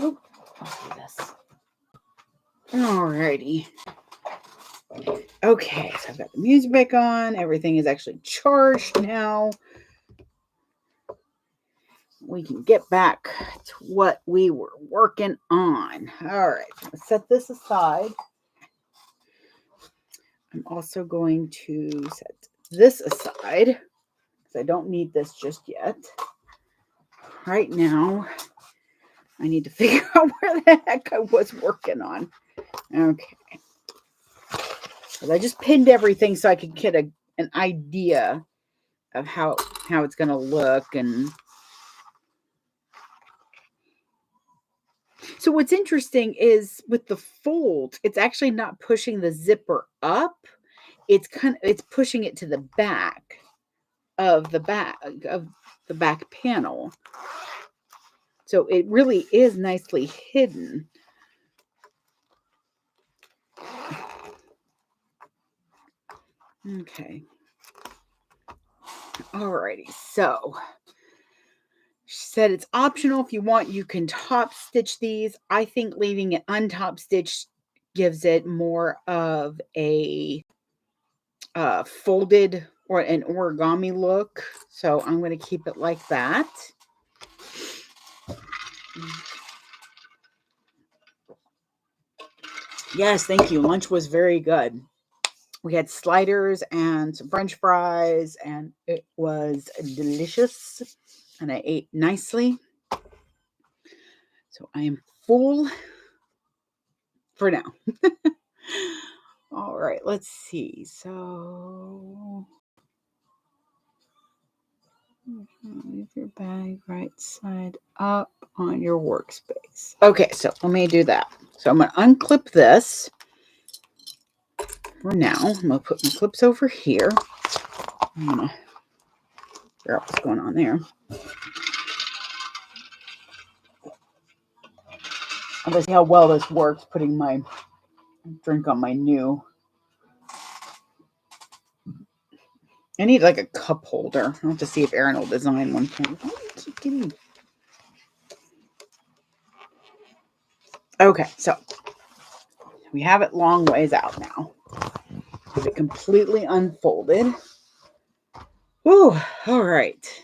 Oh, I'll do this. Alrighty. Okay, so I've got the music back on. Everything is actually charged now. We can get back to what we were working on. All right, let's set this aside. I'm also going to set this aside because I don't need this just yet. Right now, I need to figure out where the heck I was working on. Okay. I just pinned everything so I could get an idea of how it's going to look. And so what's interesting is with the fold, it's actually not pushing the zipper up. It's pushing it to the back of the back panel. So it really is nicely hidden. Okay. Alrighty, so she said it's optional. If you want, you can top stitch these. I think leaving it untop stitched gives it more of a folded or an origami look. So I'm going to keep it like that. Yes, thank you. Lunch was very good. We had sliders and some French fries, and it was delicious. And I ate nicely. So I am full for now. All right, let's see. So leave your bag right side up on your workspace. Okay, so let me do that. So I'm going to unclip this for now. I'm going to put my clips over here. I'm going to figure out what's going on there. I'm going to see how well this works, putting my drink on my new. I need like a cup holder. I'll have to see if Erin will design one for me. Why do you keep getting... Okay, so we have it long ways out now. With it completely unfolded. Whew, all right.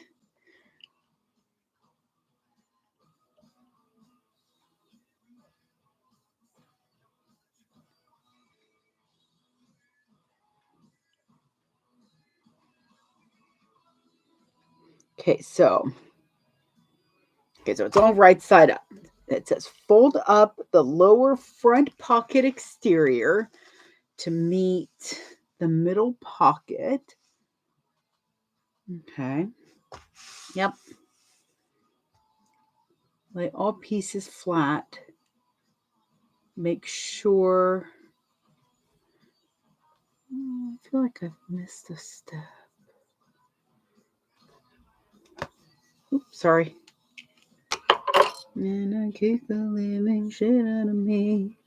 Okay, so it's all right side up. It says fold up the lower front pocket exterior to meet the middle pocket. Okay. Yep. Lay all pieces flat. Make sure. I feel like I've missed a step. Oops, sorry. And I kick the living shit out of me.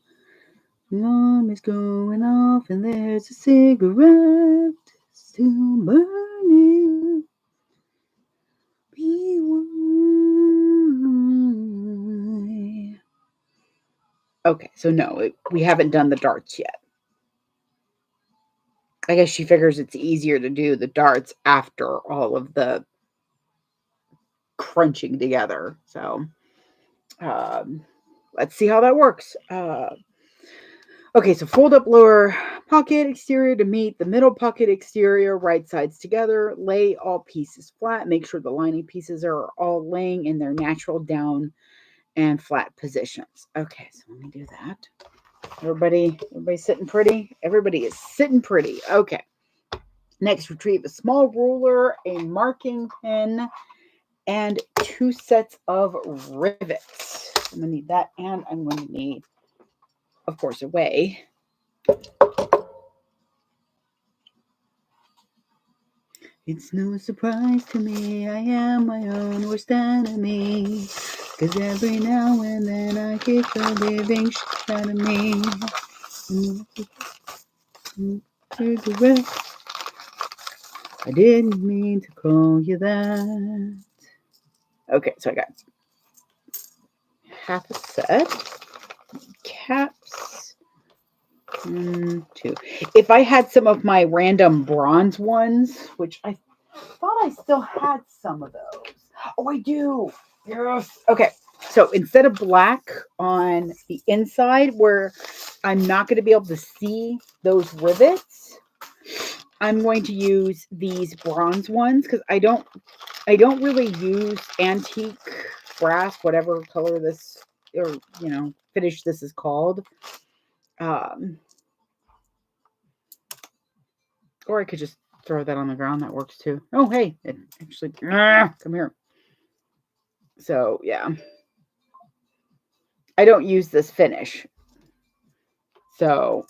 Mom is going off and there's a cigarette still burning. Be one. Okay, so no, we haven't done the darts yet. I guess she figures it's easier to do the darts after all of the crunching together. So let's see how that works. Okay, so fold up lower pocket exterior to meet the middle pocket exterior, right sides together. Lay all pieces flat. Make sure the lining pieces are all laying in their natural down and flat positions. Okay, so let me do that. Everybody sitting pretty? Everybody is sitting pretty. Okay. Next, retrieve a small ruler, a marking pen, and 2 sets of rivets. I'm going to need that, and I'm going to need, of course, a weigh. It's no surprise to me, I am my own worst enemy. 'Cause every now and then I kick the living shit out of me. I didn't mean to call you that. Okay, so I got half a set. Caps. 1, 2. If I had some of my random bronze ones, which I thought I still had some of those. Oh, I do. Yes. Okay. So instead of black on the inside where I'm not going to be able to see those rivets, I'm going to use these bronze ones because I don't really use antique brass, whatever color this or finish this is called. Or I could just throw that on the ground. That works too. Oh, hey, it actually, come here. So yeah, I don't use this finish. So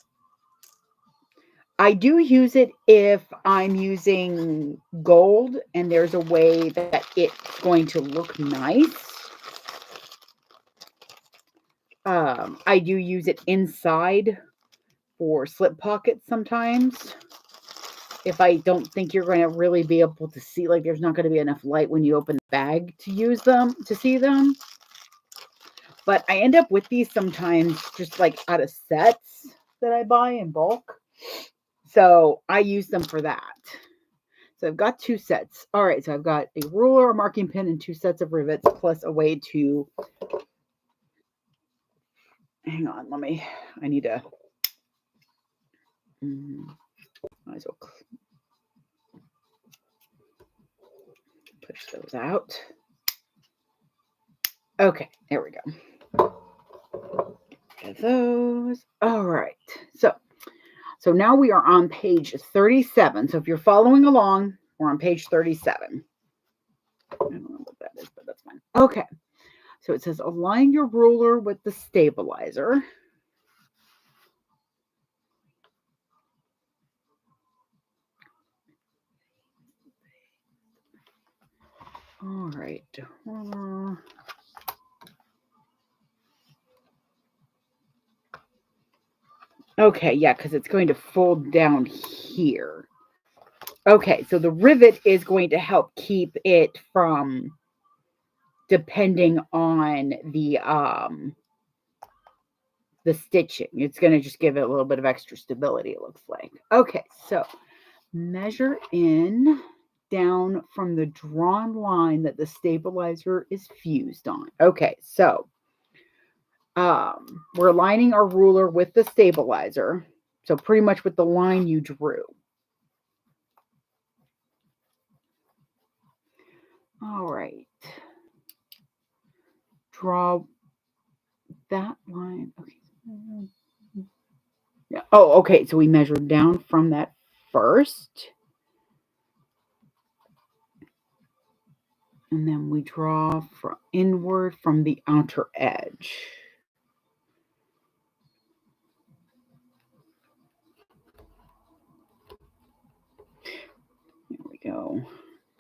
I do use it if I'm using gold and there's a way that it's going to look nice. I do use it inside for slip pockets sometimes. If I don't think you're going to really be able to see, like there's not going to be enough light when you open the bag to use them, to see them. But I end up with these sometimes just like out of sets that I buy in bulk. So I use them for that. So I've got 2 sets. All right, so I've got a ruler, a marking pin, and 2 sets of rivets, plus a way to, hang on, I need to, might as well push those out. Okay, there we go. Get those. All right, so now we are on page 37. So if you're following along, we're on page 37. I don't know what that is, but that's fine. Okay. So it says align your ruler with the stabilizer. All right. Okay, yeah, because it's going to fold down here. Okay, so the rivet is going to help keep it from depending on the stitching. It's going to just give it a little bit of extra stability, it looks like. Okay, so measure in down from the drawn line that the stabilizer is fused on. Okay, so we're aligning our ruler with the stabilizer. So pretty much with the line you drew. All right. Draw that line. Okay. Yeah. Oh, okay. So we measured down from that first. And then we draw from inward from the outer edge. There we go.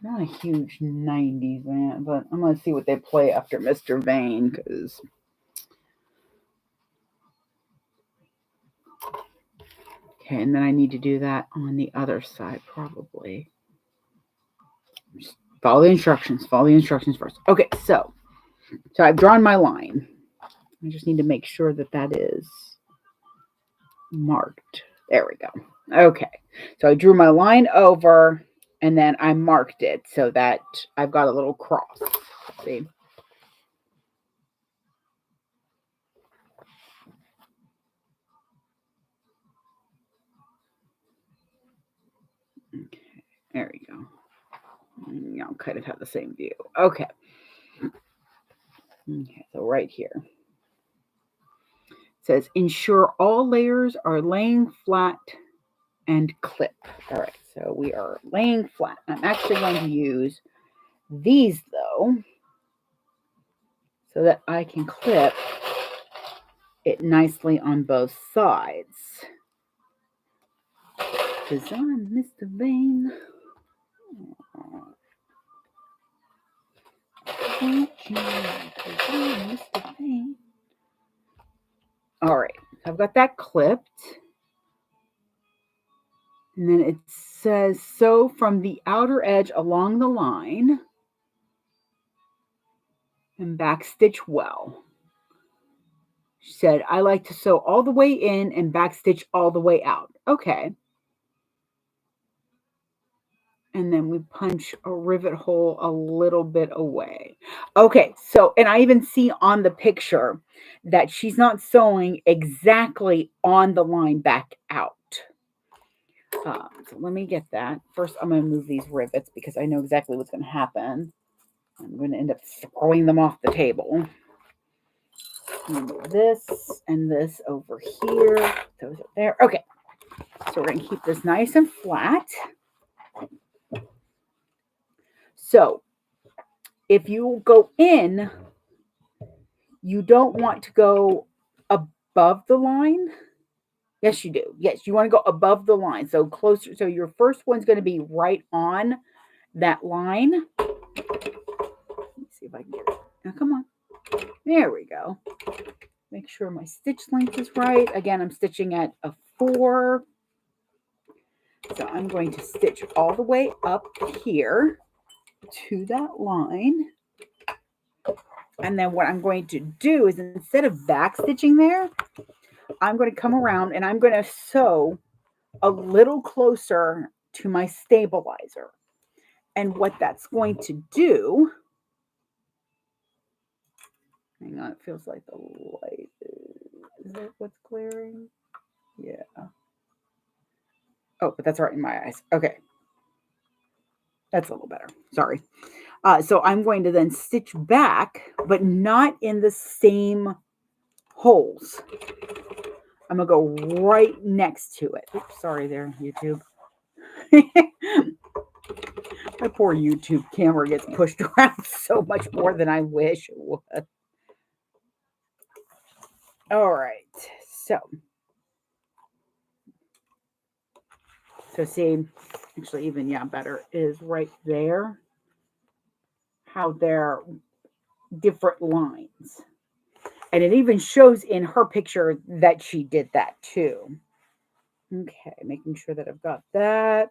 Not a huge 90s fan, but I'm going to see what they play after Mr. Vane, because okay, and then I need to do that on the other side, probably. Just follow the instructions. Follow the instructions first. Okay, so I've drawn my line. I just need to make sure that that is marked. There we go. Okay, so I drew my line over, and then I marked it so that I've got a little cross. See? Okay, there we go. Y'all kind of have the same view. Okay. Okay, so right here. It says, ensure all layers are laying flat and clip. All right, so we are laying flat. I'm actually going to use these, though, so that I can clip it nicely on both sides. Because I'm Mr. Vane. All right, so I've got that clipped. And then it says, sew from the outer edge along the line and backstitch well. She said, I like to sew all the way in and backstitch all the way out. Okay. And then we punch a rivet hole a little bit away. Okay, so, and I even see on the picture that she's not sewing exactly on the line back out. So let me get that. First, I'm going to move these rivets because I know exactly what's going to happen. I'm going to end up throwing them off the table. Move this and this over here. Those are there. Okay, so we're going to keep this nice and flat. So if you go in, you don't want to go above the line. Yes, you do. Yes, you want to go above the line. So closer. So your first one's going to be right on that line. Let me see if I can get it. Now, come on. There we go. Make sure my stitch length is right. Again, I'm stitching at a 4. So I'm going to stitch all the way up here to that line. And then what I'm going to do is instead of back stitching there, I'm going to come around and I'm going to sew a little closer to my stabilizer. And what that's going to do, hang on, it feels like the light is that what's glaring? Yeah. Oh, but that's right in my eyes. Okay. That's a little better. Sorry. So I'm going to then stitch back, but not in the same holes. I'm going to go right next to it. Oops, sorry there, YouTube. My poor YouTube camera gets pushed around so much more than I wish it would. All right. So see, actually even, yeah, better is right there. How they're different lines. And it even shows in her picture that she did that too. Okay, making sure that I've got that.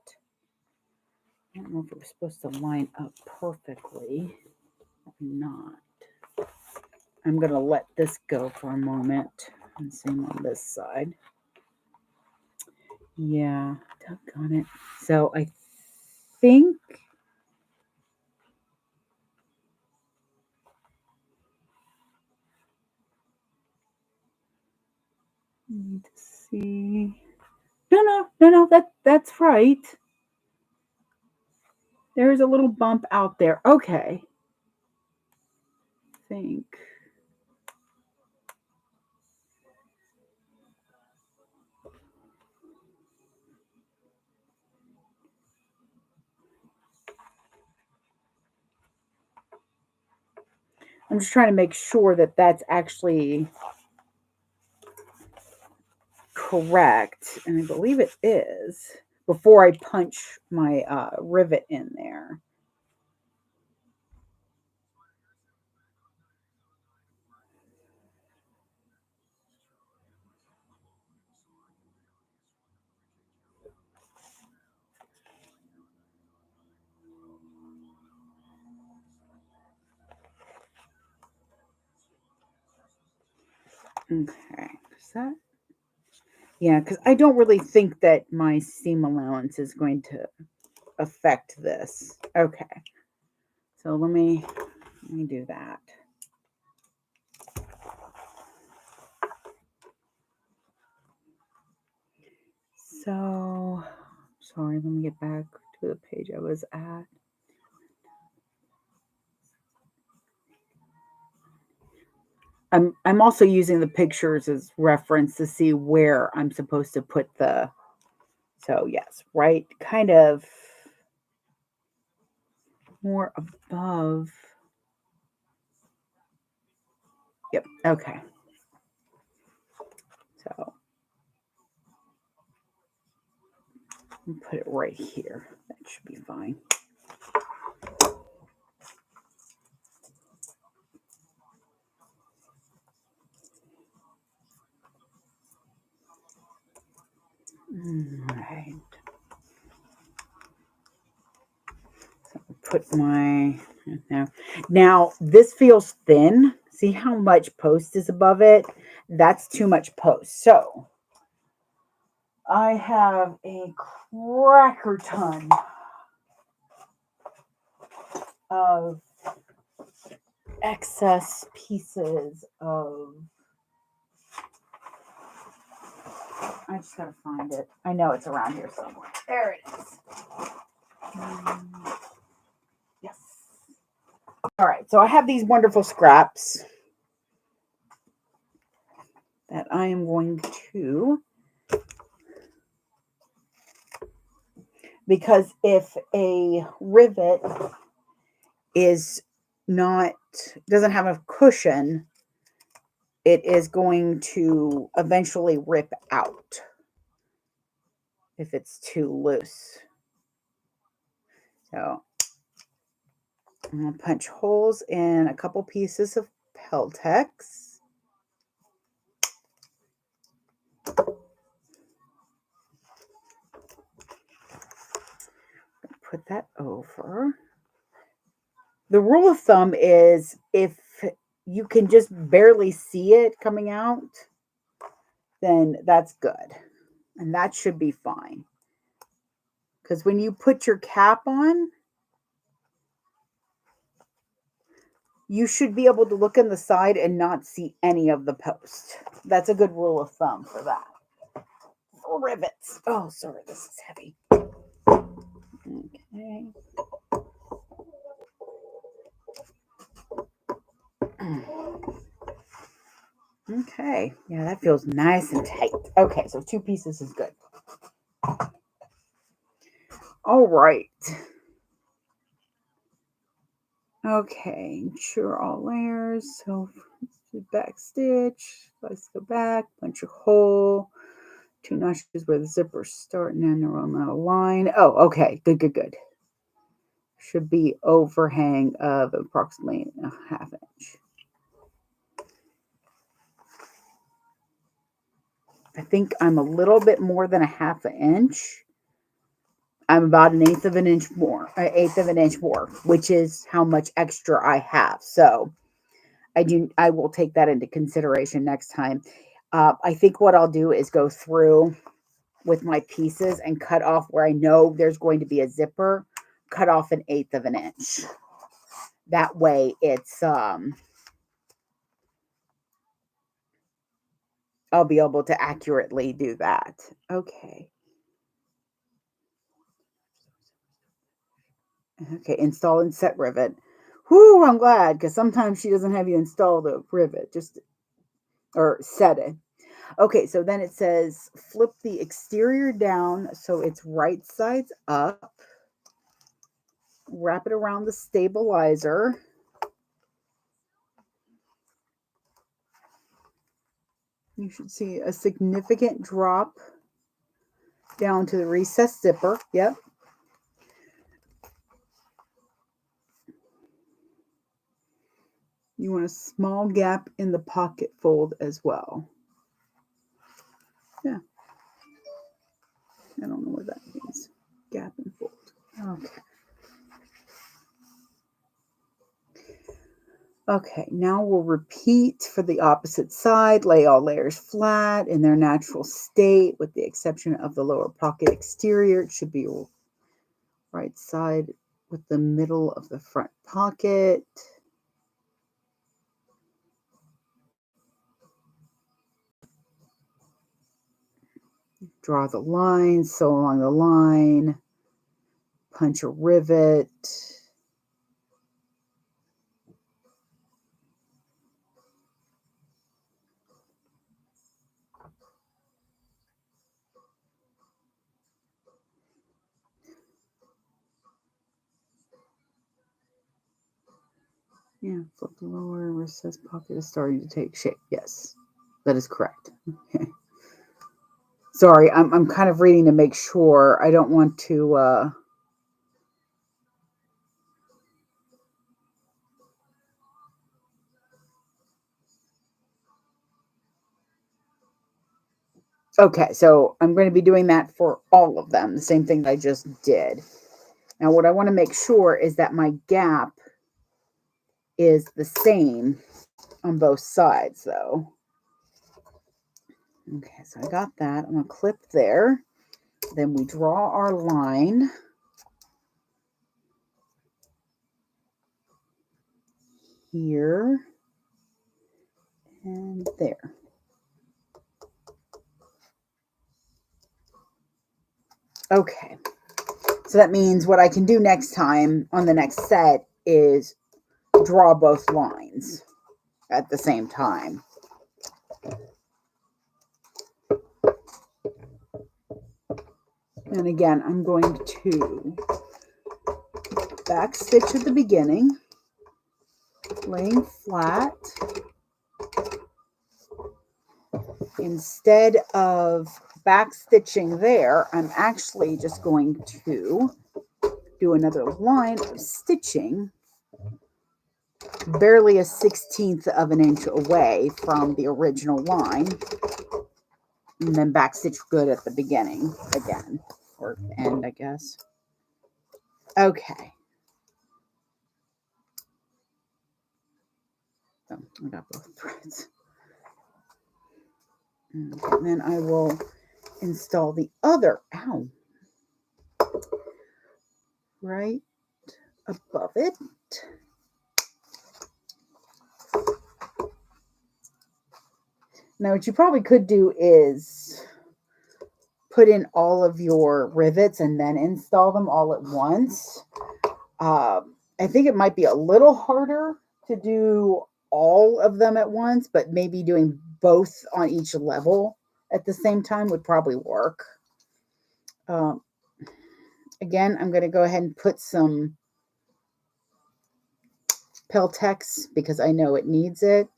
I don't know if it was supposed to line up perfectly or not. I'm going to let this go for a moment. And same on this side. Yeah, doggone it. So I think need to see. No, that's right. There's a little bump out there. Okay. I think. I'm just trying to make sure that that's actually correct. And I believe it is before I punch my rivet in there. Okay. Is that? Yeah, because I don't really think that my seam allowance is going to affect this. Okay. So let me do that. So, sorry, let me get back to the page I was at. I'm also using the pictures as reference to see where I'm supposed to put the, so yes, right, kind of more above. Yep, okay. So put it right here. That should be fine. All right. So put my now this feels thin, See how much post is above it? That's too much post. So I have a cracker ton of excess pieces of, I just gotta find it. I know it's around here somewhere. There it is. Yes. All right, so I have these wonderful scraps that I am going to, because if a rivet is not, doesn't have a cushion, it is going to eventually rip out if it's too loose. So I'm going to punch holes in a couple pieces of Peltex. Put that over. The rule of thumb is if you can just barely see it coming out, then that's good. And that should be fine. Because when you put your cap on, you should be able to look in the side and not see any of the post. That's a good rule of thumb for that. For rivets. Oh, sorry, this is heavy. Okay. Okay. Yeah, that feels nice and tight. Okay, so 2 pieces is good. All right. Okay, ensure all layers. So back stitch, let's go back, punch a hole, 2 notches where the zippers start and then around that line. Oh, okay, good. Should be overhang of approximately a 1/2 inch. I think I'm a little bit more than a 1/2 inch. I'm about 1/8 of an inch more, which is how much extra I have. So I will take that into consideration next time. I think what I'll do is go through with my pieces and cut off where I know there's going to be a zipper, cut off 1/8 of an inch. That way it's, I'll be able to accurately do that. Okay. Okay, install and set rivet. Whoo, I'm glad, because sometimes she doesn't have you install the rivet, or set it. Okay, so then it says flip the exterior down so it's right sides up. Wrap it around the stabilizer. You should see a significant drop down to the recessed zipper. Yep. You want a small gap in the pocket fold as well. Yeah. I don't know what that means. Gap and fold. Okay. Okay, now we'll repeat for the opposite side. Lay all layers flat in their natural state with the exception of the lower pocket exterior. It should be right side with the middle of the front pocket. Draw the line, sew along the line, punch a rivet. Yeah, flip the lower recessed pocket is starting to take shape. Yes, that is correct. Okay. Sorry, I'm kind of reading to make sure. I don't want to okay, so I'm going to be doing that for all of them, the same thing I just did. Now, what I want to make sure is that my gap is the same on both sides though. Okay, so I got that. I'm going to clip there. Then we draw our line. Here and there. Okay, so that means what I can do next time on the next set is draw both lines at the same time. And again, I'm going to back stitch at the beginning, laying flat. Instead of back stitching there, I'm actually just going to do another line of stitching barely a 1/16 of an inch away from the original line, and then back stitch good at the beginning again, or end, I guess. Okay. So I got both threads. And then I will install the other, right above it. Now, what you probably could do is put in all of your rivets and then install them all at once. I think it might be a little harder to do all of them at once, but maybe doing both on each level at the same time would probably work. Again, I'm going to go ahead and put some Peltex because I know it needs it.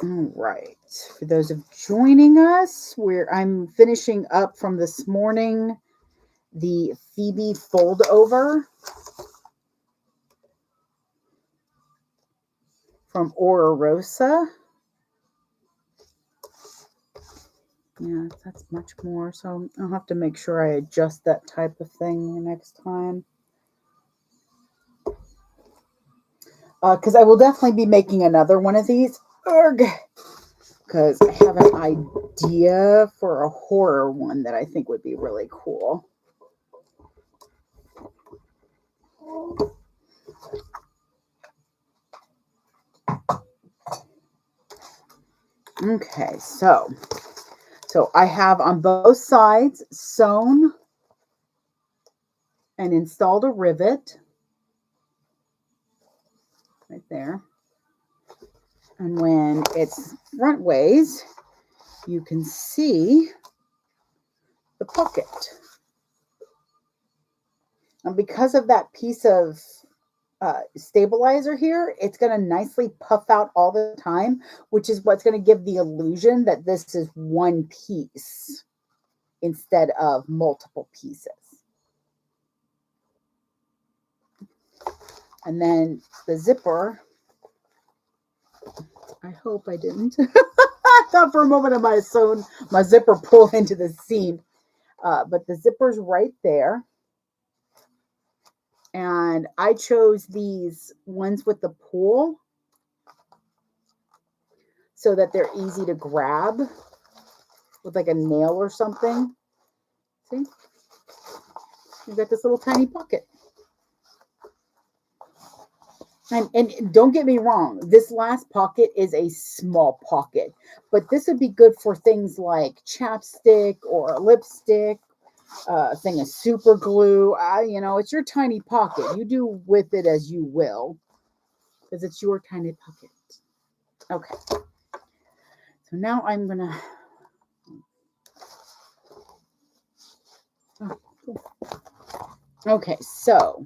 All right. For those of joining us, I'm finishing up from this morning the Fibi fold over from Rosa. Yeah, that's much more. So I'll have to make sure I adjust that type of thing next time. Because I will definitely be making another one of these. Because I have an idea for a horror one that I think would be really cool. Okay, so I have on both sides sewn and installed a rivet right there. And when it's front ways, you can see the pocket. And because of that piece of stabilizer here, it's going to nicely puff out all the time, which is what's going to give the illusion that this is one piece instead of multiple pieces. And then the zipper, I hope I didn't. I thought for a moment I might have sewn my zipper pull into the seam, but the zipper's right there. And I chose these ones with the pull so that they're easy to grab with like a nail or something. See? You've got this little tiny pocket. And don't get me wrong, this last pocket is a small pocket, but this would be good for things like chapstick or a lipstick, a thing of super glue. You know, it's your tiny pocket. You do with it as you will, because it's your tiny pocket. Okay. So now I'm going to... Okay, so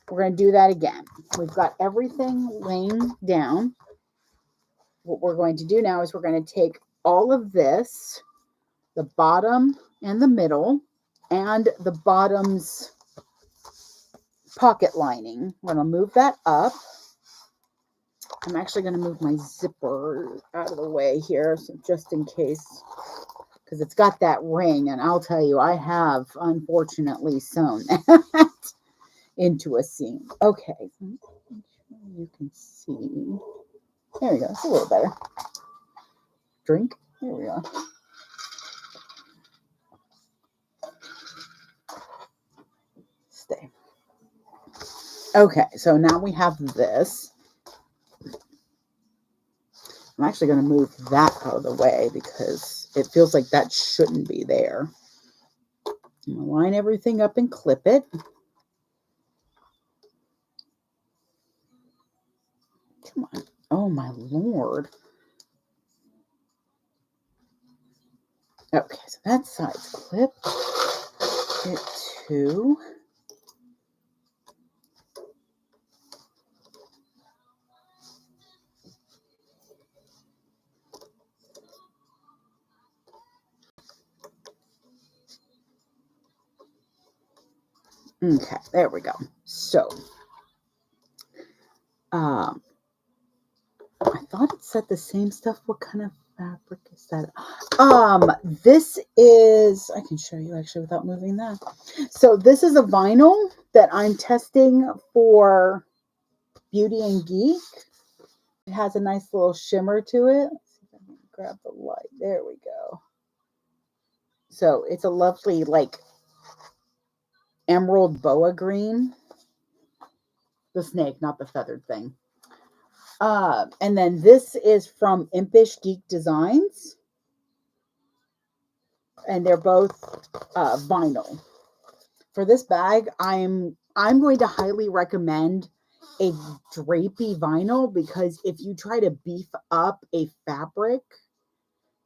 we're going to do that again. We've got everything laying down. What we're going to do now is we're going to take all of this, the bottom and the middle, and the bottom's pocket lining. We're going to move that up. I'm actually going to move my zipper out of the way here, so just in case, because it's got that ring, and I'll tell you, I have unfortunately sewn that. into a seam. Okay, so you can see. There we go. It's a little better. Drink. There we go. Stay. Okay, so now we have this. I'm actually going to move that out of the way because it feels like that shouldn't be there. I'm going to line everything up and clip it. Come on. Oh, my Lord. Okay, so that side's clipped. It too. Okay, there we go. So, I thought it said the same stuff. What kind of fabric is that? This is, I can show you actually without moving that. So this is a vinyl that I'm testing for Beauty and Geek. It has a nice little shimmer to it. Let's see if I can grab the light. There we go. So it's a lovely, like, emerald boa green. The snake, not the feathered thing. And then this is from Impish Geek Designs. And they're both vinyl. For this bag, I'm going to highly recommend a drapey vinyl, because if you try to beef up a fabric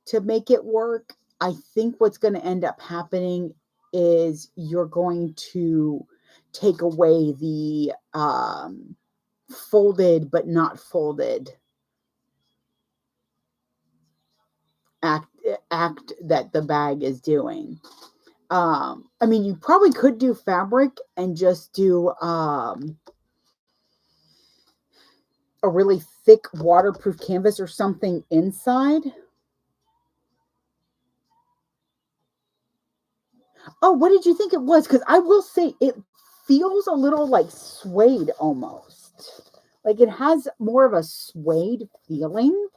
to make it work, I think what's going to end up happening is you're going to take away the folded but not folded act that the bag is doing. I mean, you probably could do fabric and just do a really thick waterproof canvas or something inside. Oh, what did you think it was? Because I will say it feels a little like suede almost. Like it has more of a suede feeling.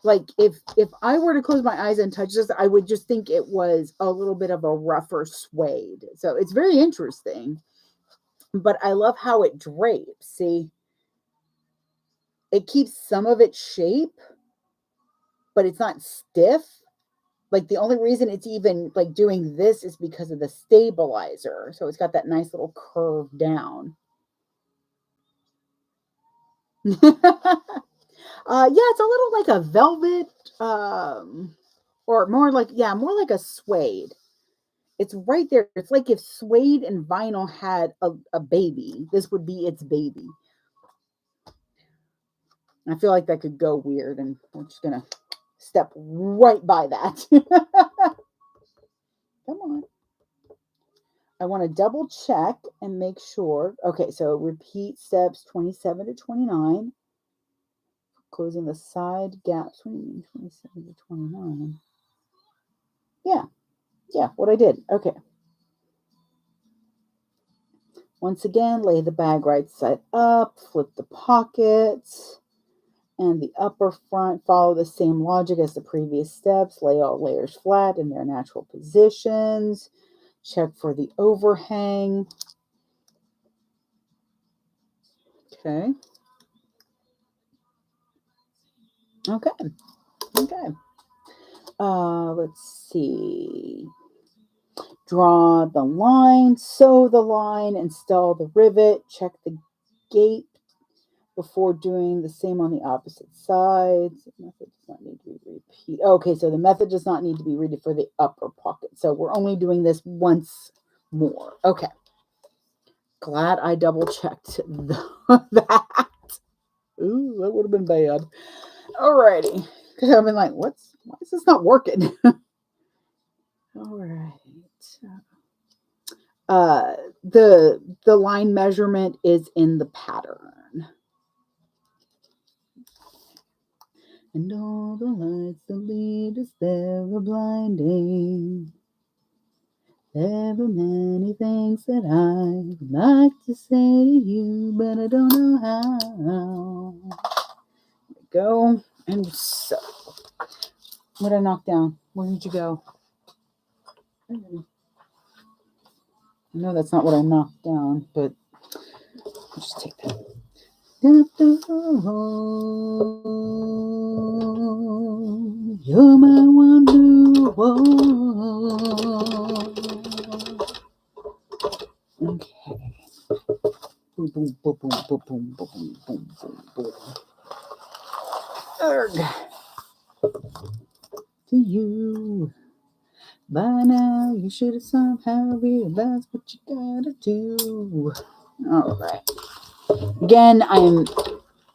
Like if I were to close my eyes and touch this, I would just think it was a little bit of a rougher suede. So it's very interesting. But I love how it drapes. See, it keeps some of its shape, but it's not stiff. Like the only reason it's even like doing this is because of the stabilizer. So it's got that nice little curve down. Yeah, it's a little like a velvet, or more like, yeah, more like a suede. It's right there. It's like if suede and vinyl had a baby, this would be its baby. I feel like that could go weird, and we're just gonna step right by that. Come on. I want to double check and make sure. Okay, so repeat steps 27 to 29. Closing the side gaps. 27 to 29. Yeah, what I did. Okay. Once again, lay the bag right side up, flip the pockets and the upper front. Follow the same logic as the previous steps. Lay all layers flat in their natural positions. Check for the overhang. Okay. Let's see. Draw the line, sew the line, install the rivet, check the gate before doing the same on the opposite sides. The method does not need to be repeated. Okay, so the method does not need to be repeated for the upper pocket. So we're only doing this once more. Okay. Glad I double checked that. Ooh, that would have been bad. Alrighty. Because I've been like, why is this not working? All right. The line measurement is in the pattern. And all the lights that lead us there are blinding. There are many things that I would like to say to you, but I don't know how. Go. And so, what did I knock down? Where did you go? I know that's not what I knocked down, but I'll just take that. You're my wonder. Okay. Boom, boom, boom, boom, boom, boom, boom, boom, boom, boom. Erg. To you. By now, you should have somehow realized what you gotta do. All right. Again,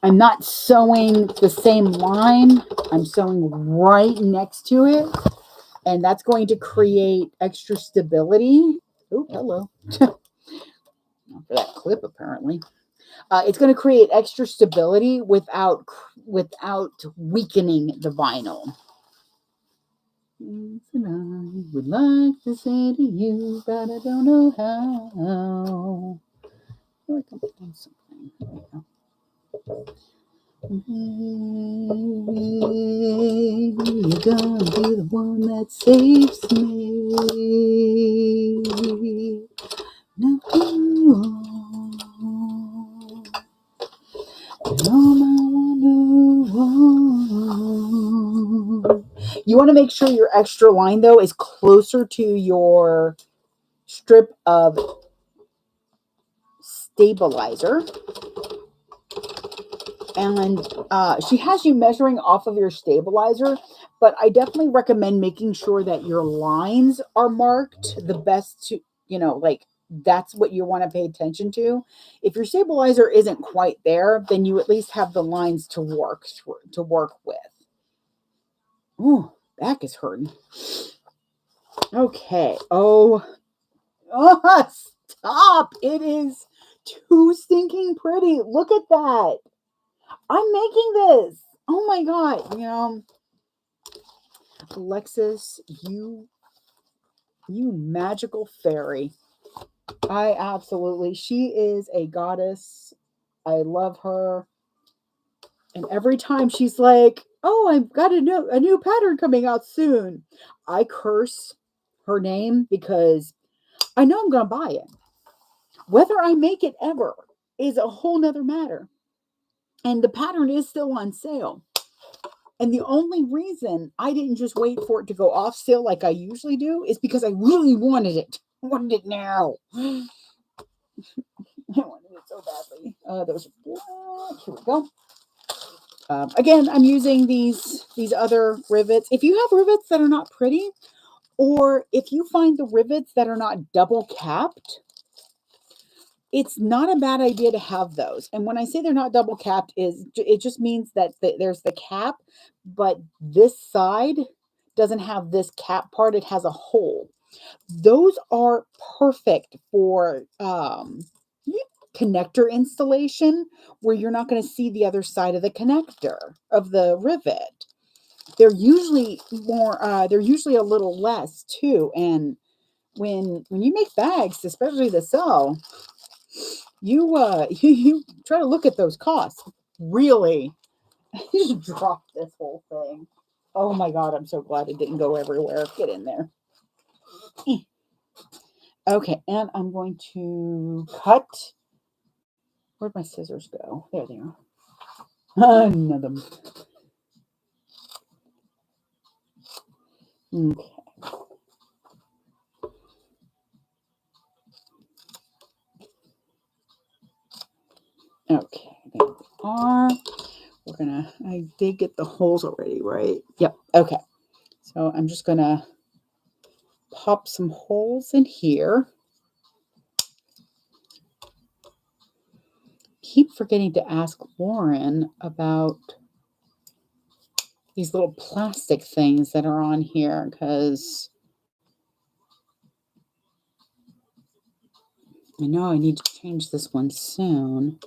I'm not sewing the same line. I'm sewing right next to it, and that's going to create extra stability. Oh, hello. Not for that clip, apparently. It's going to create extra stability without weakening the vinyl. And I would like to say to you, but I don't know how. I feel like I'm doing something. There we go. You're gonna be the one that saves me. No, you want to make sure your extra line, though, is closer to your strip of stabilizer. And she has you measuring off of your stabilizer, but I definitely recommend making sure that your lines are marked the best to, like that's what you want to pay attention to. If your stabilizer isn't quite there, then you at least have the lines to work with. Ooh, back is hurting. Okay. Oh, stop. It is too stinking pretty. Look at that. I'm making this. Oh my God. Alexis, you magical fairy. She is a goddess. I love her. And every time she's like, "Oh, I've got a new pattern coming out soon," I curse her name because I know I'm going to buy it. Whether I make it ever is a whole nother matter. And the pattern is still on sale. And the only reason I didn't just wait for it to go off sale like I usually do is because I really wanted it. I wanted it now. I wanted it so badly. Those are black. Here we go. Again, I'm using these other rivets. If you have rivets that are not pretty, or if you find the rivets that are not double capped, it's not a bad idea to have those. And when I say they're not double capped, it just means that there's the cap, but this side doesn't have this cap part. It has a hole. Those are perfect for connector installation, where you're not going to see the other side of the connector of the rivet. They're usually they're usually a little less too. And when you make bags, especially the sew, you try to look at those costs. Really, just drop this whole thing. Oh my God, I'm so glad it didn't go everywhere. Get in there. Okay, and I'm going to cut. Where'd my scissors go? There they are. Another. Okay. Okay, there we are. I did get the holes already, right? Yep, okay. So I'm just gonna pop some holes in here. Keep forgetting to ask Lauren about these little plastic things that are on here, because I know I need to change this one soon.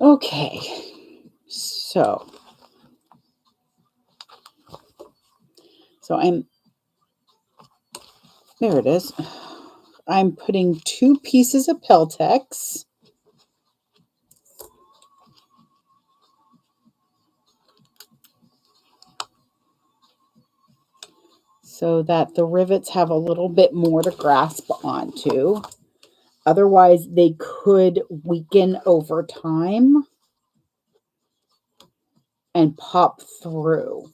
Okay, so I'm, there it is. I'm putting 2 pieces of Peltex. So that the rivets have a little bit more to grasp onto. Otherwise, they could weaken over time and pop through.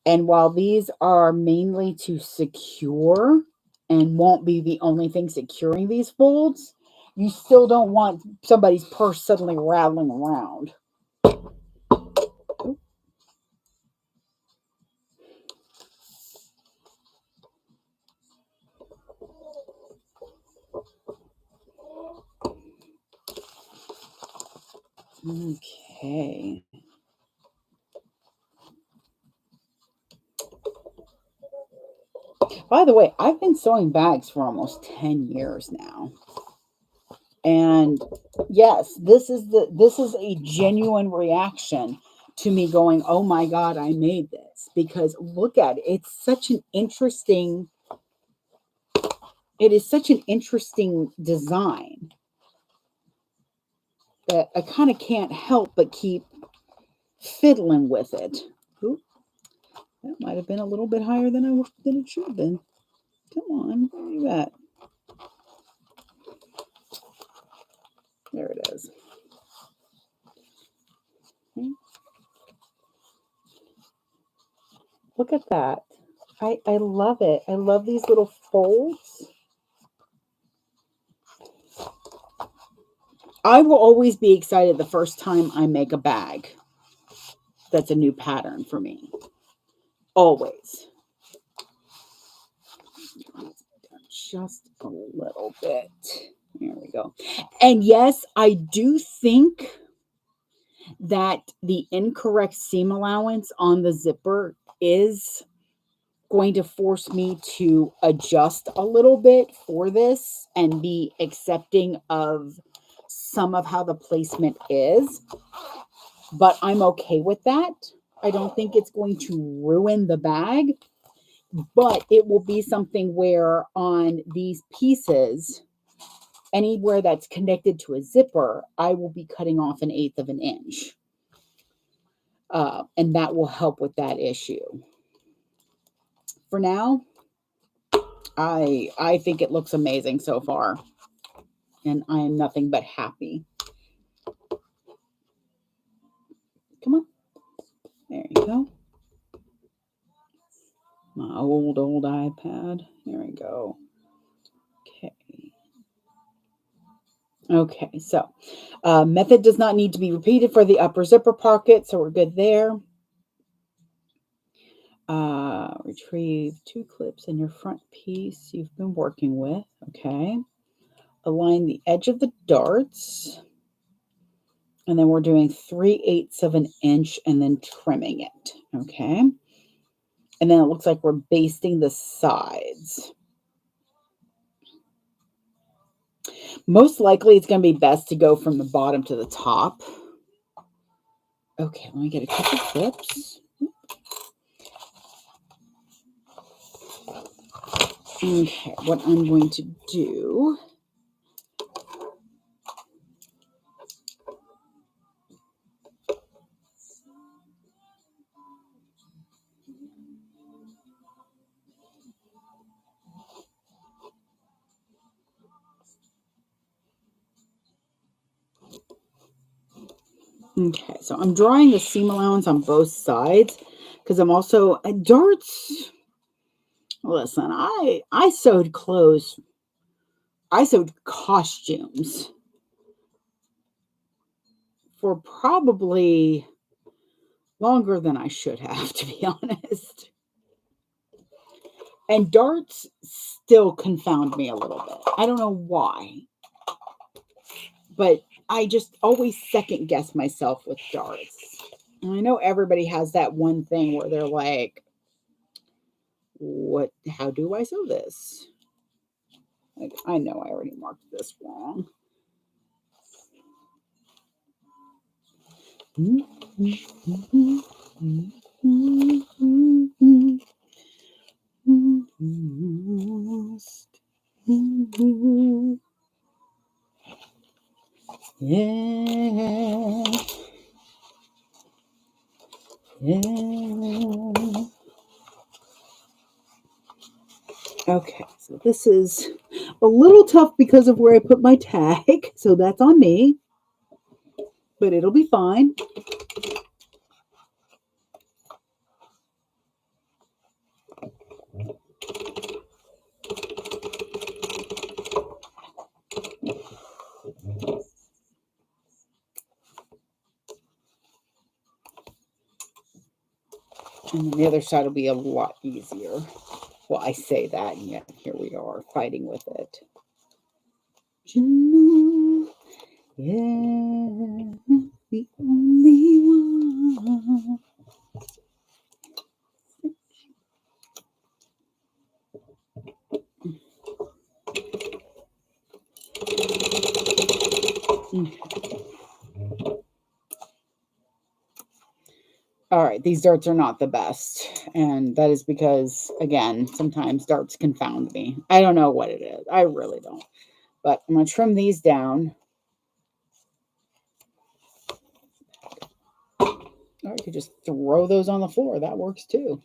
And while these are mainly to secure and won't be the only thing securing these folds, you still don't want somebody's purse suddenly rattling around. Okay. By the way, I've been sewing bags for almost 10 years now. And yes, this is a genuine reaction to me going, "Oh my god, I made this." Because look at it. It is such an interesting design that I kind of can't help but keep fiddling with it. Oop, that might have been a little bit higher than it should have been. Come on, where are you at? There it is. Look at that. I love it. I love these little folds. I will always be excited the first time I make a bag. That's a new pattern for me. Always. Just a little bit. There we go. And yes, I do think that the incorrect seam allowance on the zipper is going to force me to adjust a little bit for this and be accepting of some of how the placement is. But I'm okay with that. I don't think it's going to ruin the bag, but it will be something where on these pieces, anywhere that's connected to a zipper, I will be cutting off 1/8 of an inch. And that will help with that issue. For now, I think it looks amazing so far, and I am nothing but happy. Come on. There you go. My old iPad. There we go. Okay. Okay, so method does not need to be repeated for the upper zipper pocket, so we're good there. Retrieve 2 clips in your front piece you've been working with. Okay. Align the edge of the darts. And then we're doing 3/8 of an inch and then trimming it. Okay. And then it looks like we're basting the sides. Most likely it's going to be best to go from the bottom to the top. Okay, let me get a couple clips. Okay, what I'm going to do. Okay, so I'm drawing the seam allowance on both sides because I'm also darts. Listen, I sewed clothes. I sewed costumes for probably longer than I should have, to be honest. And darts still confound me a little bit. I don't know why, but I just always second guess myself with darts. And I know everybody has that one thing where they're like, how do I sew this? Like, I know I already marked this wrong. Yeah. Yeah. Okay, so this is a little tough because of where I put my tag, so that's on me, but it'll be fine. And then the other side will be a lot easier. Well, I say that, and yet here we are fighting with it. Yeah, the only one. All right, these darts are not the best. And that is because, again, sometimes darts confound me. I don't know what it is. I really don't. But I'm going to trim these down. Or you could just throw those on the floor. That works too.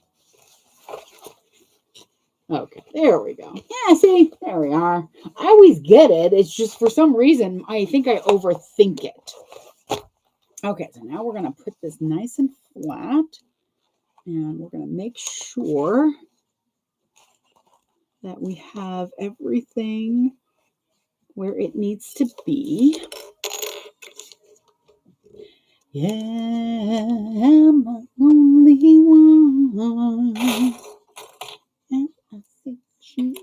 Okay, there we go. Yeah, see, there we are. I always get it. It's just for some reason, I think I overthink it. Okay, so now we're going to put this nice and flat. And we're going to make sure that we have everything where it needs to be. Yeah, I'm the only one. And I think you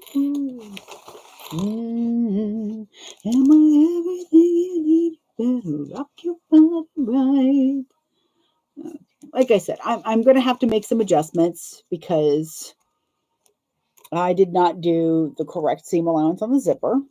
am I everything you need? You better rock your body right. Okay. Like I said, I'm going to have to make some adjustments because I did not do the correct seam allowance on the zipper.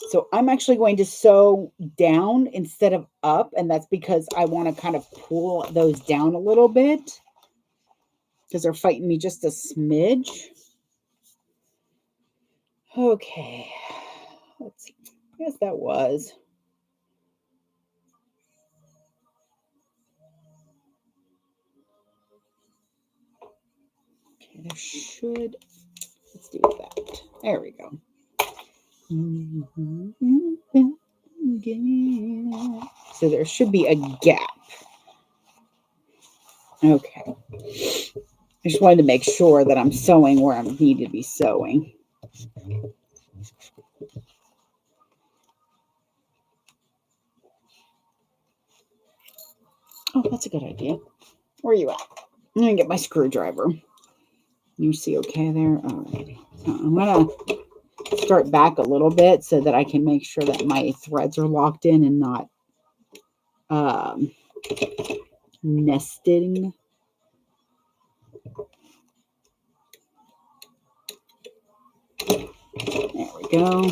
So I'm actually going to sew down instead of up, and that's because I want to kind of pull those down a little bit because they're fighting me just a smidge. Okay, let's see. Yes, that was. Okay, there should, let's do that. There we go. So there should be a gap. Okay. I just wanted to make sure that I'm sewing where I need to be sewing. Oh, that's a good idea. Where are you at? I'm going to get my screwdriver. You see okay there? All right. So I'm going to start back a little bit so that I can make sure that my threads are locked in and not nesting. There we go.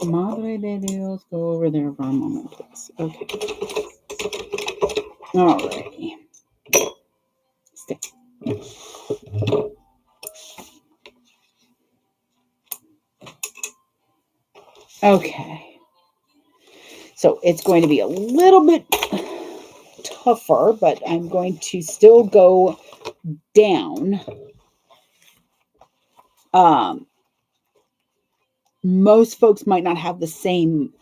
Madre de Dios, go over there for a moment, please. Okay. All righty. Stay. Okay. So it's going to be a little bit tougher, but I'm going to still go down. Most folks might not have the same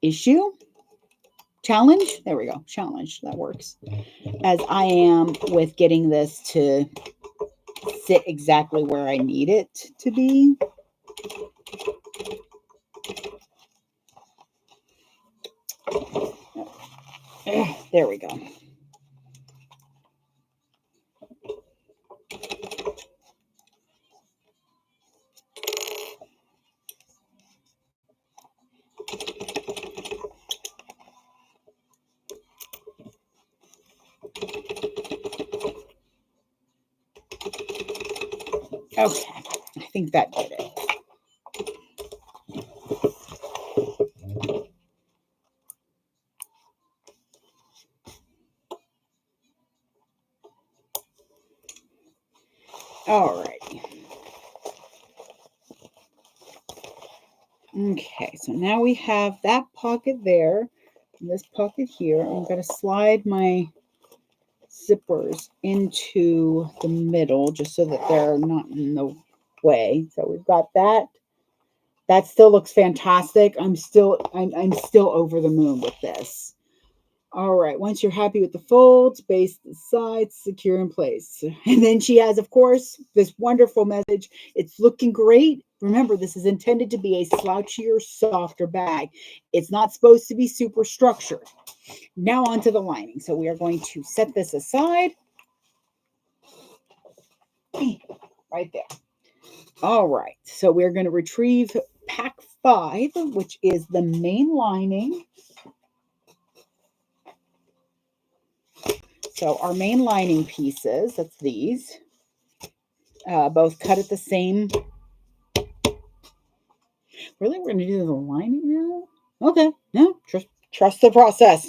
issue. Challenge. There we go. Challenge. That works. As I am with getting this to sit exactly where I need it to be. There we go. Okay, I think that did it. All right. Okay, so now we have that pocket there, and this pocket here. I'm going to slide my zippers into the middle just so that they're not in the way. So we've got that. That still looks fantastic. I'm still over the moon with this. All right, once you're happy with the folds, base the sides, secure in place. And then she has, of course, this wonderful message. It's looking great. Remember, this is intended to be a slouchier, softer bag. It's not supposed to be super structured. Now onto the lining. So we are going to set this aside. Right there. All right, so we're going to retrieve pack 5, which is the main lining. So our main lining pieces, that's these, both cut at the same. Really, we're going to do the lining now? Okay, no, trust the process.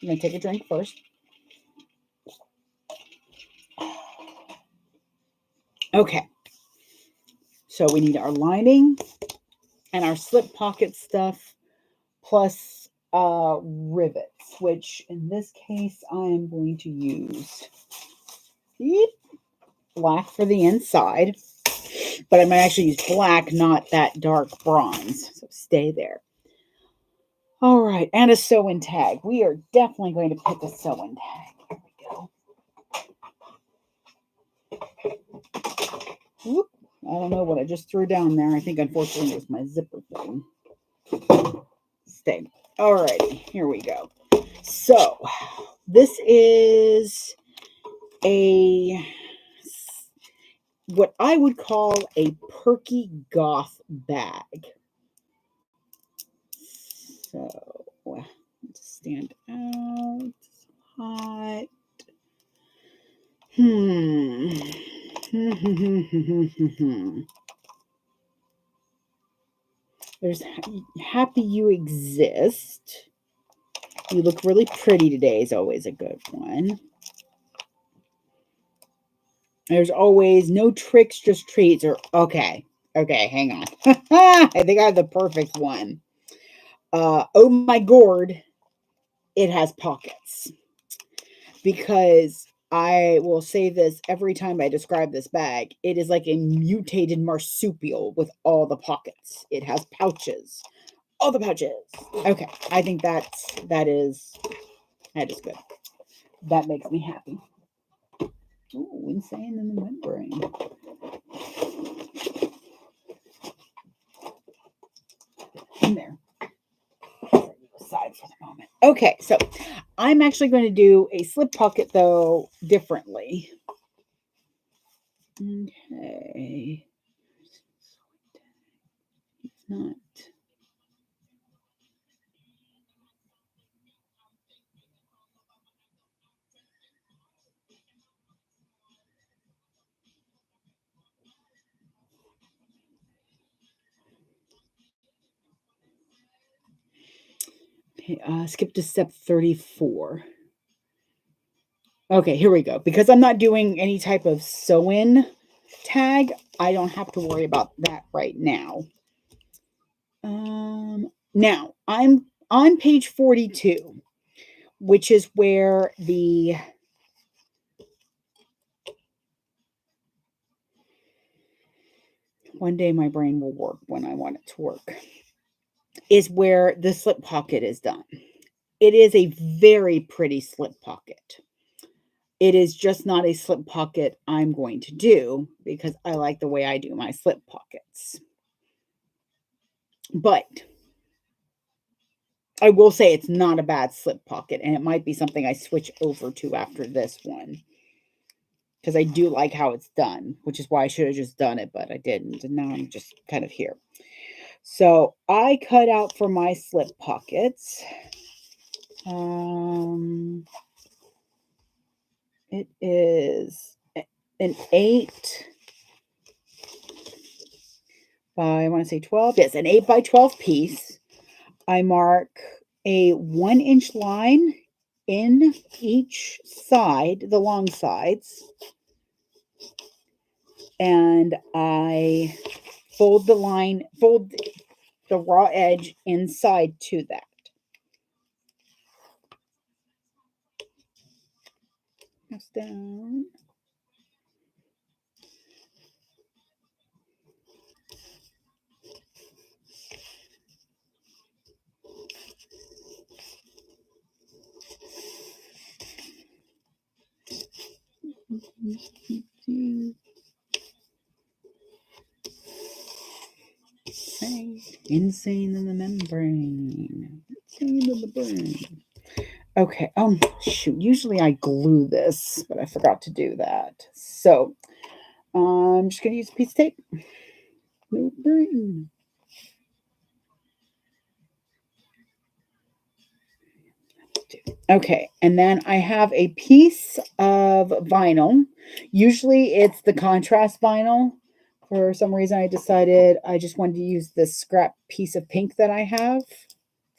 I'm going to take a drink first. Okay, so we need our lining and our slip pocket stuff, plus rivets, which in this case I am going to use black for the inside, but I'm going to actually use black, not that dark bronze. So stay there. All right, and a sew-in tag. We are definitely going to pick a sew-in tag. Here we go. Whoop. I don't know what I just threw down there. I think, unfortunately, it was my zipper thing. Stay. All righty, here we go. So, this is what I would call a perky goth bag. So, let's stand out. Hot. There's Happy You Exist. You look really pretty today is always a good one. There's always no tricks, just treats. Or okay, hang on. I think I have the perfect one. Oh my gourd, it has pockets. Because I will say this every time I describe this bag. It is like a mutated marsupial with all the pockets. It has pouches. All the pouches. Okay, I think that is good. That makes me happy. Ooh, insane in the membrane. In there. Aside for the moment. Okay, so I'm actually going to do a slip pocket though differently. Okay. It's not. Okay, skip to step 34. Okay, here we go. Because I'm not doing any type of sew-in tag, I don't have to worry about that right now. Now, I'm on page 42, which is where the one day my brain will work when I want it to work, is where the slip pocket is done. It is a very pretty slip pocket. It is just not a slip pocket I'm going to do because I like the way I do my slip pockets. But I will say it's not a bad slip pocket, and it might be something I switch over to after this one. Because I do like how it's done, which is why I should have just done it, but I didn't. And now I'm just kind of here. So I cut out for my slip pockets. It is an 8 by, I want to say 12. Yes, an 8 by 12 piece. I mark a 1-inch line in each side, the long sides, and I fold the raw edge inside to that. Press down. Insane in the membrane. Insane in the brain. Okay. Shoot. Usually I glue this, but I forgot to do that. So I'm just gonna use a piece of tape. No brain. Okay, and then I have a piece of vinyl. Usually it's the contrast vinyl. For some reason, I decided I just wanted to use this scrap piece of pink that I have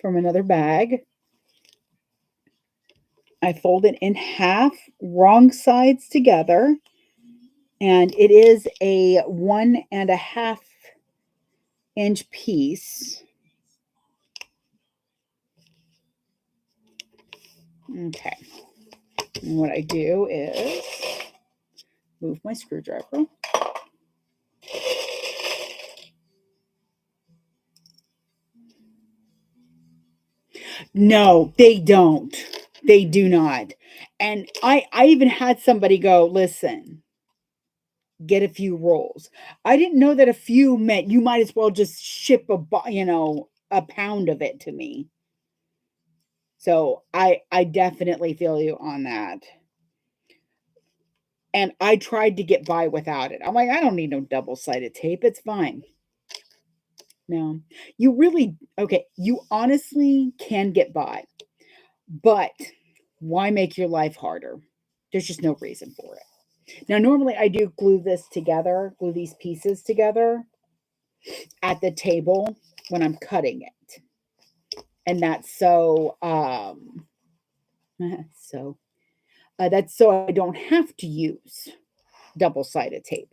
from another bag. I fold it in half, wrong sides together, and it is a 1.5-inch piece. Okay, and what I do is move my screwdriver. No, they don't. They do not. And I even had somebody go, listen, get a few rolls. I didn't know that a few meant you might as well just ship a pound of it to me. So I definitely feel you on that. And I tried to get by without it. I'm like, I don't need no double-sided tape. It's fine. No. You honestly can get by. But why make your life harder? There's just no reason for it. Now, normally I do glue these pieces together at the table when I'm cutting it. And that's so that's so I don't have to use double-sided tape.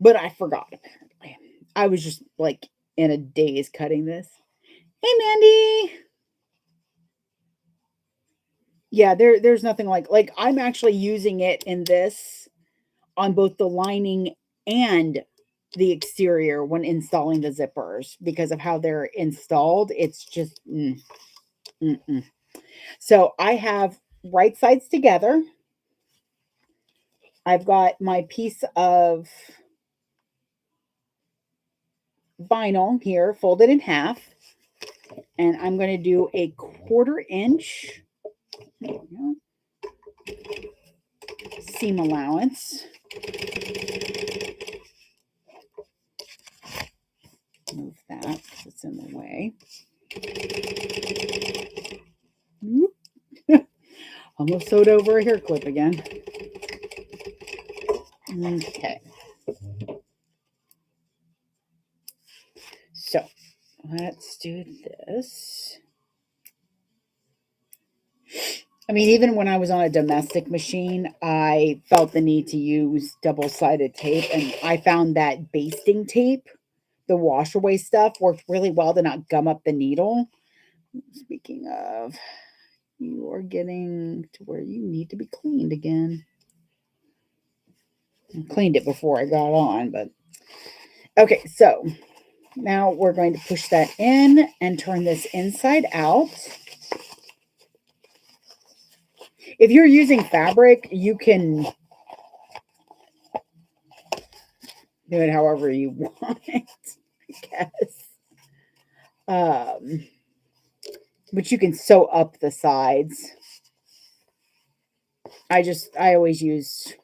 But I forgot apparently. I was just like in a daze cutting this. Hey Mandy. Yeah, there's nothing like I'm actually using it in this on both the lining and the exterior when installing the zippers because of how they're installed. It's just mm-mm. So I have right sides together. I've got my piece of vinyl here folded in half, and I'm going to do a 1/4 inch seam allowance. Move that because it's in the way. Almost sewed over a hair clip again. Okay. So let's do this. I mean, even when I was on a domestic machine, I felt the need to use double-sided tape, and I found that basting tape, the wash away stuff, worked really well to not gum up the needle. Speaking of, you are getting to where you need to be cleaned again. I cleaned it before I got on, but okay, so now we're going to push that in and turn this inside out. If you're using fabric, you can do it however you want, I guess. But you can sew up the sides. I always use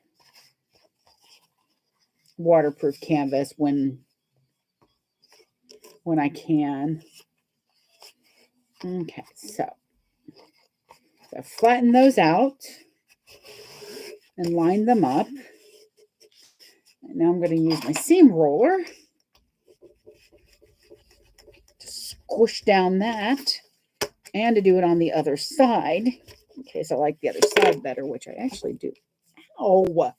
waterproof canvas when I can. Okay, so So flatten those out and line them up. And now I'm going to use my seam roller to squish down that and to do it on the other side in case I like the other side better, which I actually do. Oh,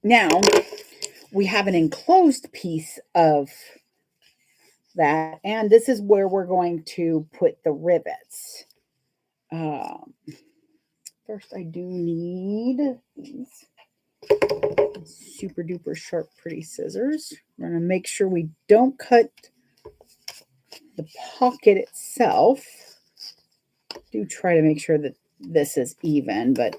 now we have an enclosed piece of that, and this is where we're going to put the rivets. First, I do need these super duper sharp, pretty scissors. We're going to make sure we don't cut the pocket itself. Do try to make sure that this is even, but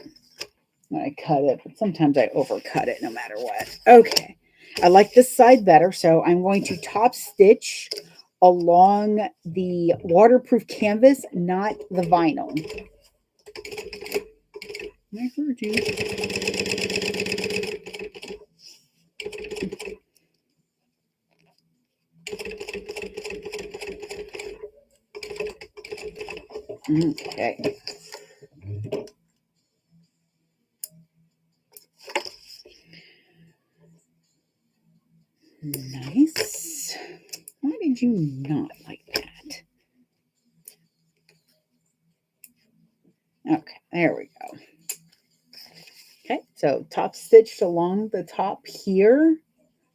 when I cut it, but sometimes I overcut it no matter what. Okay, I like this side better, so I'm going to top stitch along the waterproof canvas, not the vinyl. I heard you. Okay. Nice. Why did you not like that? Okay, there we go. Okay, so top stitched along the top here,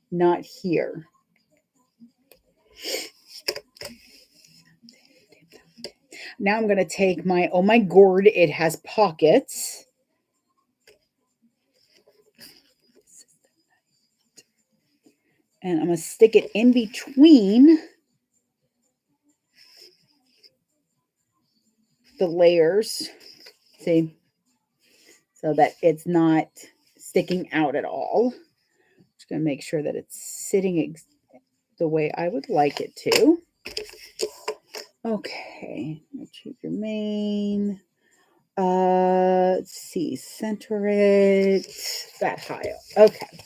not here. Now I'm going to take my, oh my gourd, it has pockets. And I'm going to stick it in between the layers. See? So that it's not sticking out at all. Just going to make sure that it's sitting the way I would like it to. Okay, achieve your main. Let's see, center it that high up. Okay.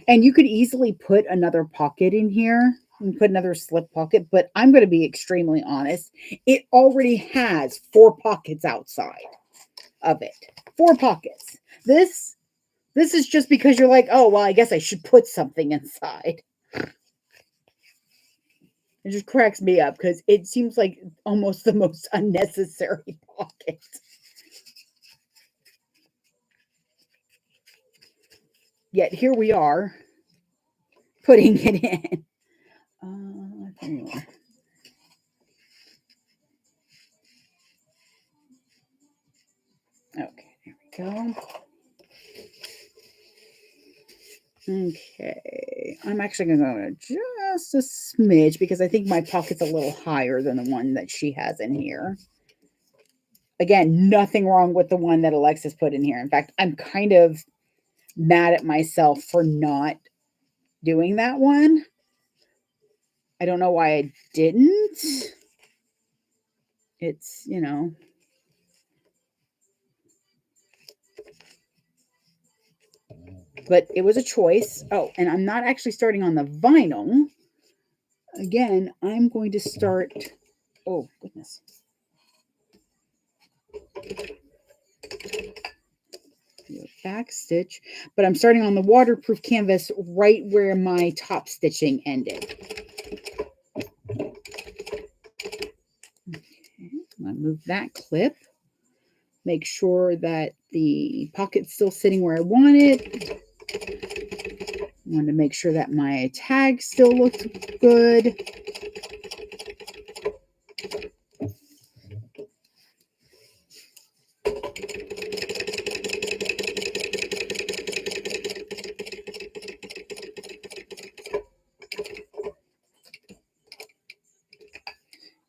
And you could easily put another pocket in here and put another slip pocket, but I'm going to be extremely honest. It already has 4 pockets outside of it. 4 pockets. This is just because you're like, oh, well, I guess I should put something inside. It just cracks me up because it seems like almost the most unnecessary pocket. Yet here we are putting it in. Okay, there we go. Okay, I'm actually going to go just a smidge because I think my pocket's a little higher than the one that she has in here. Again, nothing wrong with the one that Alexis put in here. In fact, I'm kind of mad at myself for not doing that one. I don't know why I didn't. It's, you know. But it was a choice. Oh, and I'm not actually starting on the vinyl. Again, I'm going to start. Oh, goodness. Back stitch, but I'm starting on the waterproof canvas right where my top stitching ended. Okay, I'm going to move that clip. Make sure that the pocket's still sitting where I want it. I want to make sure that my tag still looks good.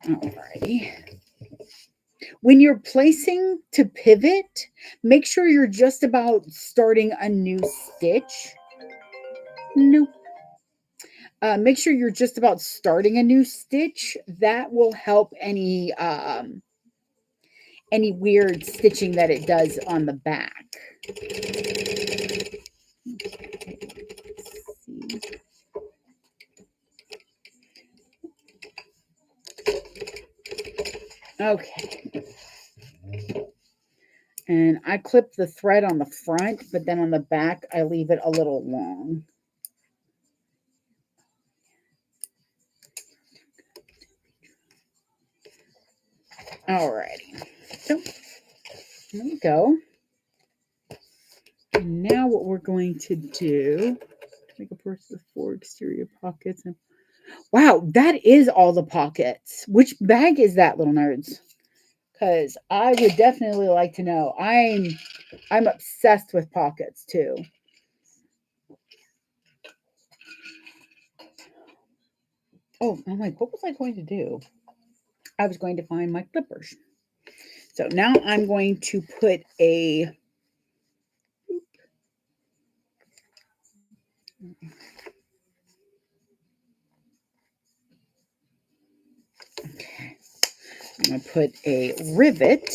Alrighty. When you're placing to pivot, make sure you're just about starting a new stitch. Nope. Make sure you're just about starting a new stitch. That will help any any weird stitching that it does on the back. Okay. And I clip the thread on the front, but then on the back, I leave it a little long. Alrighty. So, there we go. And now what we're going to do, to make a purse with 4 exterior pockets. And wow, that is all the pockets. Which bag is that, little nerds? Because I would definitely like to know. I'm obsessed with pockets too. Oh, I'm like, what was I going to do? I was going to find my clippers. So now I'm going to put a okay. I'm going to put a rivet.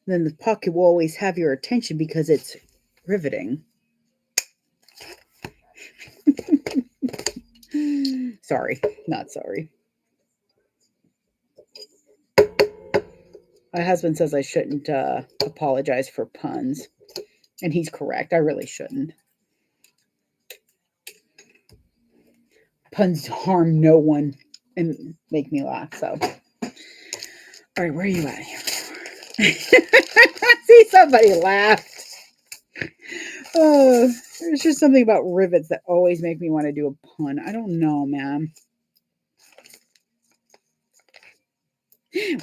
Then the pocket will always have your attention because it's riveting. Sorry, not sorry. My husband says I shouldn't apologize for puns. And he's correct. I really shouldn't. Puns harm no one and make me laugh. So, all right, where are you at here? See, somebody laughed. Oh, there's just something about rivets that always make me want to do a pun. I don't know, man.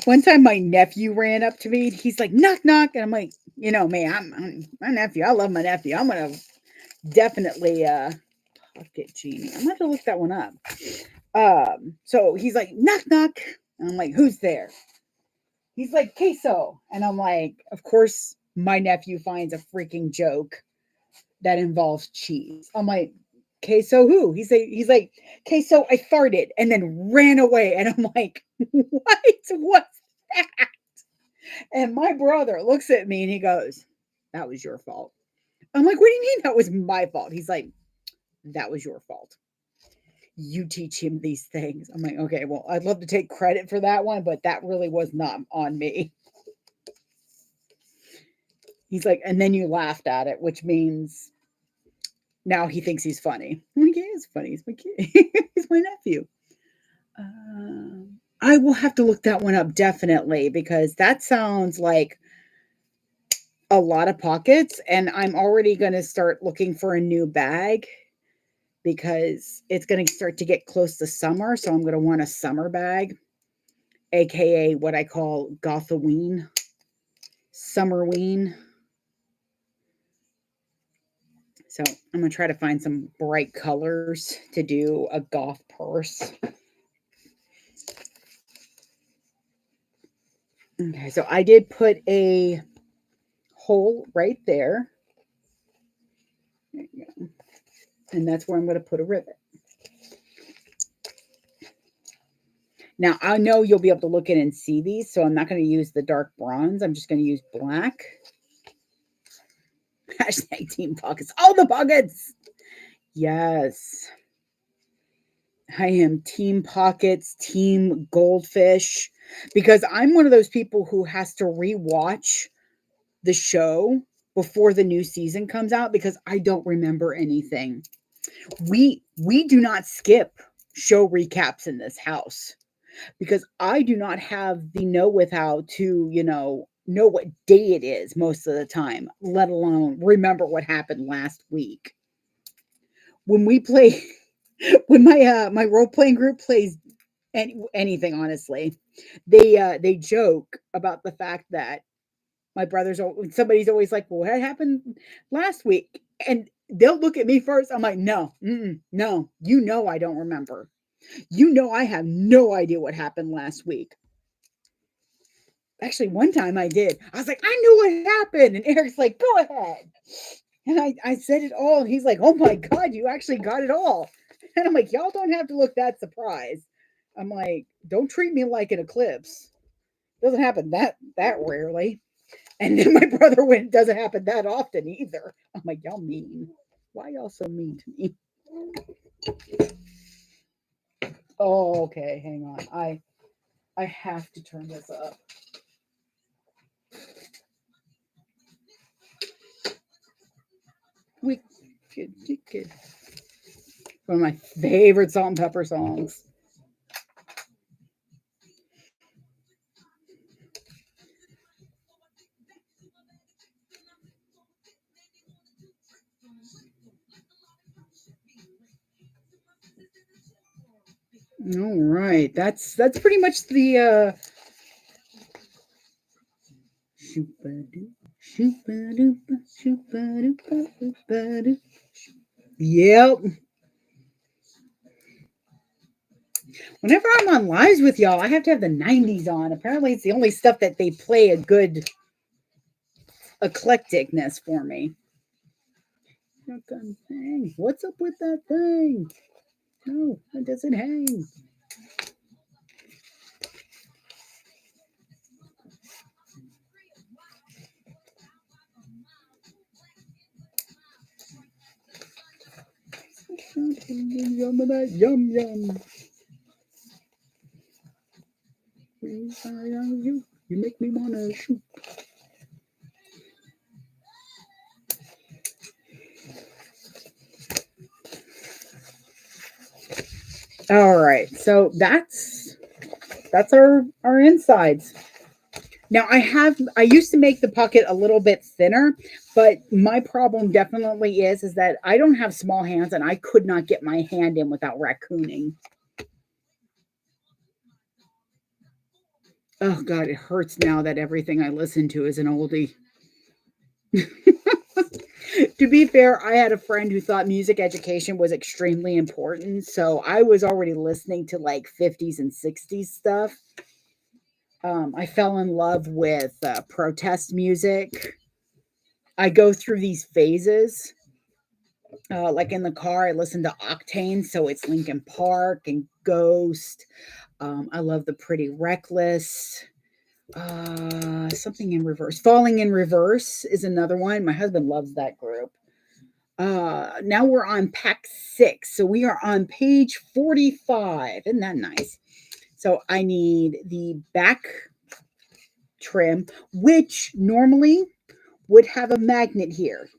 One time my nephew ran up to me. He's like, knock, knock. And I'm like, you know me, I'm my nephew. I love my nephew. I'm going to definitely pocket genie. I'm going to have to look that one up. So he's like, knock, knock. And I'm like, who's there? He's like, queso. And I'm like, of course, my nephew finds a freaking joke that involves cheese. I'm like, queso who? He's like, queso, I farted and then ran away. And I'm like, what? What's that? And my brother looks at me and he goes, that was your fault. I'm like, what do you mean that was my fault? He's like, that was your fault. You teach him these things. I'm like, okay, well, I'd love to take credit for that one, but that really was not on me. He's like, and then you laughed at it, which means now he thinks he's funny. I'm like, he is funny. He's my kid. He's my nephew. I will have to look that one up definitely because that sounds like a lot of pockets, and I'm already going to start looking for a new bag because it's going to start to get close to summer. So I'm going to want a summer bag, aka what I call Gothaween, Summerween. So I'm going to try to find some bright colors to do a goth purse. Okay, so I did put a hole right there. There you go. And that's where I'm going to put a rivet. Now, I know you'll be able to look in and see these, so I'm not going to use the dark bronze. I'm just going to use black. Hashtag team pockets. All the pockets! Yes. I am team pockets, team goldfish, because I'm one of those people who has to rewatch the show before the new season comes out because I don't remember anything. We do not skip show recaps in this house because I do not have the know with how to, know what day it is most of the time, let alone remember what happened last week. When we play, when my role playing group plays anything, honestly, they joke about the fact that my somebody's always like, well, what happened last week? And they'll look at me first. I'm like, no, no, I don't remember. I have no idea what happened last week. Actually, one time I did. I was like, I knew what happened. And Eric's like, go ahead. And I said it all. And he's like, oh my God, you actually got it all. And I'm like, y'all don't have to look that surprised. I'm like, don't treat me like an eclipse. Doesn't happen that rarely. And then my brother went, doesn't happen that often either. I'm like, y'all mean. Why y'all so mean to me? Oh, okay. Hang on. I have to turn this up. Wicked, wicked. One of my favorite salt and pepper songs. All right. That's pretty much the shoo-ba-doo, shoo-ba-doo-ba, shoo-ba-doo-ba-doo-ba-doo. Yep. Whenever I'm on lives with y'all, I have to have the 90s on. Apparently, it's the only stuff that they play a good eclecticness for me. Not gonna hang. What's up with that thing? No, it doesn't hang. Yum of that yum yum. You make me wanna shoot. All right, so that's our insides. Now I used to make the pocket a little bit thinner, but my problem definitely is that I don't have small hands and I could not get my hand in without raccooning. Oh god, it hurts now that everything I listen to is an oldie. To be fair, I had a friend who thought music education was extremely important, so I was already listening to like 50s and 60s stuff. I fell in love with protest music. I go through these phases. Like in the car, I listen to Octane, so it's Linkin Park and Ghost. I love the Pretty Reckless. Something in reverse. Falling in Reverse is another one. My husband loves that group. Now we're on pack 6, so we are on page 45. Isn't that nice? So I need the back trim, which normally would have a magnet here.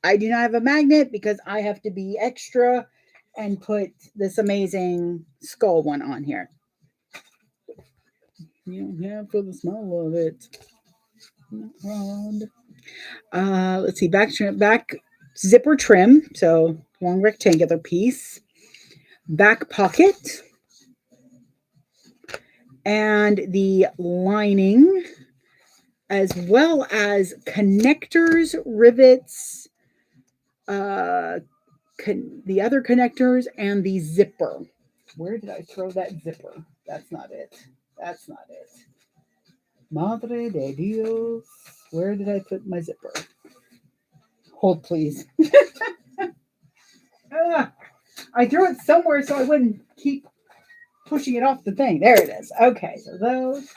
I do not have a magnet because I have to be extra and put this amazing skull one on here. You don't have for the smell of it. Let's see, back zipper trim, so long rectangular piece, back pocket, and the lining, as well as connectors, rivets, uh, the other connectors, and the zipper. Where did I throw that zipper? That's not it. That's not it. Madre de Dios. Where did I put my zipper? Hold, please. Ah, I threw it somewhere so I wouldn't keep pushing it off the thing. There it is. Okay, so those.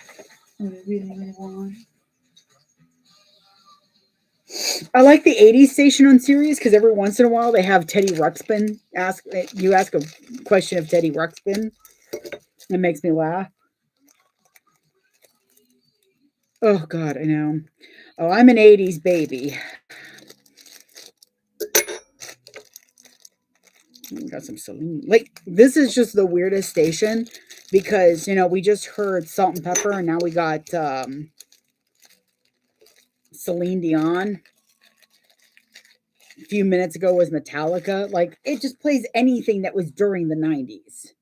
I like the 80s station on Sirius because every once in a while they have Teddy Ruxpin ask a question of Teddy Ruxpin. It makes me laugh. Oh god, I know. Oh, I'm an 80s baby. We got some Celine. Like this is just the weirdest station because we just heard Salt and Pepper and now we got Celine Dion. A few minutes ago was Metallica. Like it just plays anything that was during the 90s.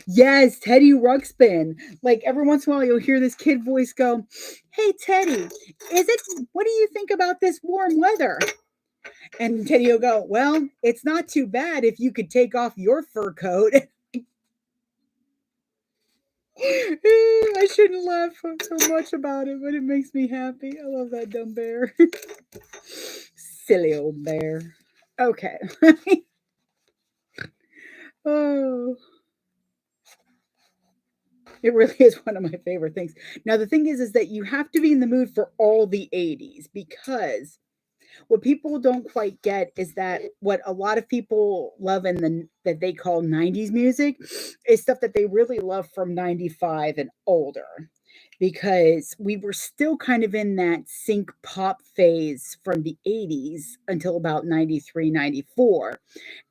Yes, Teddy Ruxpin. Like every once in a while you'll hear this kid voice go, "Hey Teddy, what do you think about this warm weather?" And Teddy will go, "Well, it's not too bad if you could take off your fur coat." I shouldn't laugh so much about it, but it makes me happy. I love that dumb bear. Silly old bear. Okay. Oh. It really is one of my favorite things. Now, the thing is that you have to be in the mood for all the 80s because what people don't quite get is that what a lot of people love in that they call 90s music is stuff that they really love from 95 and older because we were still kind of in that sync pop phase from the 80s until about 93, 94,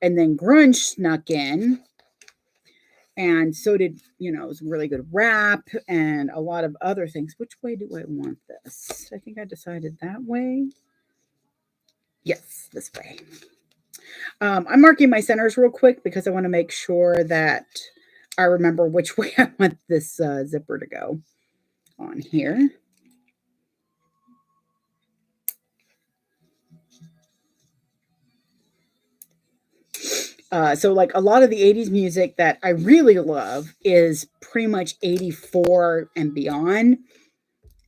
and then grunge snuck in, and so did, some really good rap and a lot of other things. Which way do I want this? I think I decided that way. Yes, this way. I'm marking my centers real quick because I want to make sure that I remember which way I want this zipper to go on here. So like a lot of the 80s music that I really love is pretty much 84 and beyond.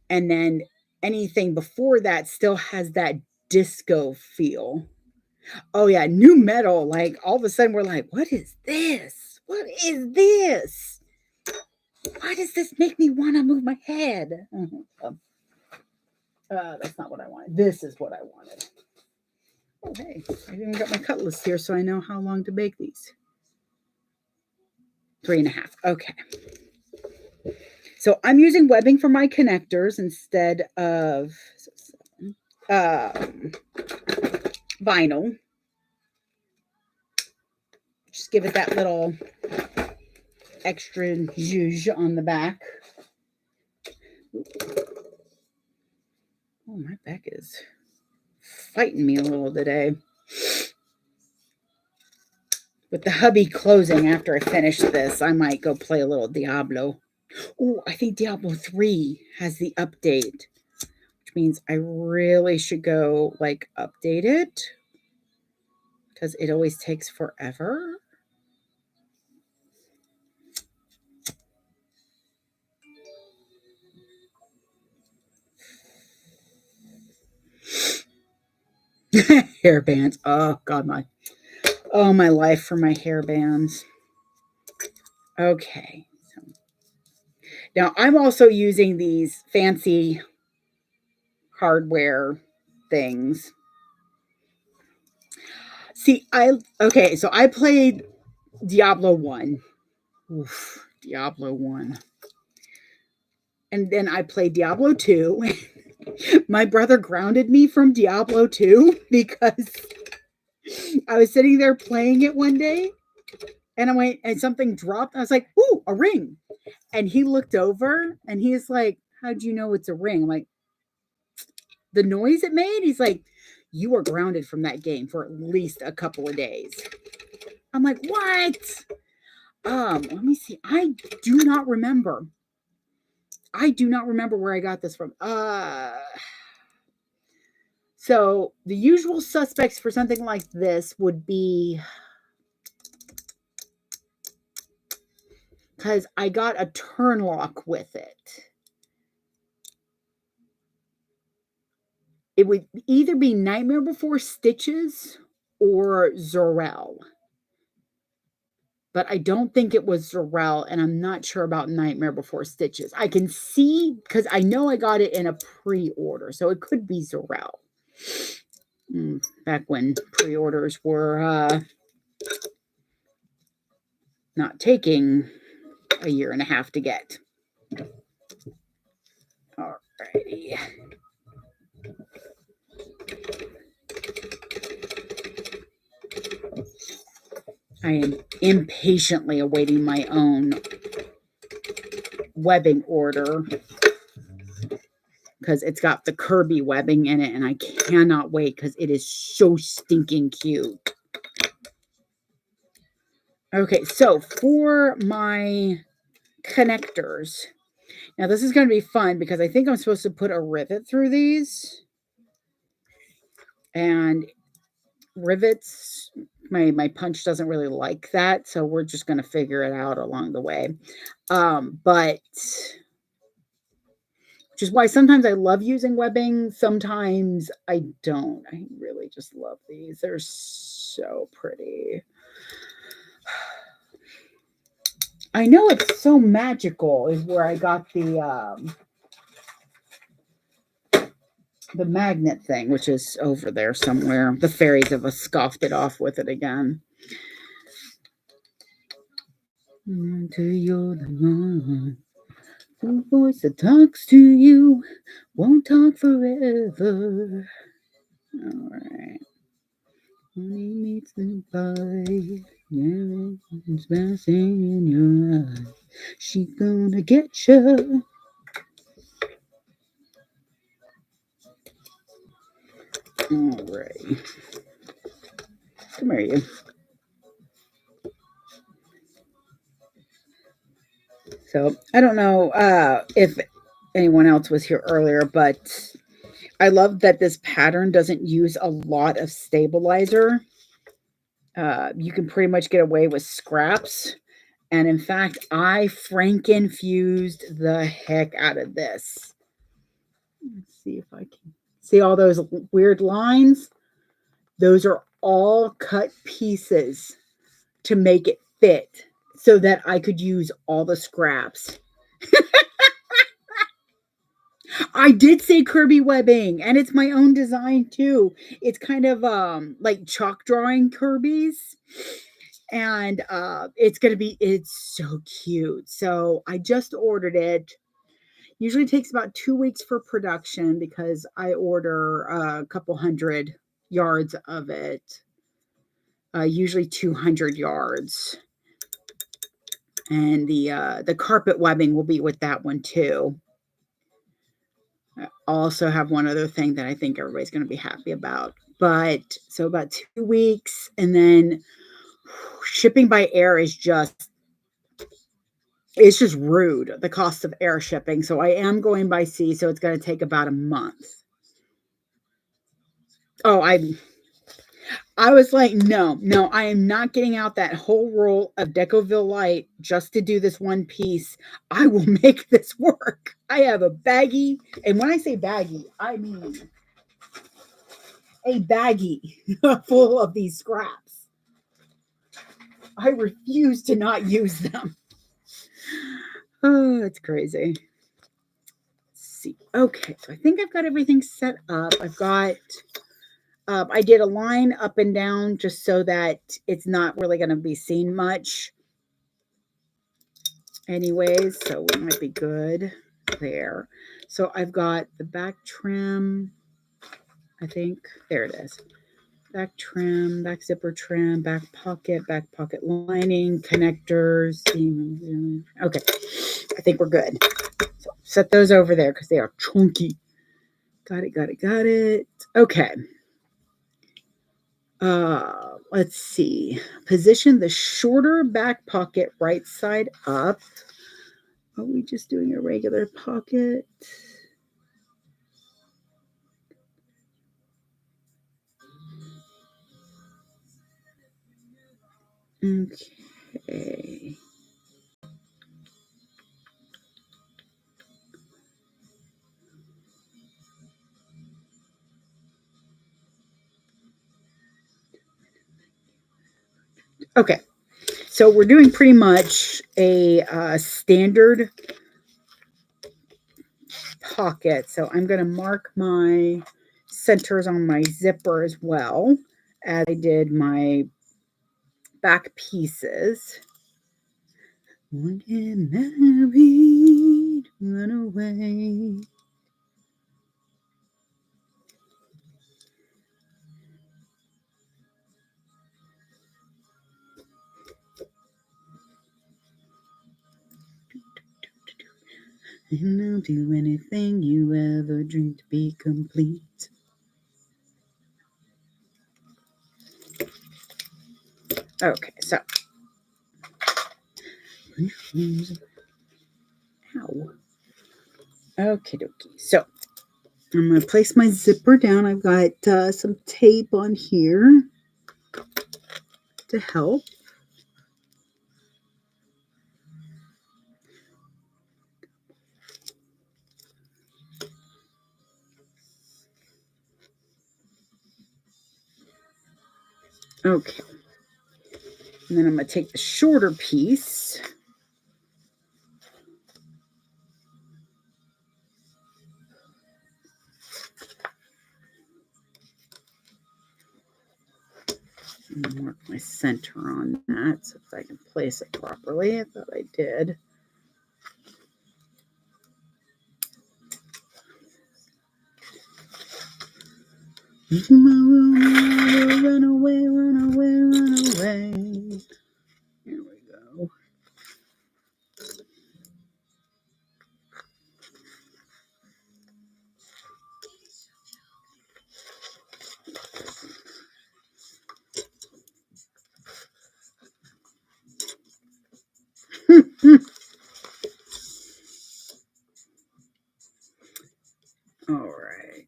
And then anything before that still has that disco feel. Oh yeah, new metal. Like all of a sudden we're like, what is this? What is this? Why does this make me want to move my head? That's not what I wanted. This is what I wanted. Oh, hey, I even got my cutlass here so I know how long to bake these. 3.5. Okay. So I'm using webbing for my connectors instead of vinyl. Just give it that little extra zhuzh on the back. Oh, my back is fighting me a little today. With the hubby closing after I finish this, I might go play a little Diablo. Oh, I think Diablo 3 has the update, which means I really should go update it because it always takes forever. Hair bands. Oh God, my life for my hair bands. Okay. So, now I'm also using these fancy hardware things. See, so I played Diablo 1. Oof, Diablo 1. And then I played Diablo 2. My brother grounded me from Diablo 2 because I was sitting there playing it one day and I went and something dropped. I was like, ooh, a ring. And he looked over and he's like, how'd you know it's a ring? I'm like, the noise it made? He's like, you were grounded from that game for at least a couple of days. I'm like, what? Let me see. I do not remember. Where I got this from. So the usual suspects for something like this would be, because I got a turn lock with it. It would either be Nightmare Before Stitches or Zorel. But I don't think it was Zorel, and I'm not sure about Nightmare Before Stitches. I can see, because I know I got it in a pre-order, so it could be Zorel. Back when pre-orders were not taking a year and a half to get. Alrighty. I am impatiently awaiting my own webbing order because it's got the Kirby webbing in it and I cannot wait because it is so stinking cute. Okay, so for my connectors, now this is going to be fun because I think I'm supposed to put a rivet through these, and rivets, my punch doesn't really like that, so we're just going to figure it out along the way. But which is why sometimes I love using webbing, sometimes I don't. I really just love these. They're so pretty. I know it's so magical is where I got the magnet thing, which is over there somewhere. The fairies have scoffed it off with it again. Until you're the one, the voice that talks to you won't talk forever. All right. When he meets the boy, everything's passing in your eyes. She gonna get you. All right. Come here, you. So I don't know if anyone else was here earlier, but I love that this pattern doesn't use a lot of stabilizer. You can pretty much get away with scraps. And in fact, I frankenfused the heck out of this. Let's see if I can see all those weird lines. Those are all cut pieces to make it fit so that I could use all the scraps. I did say Kirby webbing, and it's my own design too. It's kind of like chalk drawing Kirby's. And it's so cute. So I just ordered it. Usually takes about 2 weeks for production because I order a couple hundred yards of it. Usually 200 yards. And the carpet webbing will be with that one too. I also have one other thing that I think everybody's going to be happy about. But so about 2 weeks, and then shipping by air is just it's just rude, the cost of air shipping. So I am going by sea, so it's going to take about a month. Oh, I was like, no, I am not getting out that whole roll of Decoville Light just to do this one piece. I will make this work. I have a baggie, and when I say baggie, I mean a baggie full of these scraps. I refuse to not use them. Oh, it's crazy. Let's see. Okay, so I think I've got everything set up. I did a line up and down just so that it's not really going to be seen much. Anyways, so we might be good there. So I've got the back trim. I think there it is. Back trim, back zipper trim, back pocket lining, connectors. Okay, I think we're good. So set those over there because they are chunky. Got it. Okay. Let's see. Position the shorter back pocket right side up. Are we just doing a regular pocket? Okay. Okay. So we're doing pretty much a standard pocket. So I'm going to mark my centers on my zipper as well as I did my back pieces. One get married, run away. And I'll do anything you ever dreamed to be complete. Okay, so. Ow. Okay, dokie. So I'm going to place my zipper down. I've got some tape on here to help. Okay. And then I'm going to take the shorter piece Mark my center on that so if I can place it properly. I thought I did. Run away, run away, run away. Here we go. All right.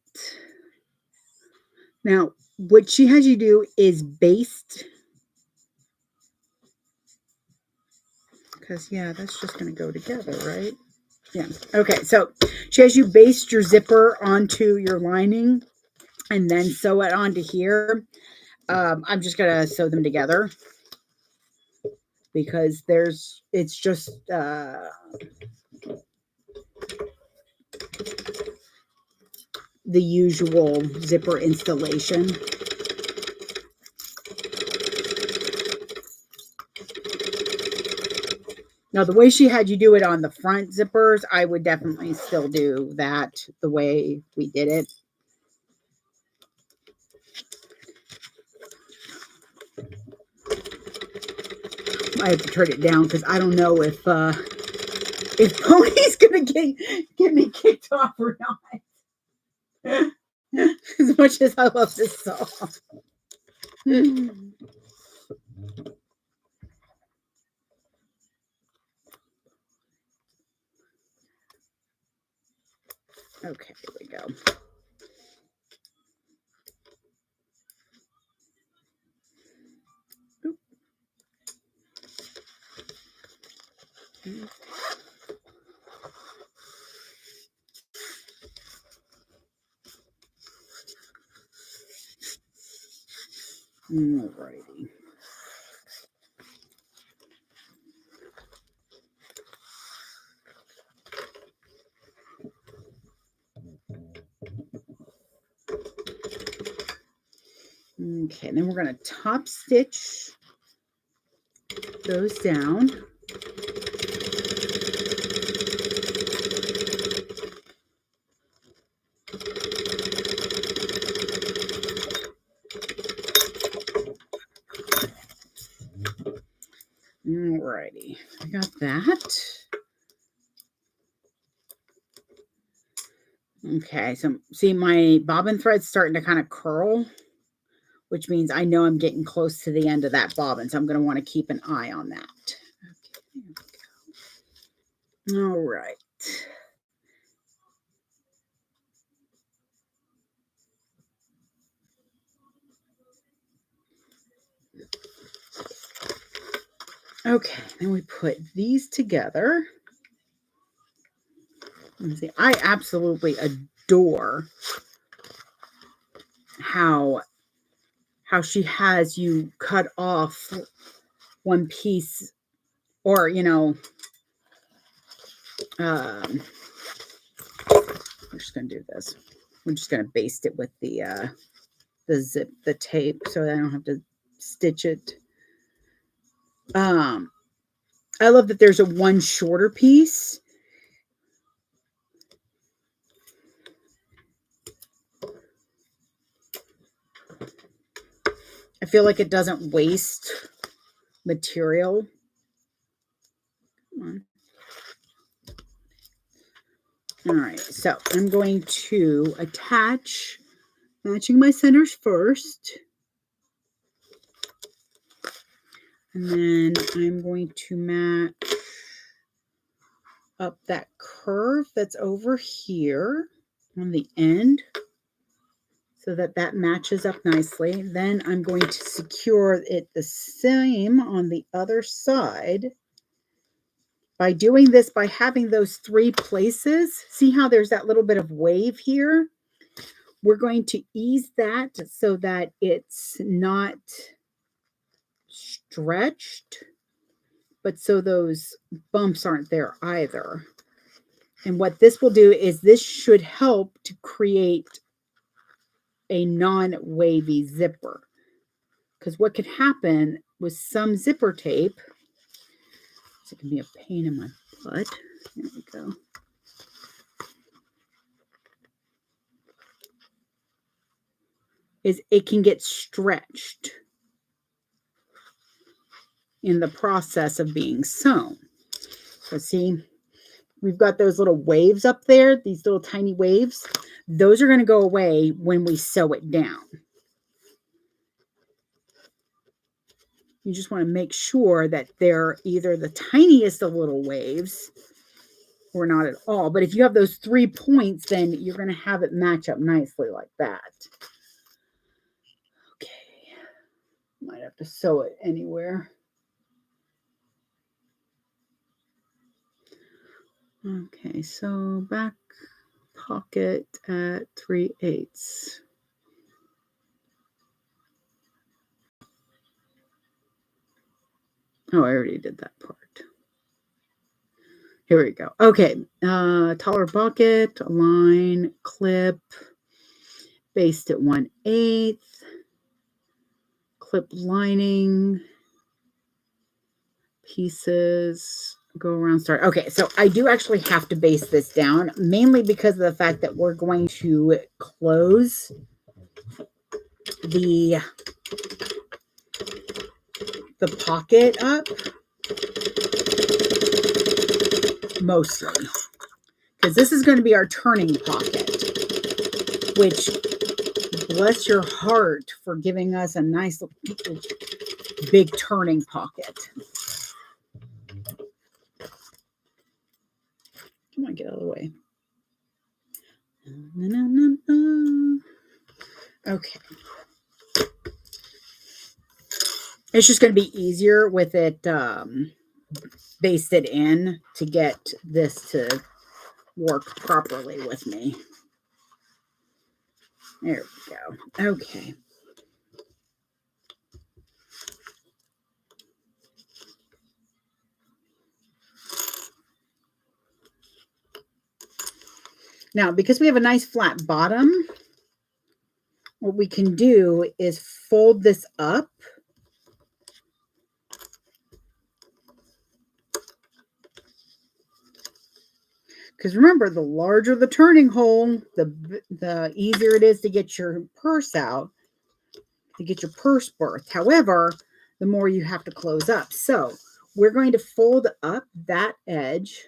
Now, what she has you do is baste. Because, yeah, that's just going to go together, right? Yeah. Okay, so she has you baste your zipper onto your lining and then sew it onto here. I'm just going to sew them together because it's just the usual zipper installation. Now, the way she had you do it on the front zippers, I would definitely still do that the way we did it. I have to turn it down because I don't know if Pony's gonna get me kicked off or not. As much as I love this song. Okay, here we go. Alrighty. Okay, and then we're going to top stitch those down. Alrighty, I got that. Okay, so see my bobbin thread's starting to kind of curl, which means I know I'm getting close to the end of that bobbin, so I'm going to want to keep an eye on that. Okay, all right. Okay, then we put these together. Let's see, I absolutely adore how she has you cut off one piece, or we're just gonna do this. We're just gonna baste it with the tape so that I don't have to stitch it. I love that there's a one shorter piece. I feel like it doesn't waste material. Come on. All right, so I'm going to attach matching my centers first. And then I'm going to match up that curve that's over here on the end so that that matches up nicely. Then I'm going to secure it the same on the other side. By doing this, by having those three places, see how there's that little bit of wave here? We're going to ease that so that it's not stretched, but so those bumps aren't there either. And what this will do is this should help to create a non-wavy zipper. Because what could happen with some zipper tape, it can be a pain in my butt. There we go. Is it can get stretched in the process of being sewn. So see, we've got those little waves up there, these little tiny waves. Those are going to go away when we sew it down. You just want to make sure that they're either the tiniest of little waves or not at all. But if you have those 3 points, then you're going to have it match up nicely like that. Okay. Might have to sew it anywhere. Okay, so back pocket at 3/8. Oh, I already did that part. Here we go. Okay, taller pocket, align, clip, based at 1/8, clip lining, pieces, go around, start. Okay, so I do actually have to base this down, mainly because of the fact that we're going to close the pocket up mostly, because this is going to be our turning pocket, which, bless your heart for giving us a nice big turning pocket. Come on, get out of the way. Okay. It's just going to be easier with it basted in to get this to work properly with me. There we go. Okay. Now, because we have a nice flat bottom, what we can do is fold this up. Because remember, the larger the turning hole, the easier it is to get your purse out, to get your purse birth. However, the more you have to close up. So we're going to fold up that edge.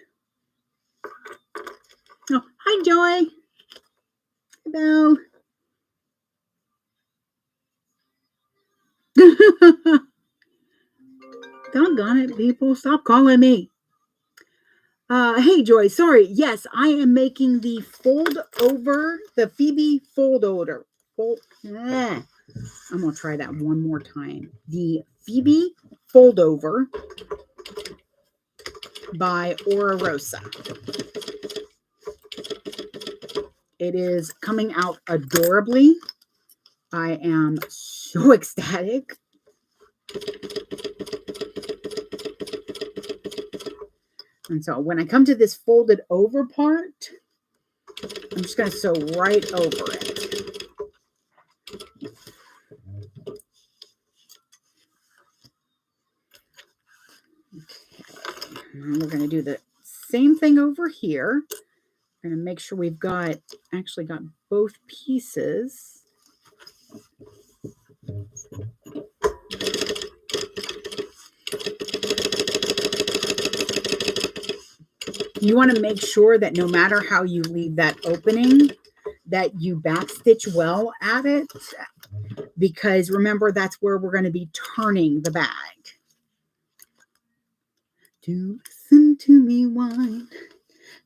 Oh, hi, Joy. Hello. Doggone it, people. Stop calling me. Hey, Joy. Sorry. Yes, I am making the fold over, the Phoebe fold over. I'm going to try that one more time. The Phoebe fold over by Rosa. It is coming out adorably. I am so ecstatic. And so when I come to this folded over part, I'm just going to sew right over it. Okay. And we're going to do the same thing over here. We're going to make sure we've actually got both pieces. You want to make sure that no matter how you leave that opening, that you backstitch well at it, because remember, that's where we're going to be turning the bag. Do listen to me whine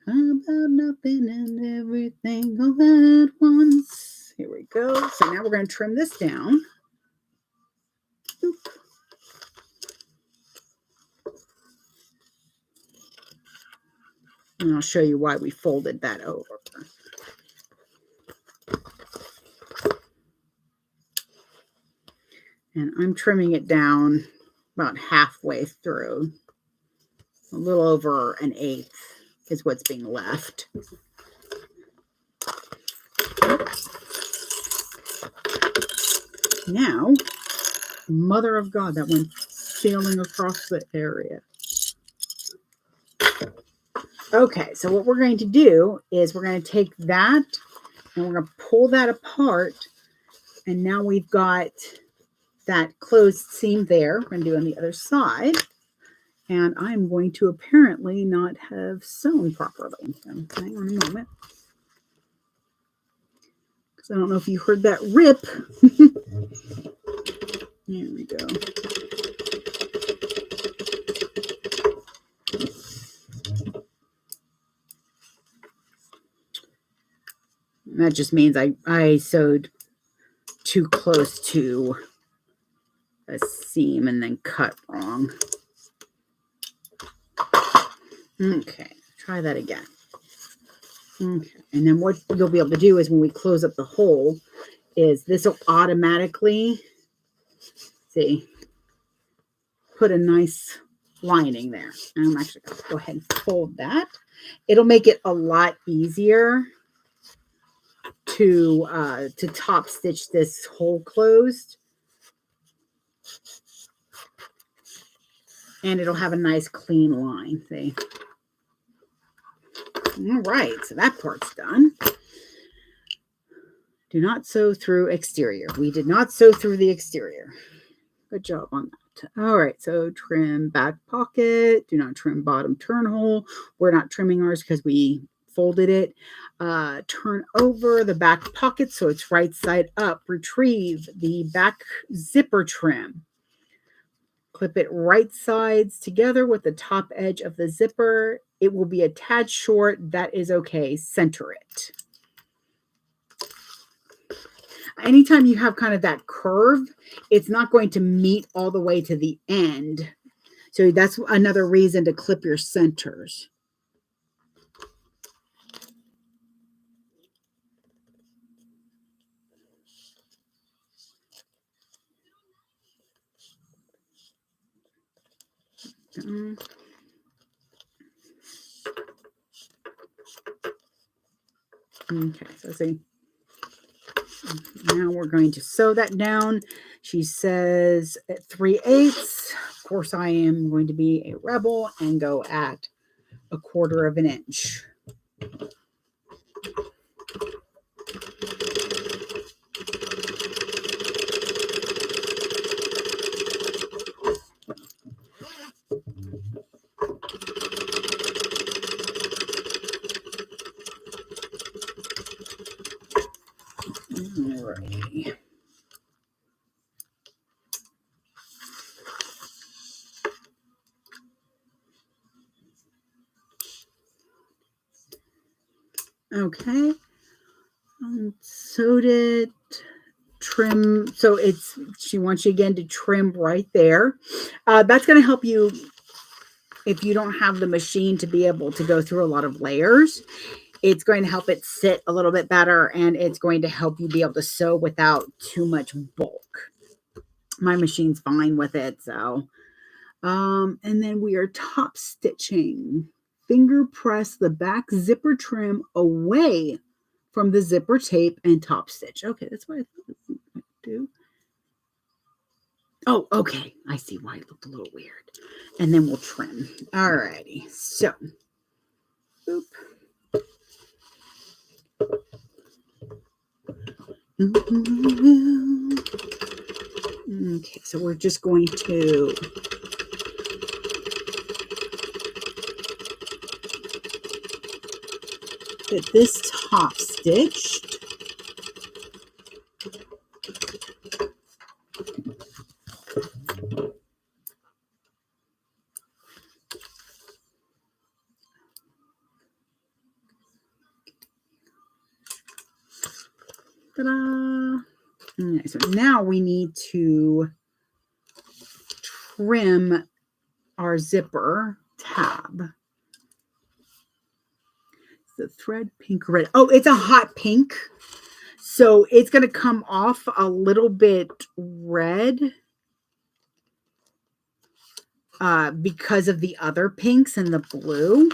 about nothing and everything all at once. Here we go. So now we're going to trim this down. Oop. And I'll show you why we folded that over. And I'm trimming it down about halfway through. A little over 1/8 is what's being left. Now, Mother of God, that went sailing across the area. Okay, so what we're going to do is we're going to take that and we're going to pull that apart. And now we've got that closed seam there. We're going to do on the other side. And I'm going to apparently not have sewn properly. So hang on a moment. Because I don't know if you heard that rip. Here we go. That just means I sewed too close to a seam and then cut wrong. Okay, try that again. Okay, and then what you'll be able to do is when we close up the hole is this will automatically, see, put a nice lining there. And I'm actually going to go ahead and fold that. It'll make it a lot easier to top stitch this hole closed. And it'll have a nice clean line, see. All right, so that part's done. Do not sew through exterior. We did not sew through the exterior. Good job on that. All right, so trim back pocket. Do not trim bottom turn hole. We're not trimming ours because we folded it. Turn over the back pocket so it's right side up. Retrieve the back zipper trim. Clip it right sides together with the top edge of the zipper. It will be a tad short. That is okay. Center it. Anytime you have kind of that curve, it's not going to meet all the way to the end. So that's another reason to clip your centers. Okay, so see. Now we're going to sew that down. She says at 3/8. Of course, I am going to be a rebel and go at 1/4 of an inch. Alrighty. Okay. Sewed it. Trim. So she wants you again to trim right there. That's going to help you if you don't have the machine to be able to go through a lot of layers. It's going to help it sit a little bit better, and it's going to help you be able to sew without too much bulk. My machine's fine with it, so. And then we are top stitching. Finger press the back zipper trim away from the zipper tape and top stitch. Okay, that's what I thought it would do. Oh, okay. I see why it looked a little weird. And then we'll trim. Alrighty. So, boop. Okay, so we're just going to get this top stitched. Ta-da! Okay, so now we need to trim our zipper tab. The thread pink red. Oh, it's a hot pink. So it's going to come off a little bit red because of the other pinks and the blue.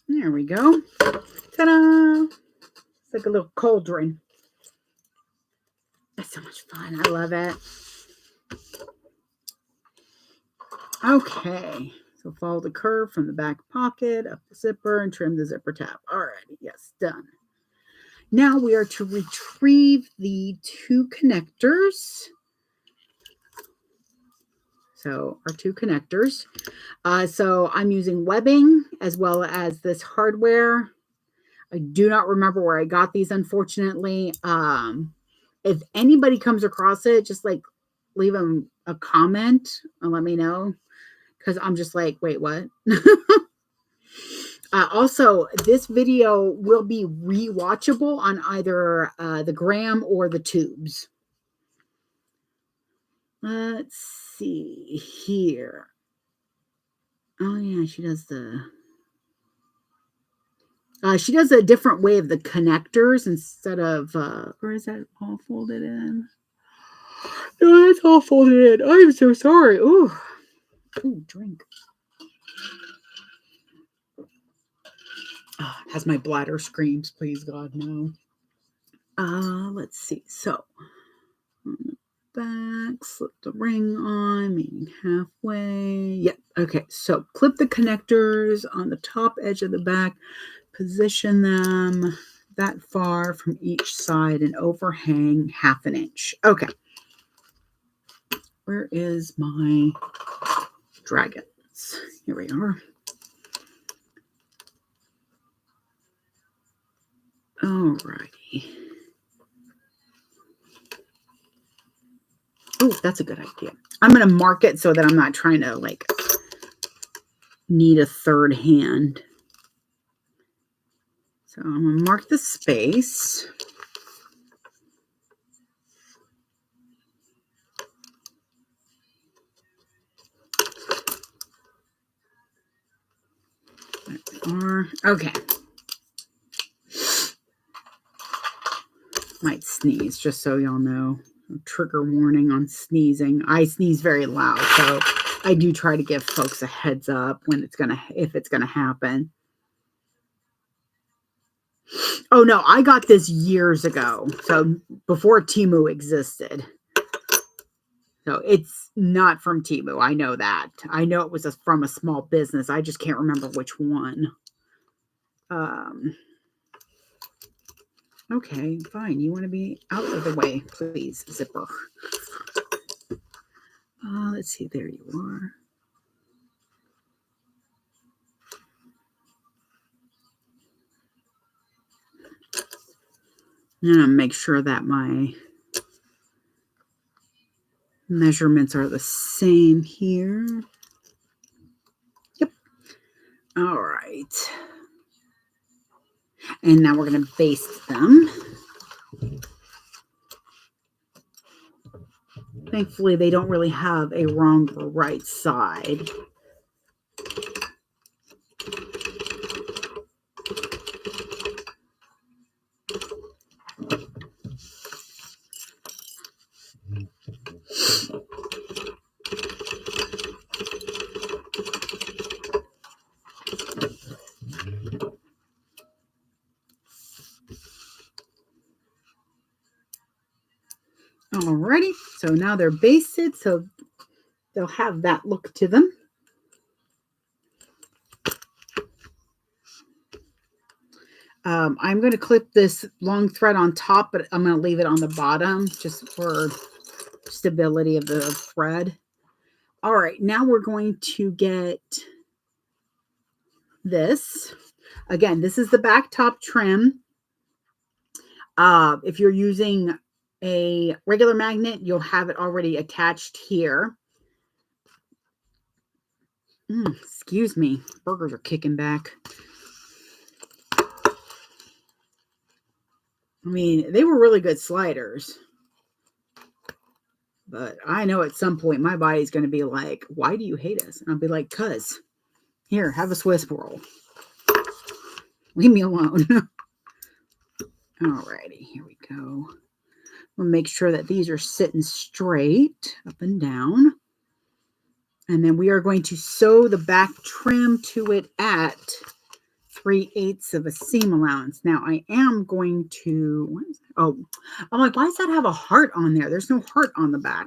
There There we go. Ta-da! It's like a little cauldron. That's so much fun. I love it. Okay. So follow the curve from the back pocket up the zipper and trim the zipper tab. All right. Yes, done. Now we are to retrieve the 2 connectors. So our 2 connectors. So I'm using webbing as well as this hardware. I do not remember where I got these, unfortunately. If anybody comes across it, just like leave them a comment and let me know, because I'm just like, wait, what? Also, this video will be rewatchable on either the gram or the tubes. Let's see here. Oh yeah, she does a different way of the connectors instead of or is that all folded in? No, it's all folded in. I'm so sorry. Ooh, drink. As my bladder screams, please God, no. Let's see. So on the back, slip the ring on, meeting halfway. Yep. Okay. So clip the connectors on the top edge of the back. Position them that far from each side and overhang 1/2 inch. Okay. Where is my dragons? Here we are. Alrighty. Oh, that's a good idea. I'm going to mark it so that I'm not trying to like need a third hand. So I'm going to mark the space. There we are. Okay. Might sneeze, just so y'all know. Trigger warning on sneezing. I sneeze very loud, so I do try to give folks a heads up when if it's gonna happen. Oh no, I got this years ago, so before Temu existed. So it's not from Temu. I know that. I know it was from a small business. I just can't remember which one. Okay, fine. You want to be out of the way, please, zipper. Let's see. There you are. I'm going to make sure that my measurements are the same here. Yep. All right. And now we're going to baste them. Thankfully, they don't really have a wrong or right side. Alrighty, so now they're basted, so they'll have that look to them. I'm going to clip this long thread on top, but I'm going to leave it on the bottom just for stability of the thread. All right, now we're going to get this. Again, this is the back top trim. If you're using a regular magnet, you'll have it already attached here. Excuse me, burgers are kicking back. I mean, they were really good sliders. But I know at some point my body's going to be like, why do you hate us? And I'll be like, cuz, here, have a Swiss roll. Leave me alone. Alrighty, here we go. We'll make sure that these are sitting straight up and down. And then we are going to sew the back trim to it at 3/8 of a seam allowance. Now I am going to, what is that? Oh, I'm like, why does that have a heart on there? There's no heart on the back.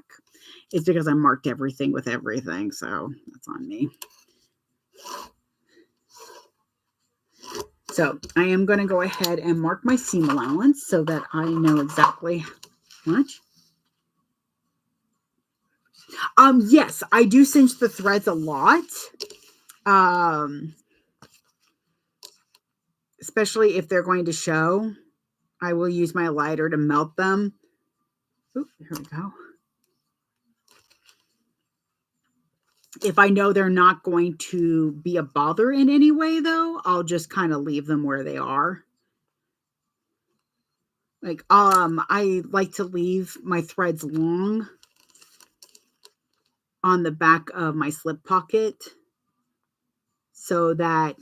It's because I marked everything with everything, so that's on me. So I am going to go ahead and mark my seam allowance so that I know exactly how much. Yes, I do cinch the threads a lot. Especially if they're going to show. I will use my lighter to melt them. Oop, here we go. If I know they're not going to be a bother in any way, though, I'll just kind of leave them where they are. Like, I like to leave my threads long on the back of my slip pocket so that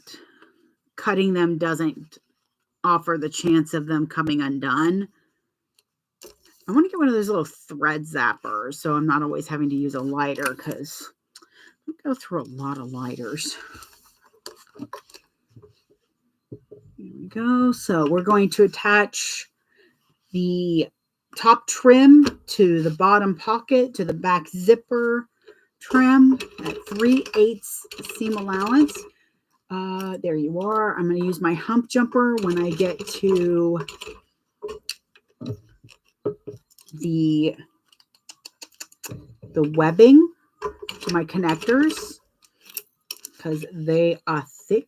cutting them doesn't offer the chance of them coming undone. I want to get one of those little thread zappers so I'm not always having to use a lighter because I go through a lot of lighters. Here we go. So we're going to attach the top trim to the bottom pocket to the back zipper trim at 3/8 seam allowance. There you are. I'm going to use my hump jumper when I get to the webbing to my connectors because they are thick.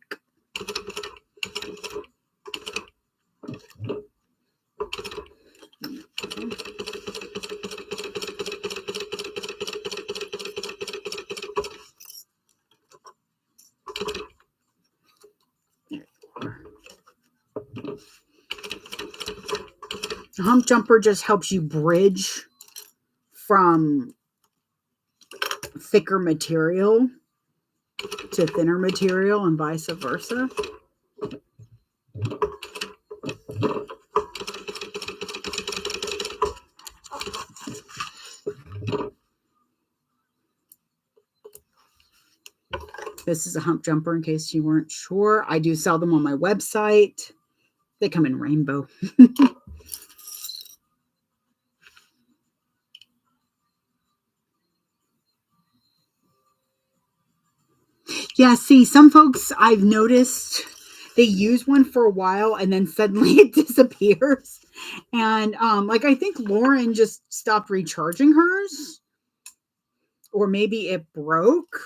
The hump jumper just helps you bridge from thicker material to thinner material and vice versa. This is a hump jumper in case you weren't sure. I do sell them on my website. They come in rainbow. Yeah, see, some folks I've noticed they use one for a while and then suddenly it disappears. And like I think Lauren just stopped recharging hers, or maybe it broke.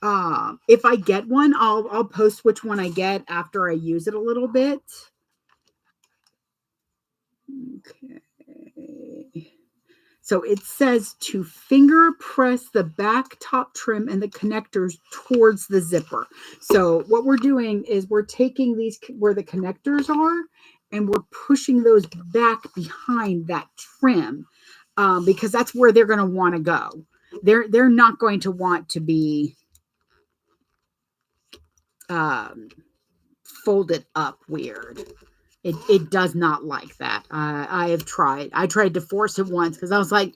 If I get one, I'll post which one I get after I use it a little bit. Okay. So it says to finger press the back top trim and the connectors towards the zipper. So what we're doing is we're taking these where the connectors are and we're pushing those back behind that trim because that's where they're going to want to go. They're not going to want to be folded up weird. It does not like that. I have tried. I tried to force it once because I was like,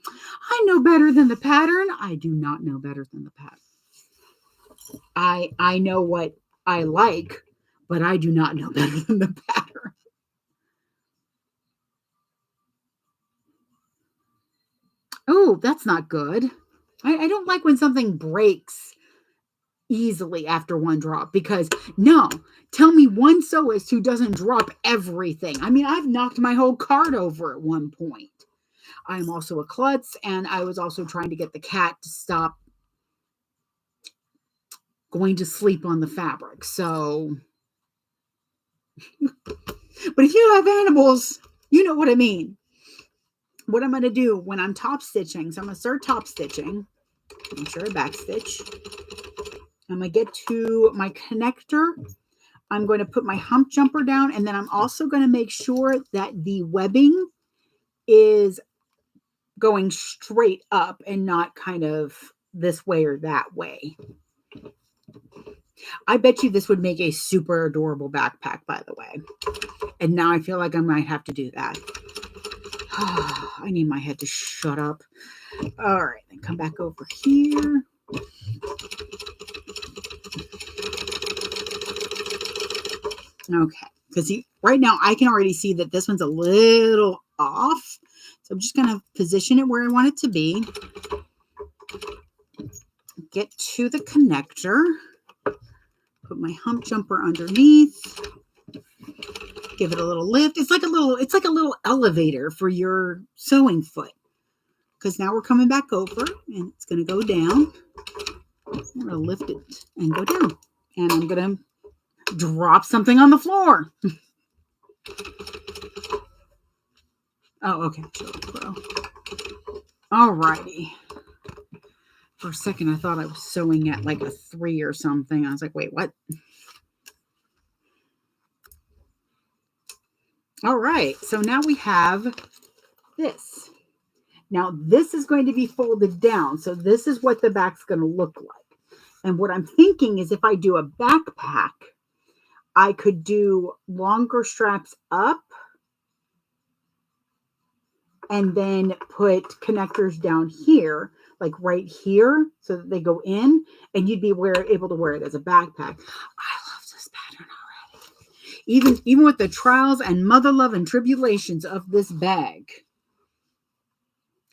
I know better than the pattern. I do not know better than the pattern. I know what I like, but I do not know better than the pattern. Oh, that's not good. I don't like when something breaks easily after one drop because no, tell me one sewist who doesn't drop everything. I mean, I've knocked my whole cart over at one point. I'm also a klutz, and I was also trying to get the cat to stop going to sleep on the fabric. So, but if you have animals, you know what I mean. What I'm going to do when I'm top stitching, so I'm going to start top stitching. Make sure I back stitch. I'm going to get to my connector. I'm going to put my hump jumper down, and then I'm also going to make sure that the webbing is going straight up and not kind of this way or that way. I bet you this would make a super adorable backpack, by the way. And now I feel like I might have to do that. I need my head to shut up. All right, then come back over here. Okay. Because right now I can already see that this one's a little off. So I'm just going to position it where I want it to be. Get to the connector. Put my hump jumper underneath. Give it a little lift. It's like a little elevator for your sewing foot. Because now we're coming back over and it's going to go down. I'm going to lift it and go down. And I'm going to drop something on the floor. Oh, okay. Alrighty. For a second, I thought I was sewing at like a 3 or something. I was like, wait, what? All right. So now we have this. Now, this is going to be folded down. So this is what the back's going to look like. And what I'm thinking is if I do a backpack, I could do longer straps up and then put connectors down here, like right here, so that they go in, and you'd be able to wear it as a backpack. I love this pattern already. Even with the trials and mother love and tribulations of this bag.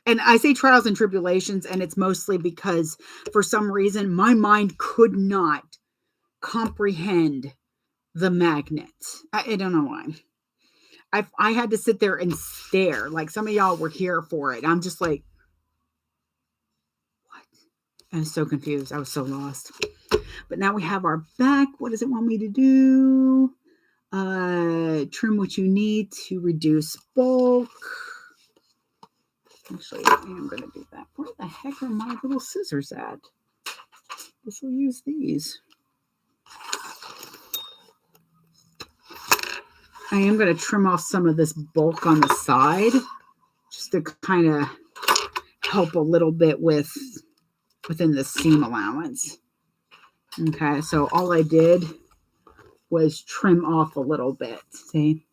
And I say trials and tribulations, and it's mostly because for some reason my mind could not comprehend the magnet. I don't know why. I had to sit there and stare. Like some of y'all were here for it. I'm just like, what? I was so confused. I was so lost. But now we have our back. What does it want me to do? Trim what you need to reduce bulk. Actually, I am going to do that. Where the heck are my little scissors at? Guess we'll use these. I am going to trim off some of this bulk on the side just to kind of help a little bit within the seam allowance. Okay, so all I did was trim off a little bit. See?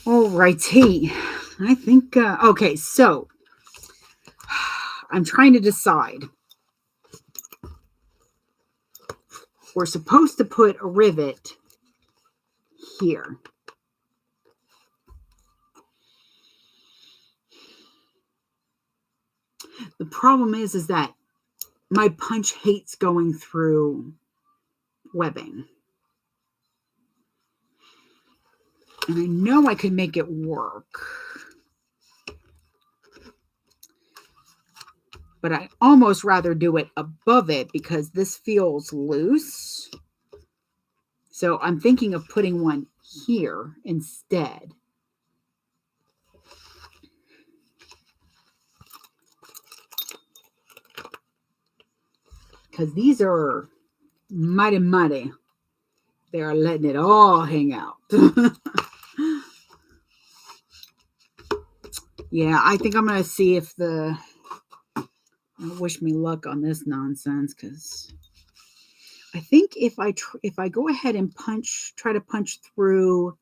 All righty. I think, okay, so I'm trying to decide. We're supposed to put a rivet here. The problem is that my punch hates going through webbing. And I know I could make it work. But I almost rather do it above it because this feels loose. So I'm thinking of putting one here instead. Because these are mighty, mighty. They are letting it all hang out. Yeah, I think I'm going to see if wish me luck on this nonsense, because I think if I go ahead and try to punch through.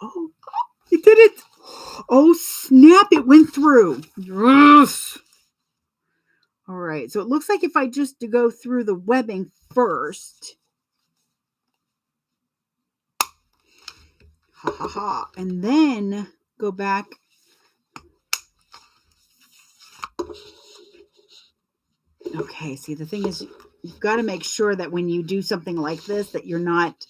Oh, it did it. Oh, snap. It went through. Yes. All right. So it looks like if I just go through the webbing first. Ha ha ha. And then go back. Okay. See, the thing is, you've got to make sure that when you do something like this, that you're not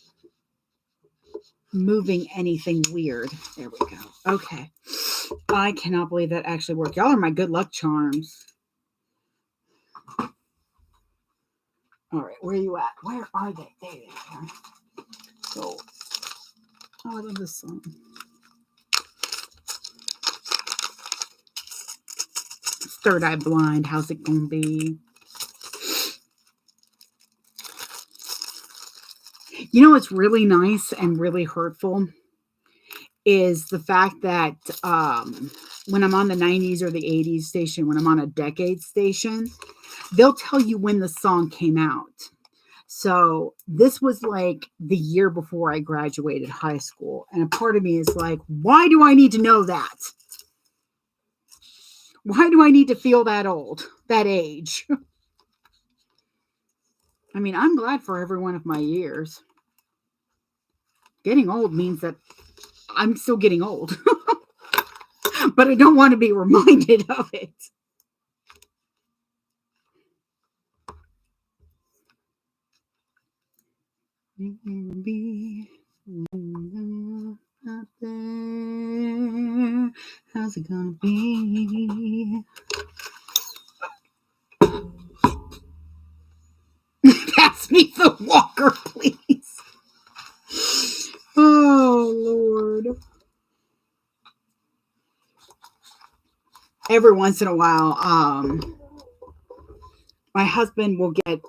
moving anything weird. There we go. Okay. I cannot believe that actually worked. Y'all are my good luck charms. All right. Where are you at? Where are they? There they are. So, oh, I love this song. Third Eye Blind. How's it going to be? You know what's really nice and really hurtful is the fact that when I'm on the 90s or the 80s station, when I'm on a decade station, they'll tell you when the song came out. So this was like the year before I graduated high school. And a part of me is like, why do I need to know that? Why do I need to feel that old, that age? I mean, I'm glad for every one of my years. Getting old means that I'm still getting old, but I don't want to be reminded of it. Be out there. How's it gonna be? Pass me the walker, please. Oh, Lord. Every once in a while, my husband will get,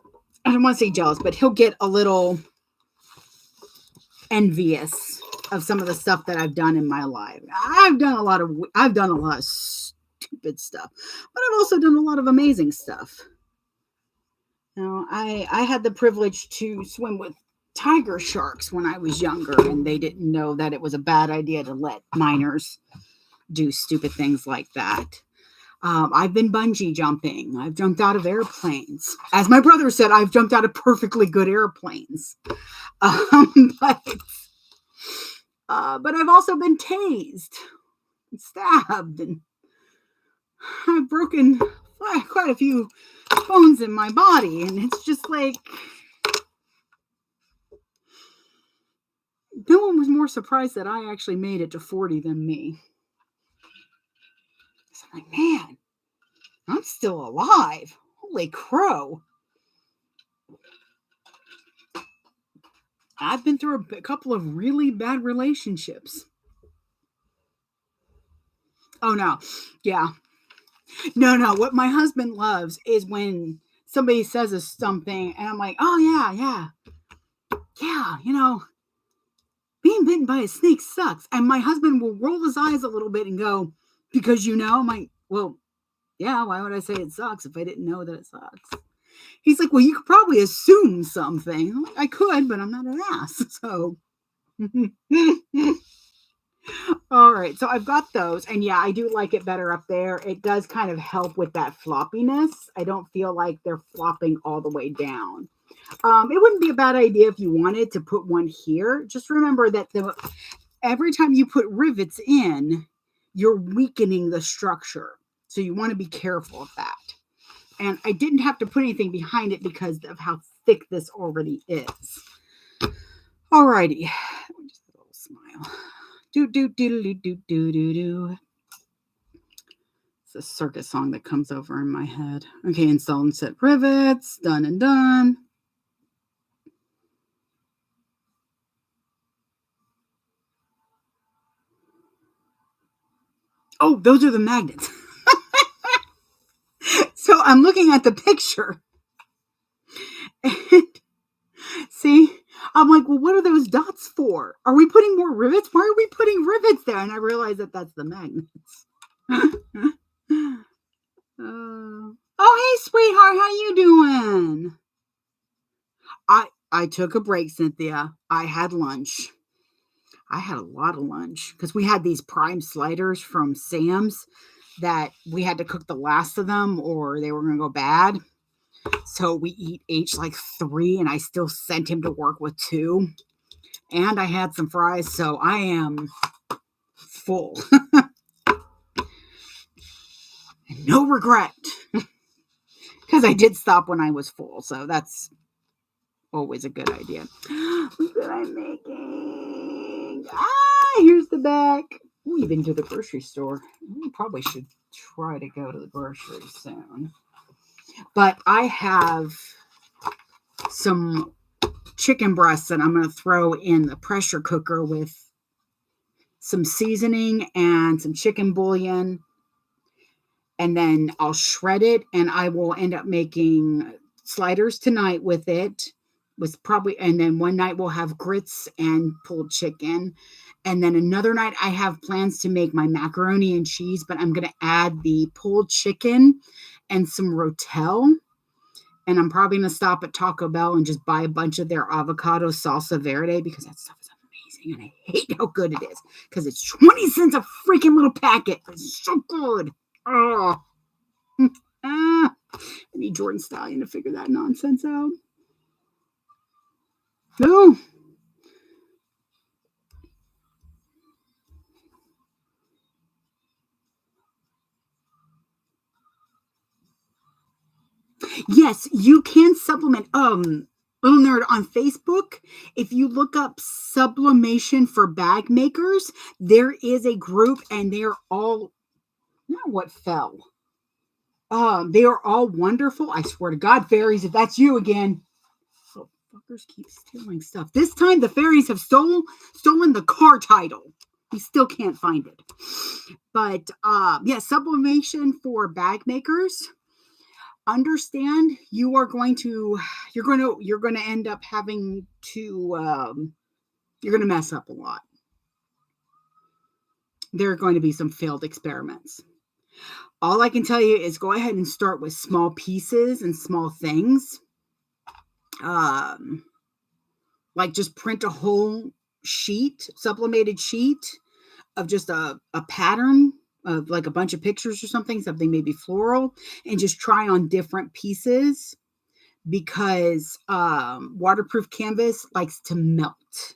I don't want to say jealous, but he'll get a little envious of some of the stuff that I've done in my life. I've done a lot of stupid stuff, but I've also done a lot of amazing stuff. Now, I had the privilege to swim with tiger sharks when I was younger, and they didn't know that it was a bad idea to let minors do stupid things like that. I've been bungee jumping. I've jumped out of airplanes. As my brother said, I've jumped out of perfectly good airplanes. But I've also been tased and stabbed, and I've broken quite a few bones in my body, and it's just like no one was more surprised that I actually made it to 40 than me. So I'm like, man, I'm still alive. Holy crow. I've been through a couple of really bad relationships. Oh, no. Yeah. No. What my husband loves is when somebody says something and I'm like, oh, yeah. Yeah, being bitten by a snake sucks. And my husband will roll his eyes a little bit and go, because I'm like, well, yeah, why would I say it sucks if I didn't know that it sucks? He's like, well, you could probably assume something. I'm like, I could, but I'm not an ass. So, all right. So I've got those. And yeah, I do like it better up there. It does kind of help with that floppiness. I don't feel like they're flopping all the way down. It wouldn't be a bad idea if you wanted to put one here. Just remember that every time you put rivets in, you're weakening the structure. So you want to be careful of that. And I didn't have to put anything behind it because of how thick this already is. Alrighty. Just a little smile. Do. It's a circus song that comes over in my head. Okay, install and set rivets. Done and done. Oh, those are the magnets. So I'm looking at the picture. And see, I'm like, well, what are those dots for? Are we putting more rivets? Why are we putting rivets there? And I realized that that's the magnets. Oh, hey, sweetheart, how you doing? I took a break, Cynthia. I had lunch. I had a lot of lunch because we had these prime sliders from Sam's that we had to cook the last of them or they were going to go bad. So we each like 3 and I still sent him to work with 2. And I had some fries, so I am full. No regret. Because I did stop when I was full, so that's always a good idea. Look what I'm making. Here's the back. We've been to the grocery store. We probably should try to go to the grocery soon. But I have some chicken breasts that I'm going to throw in the pressure cooker with some seasoning and some chicken bouillon. And then I'll shred it and I will end up making sliders tonight with it. And then one night we'll have grits and pulled chicken. And then another night I have plans to make my macaroni and cheese, but I'm going to add the pulled chicken and some rotel. And I'm probably going to stop at Taco Bell and just buy a bunch of their avocado salsa verde because that stuff is amazing. And I hate how good it is because it's 20 cents a freaking little packet. It's so good. I need Jordan Stallion to figure that nonsense out. Ooh. Yes, you can supplement. Little nerd on Facebook. If you look up sublimation for bag makers, there is a group, and they're all not what fell. They are all wonderful. I swear to God, fairies, if that's you again. Oh, fuckers keep stealing stuff. This time the fairies have stolen the car title. We still can't find it. But yeah, sublimation for bag makers. Understand you're going to end up having to you're going to mess up a lot. There are going to be some failed experiments. All I can tell you is go ahead and start with small pieces and small things. Um, like just print a whole sheet, sublimated sheet of just a pattern of like a bunch of pictures or something maybe floral, and just try on different pieces because waterproof canvas likes to melt.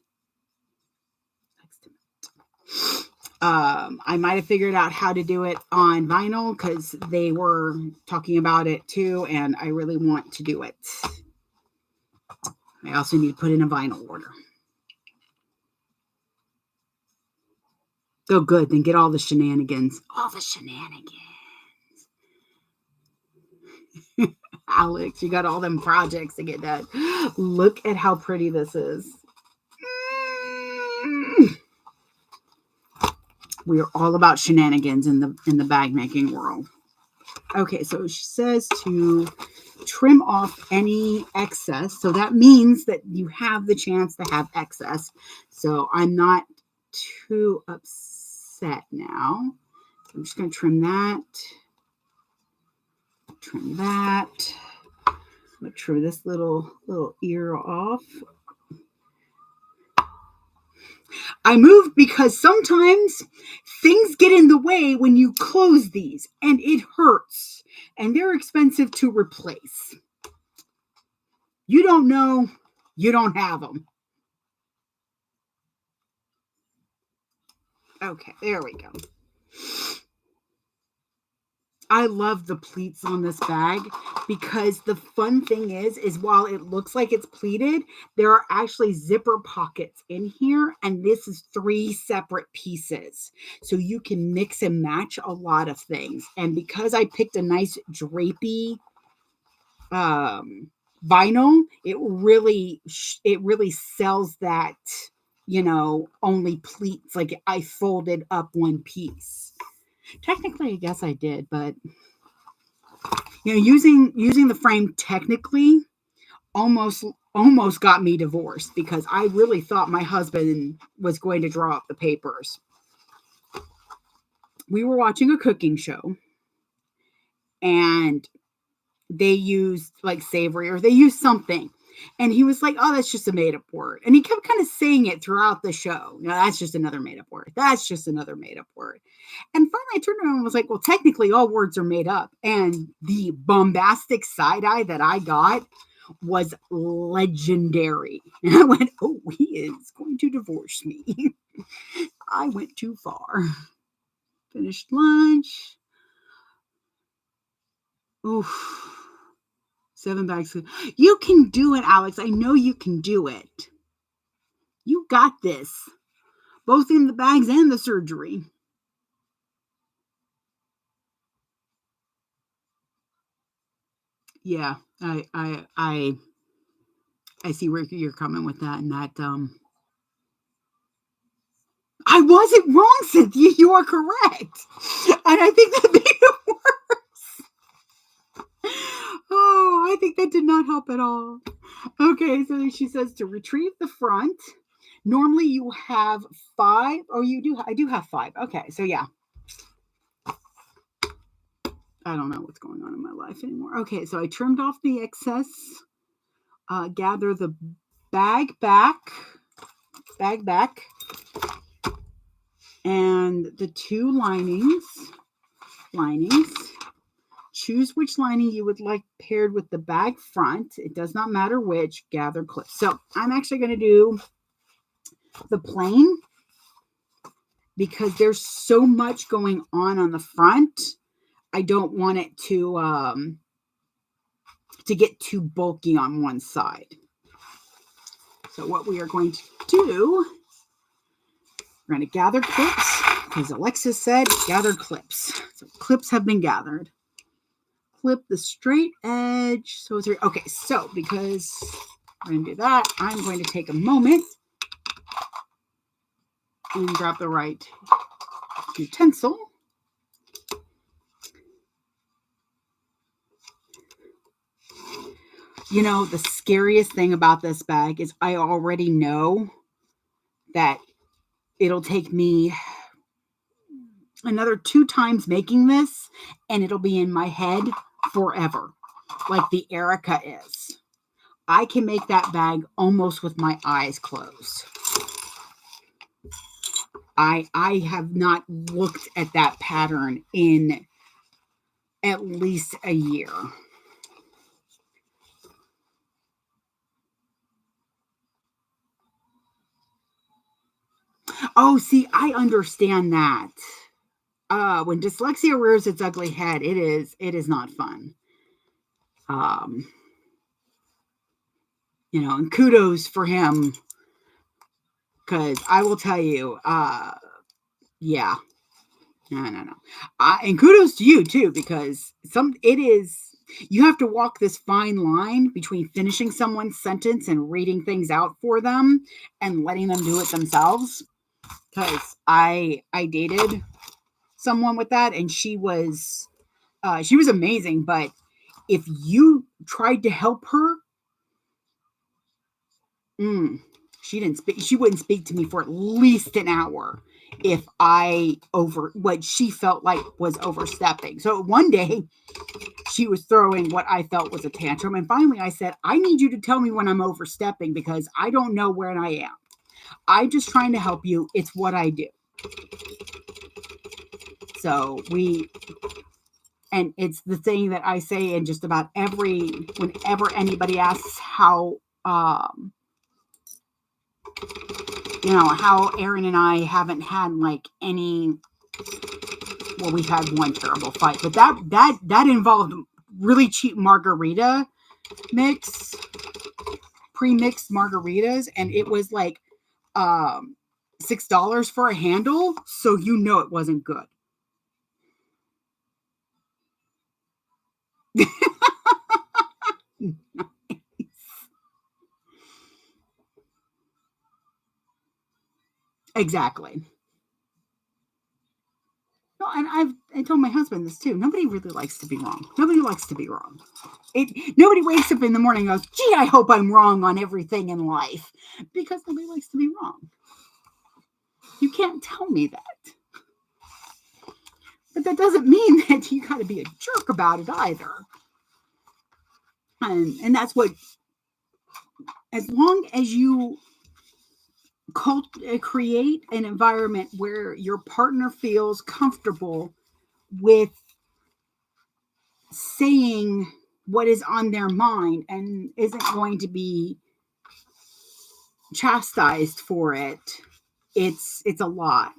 I might have figured out how to do it on vinyl because they were talking about it too, and I really want to do it. I also need to put in a vinyl order. Oh, good. Then get all the shenanigans. All the shenanigans. Alex, you got all them projects to get done. Look at how pretty this is. We are all about shenanigans in the bag making world. Okay, so she says to trim off any excess. So that means that you have the chance to have excess. So I'm not too upset now. I'm just going to trim that. Trim that. I'm going to trim this little ear off. I moved because sometimes things get in the way when you close these, and it hurts, and they're expensive to replace. You don't know, you don't have them. Okay, there we go. I love the pleats on this bag because the fun thing is while it looks like it's pleated, there are actually zipper pockets in here, and this is 3 separate pieces. So you can mix and match a lot of things. And because I picked a nice drapey vinyl, it really sells that, only pleats. Like I folded up one piece. Technically, I guess I did, but using the frame technically almost got me divorced because I really thought my husband was going to draw up the papers. We were watching a cooking show, and they used like savory, or they used something. And he was like, oh, that's just a made up word. And he kept kind of saying it throughout the show. That's just another made up word. That's just another made up word. And finally I turned around and was like, well, technically all words are made up. And the bombastic side eye that I got was legendary. And I went, oh, he is going to divorce me. I went too far. Finished lunch. Oof. 7 bags. You can do it, Alex. I know you can do it. You got this. Both in the bags and the surgery. Yeah, I see where you're coming with that, and that I wasn't wrong, Cynthia. You are correct, and I think that made it worse. Oh, I think that did not help at all. Okay, so she says to retrieve the front. Normally you have 5. Oh, you do. I do have 5. Okay, so yeah. I don't know what's going on in my life anymore. Okay, so I trimmed off the excess. Gather the bag back, and the 2 linings. Choose which lining you would like paired with the bag front. It does not matter which. Gather clips. So I'm actually going to do the plain because there's so much going on the front. I don't want it to get too bulky on one side. So what we are going to do, we're going to gather clips because Alexis said gather clips. So clips have been gathered. Clip the straight edge. So it's okay. So because we're going to do that, I'm going to take a moment and grab the right utensil. You know, the scariest thing about this bag is I already know that it'll take me another 2 times making this and it'll be in my head forever, like the Erica is. I can make that bag almost with my eyes closed. I have not looked at that pattern in at least a year. Oh, see, I understand that. When dyslexia rears its ugly head, it is not fun. You know, and kudos for him, because I will tell you, yeah, no. And kudos to you too, because you have to walk this fine line between finishing someone's sentence and reading things out for them and letting them do it themselves. Because I dated someone with that, and she was amazing, but if you tried to help her, she wouldn't speak to me for at least an hour if I what she felt like was overstepping. So one day she was throwing what I felt was a tantrum, and finally I said, I need you to tell me when I'm overstepping because I don't know where I am. I'm just trying to help you. It's what I do. So and it's the thing that I say in just about whenever anybody asks how how Aaron and I haven't had like any, well, we've had one terrible fight, but that involved really cheap margarita mix, pre-mixed margaritas, and it was like $6 for a handle, so it wasn't good. Exactly. No, and I told my husband this too. Nobody really likes to be wrong. Nobody likes to be wrong. Nobody wakes up in the morning and goes, gee, I hope I'm wrong on everything in life. Because nobody likes to be wrong. You can't tell me that. But that doesn't mean that you got to be a jerk about it either. And that's what, as long as you create an environment where your partner feels comfortable with saying what is on their mind and isn't going to be chastised for it, it's a lot.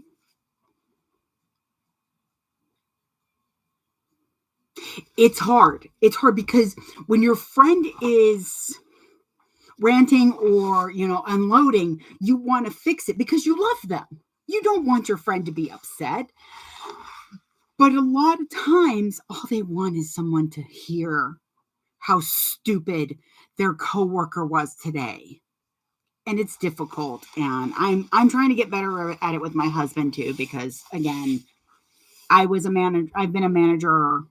It's hard because when your friend is ranting or unloading, you want to fix it because you love them. You don't want your friend to be upset. But a lot of times all they want is someone to hear how stupid their coworker was today. And it's difficult, and I'm trying to get better at it with my husband too, because again, I've been a manager.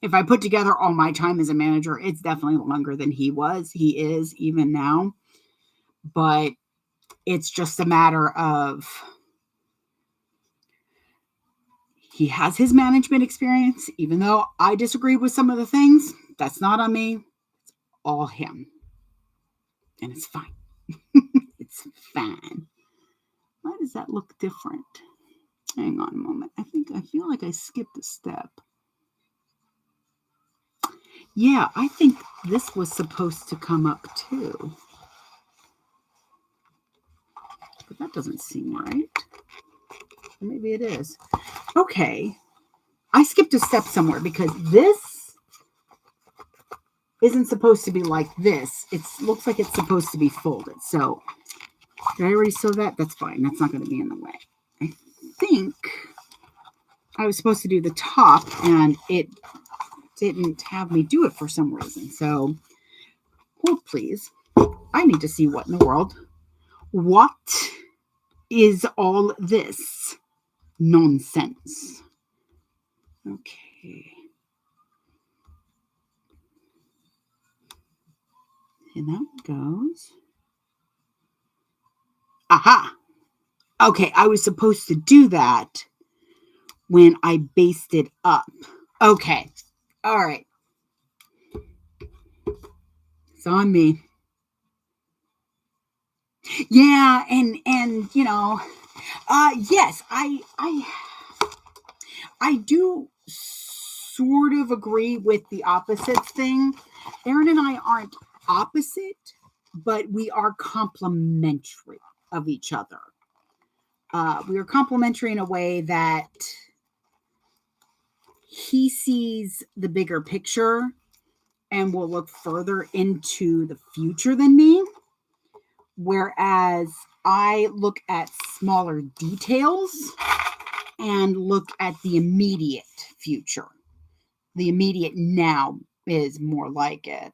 If I put together all my time as a manager, it's definitely longer than he is even now. But it's just a matter of, he has his management experience, even though I disagree with some of the things. That's not on me. It's all him. And it's fine. It's fine. Why does that look different? Hang on a moment. I feel like I skipped a step. Yeah, I think this was supposed to come up too. But that doesn't seem right. Maybe it is. Okay. I skipped a step somewhere because this isn't supposed to be like this. It looks like it's supposed to be folded. So, did I already sew that? That's fine. That's not going to be in the way. I think I was supposed to do the top and it didn't have me do it for some reason. So, hold please. I need to see what in the world. What is all this nonsense? Okay. And that goes. Aha. Okay, I was supposed to do that when I basted up. Okay. All right. It's on me. Yeah, and yes, I do sort of agree with the opposites thing. Aaron and I aren't opposite, but we are complementary of each other. We are complementary in a way that he sees the bigger picture and will look further into the future than me, whereas I look at smaller details and look at the immediate future. The immediate now is more like it.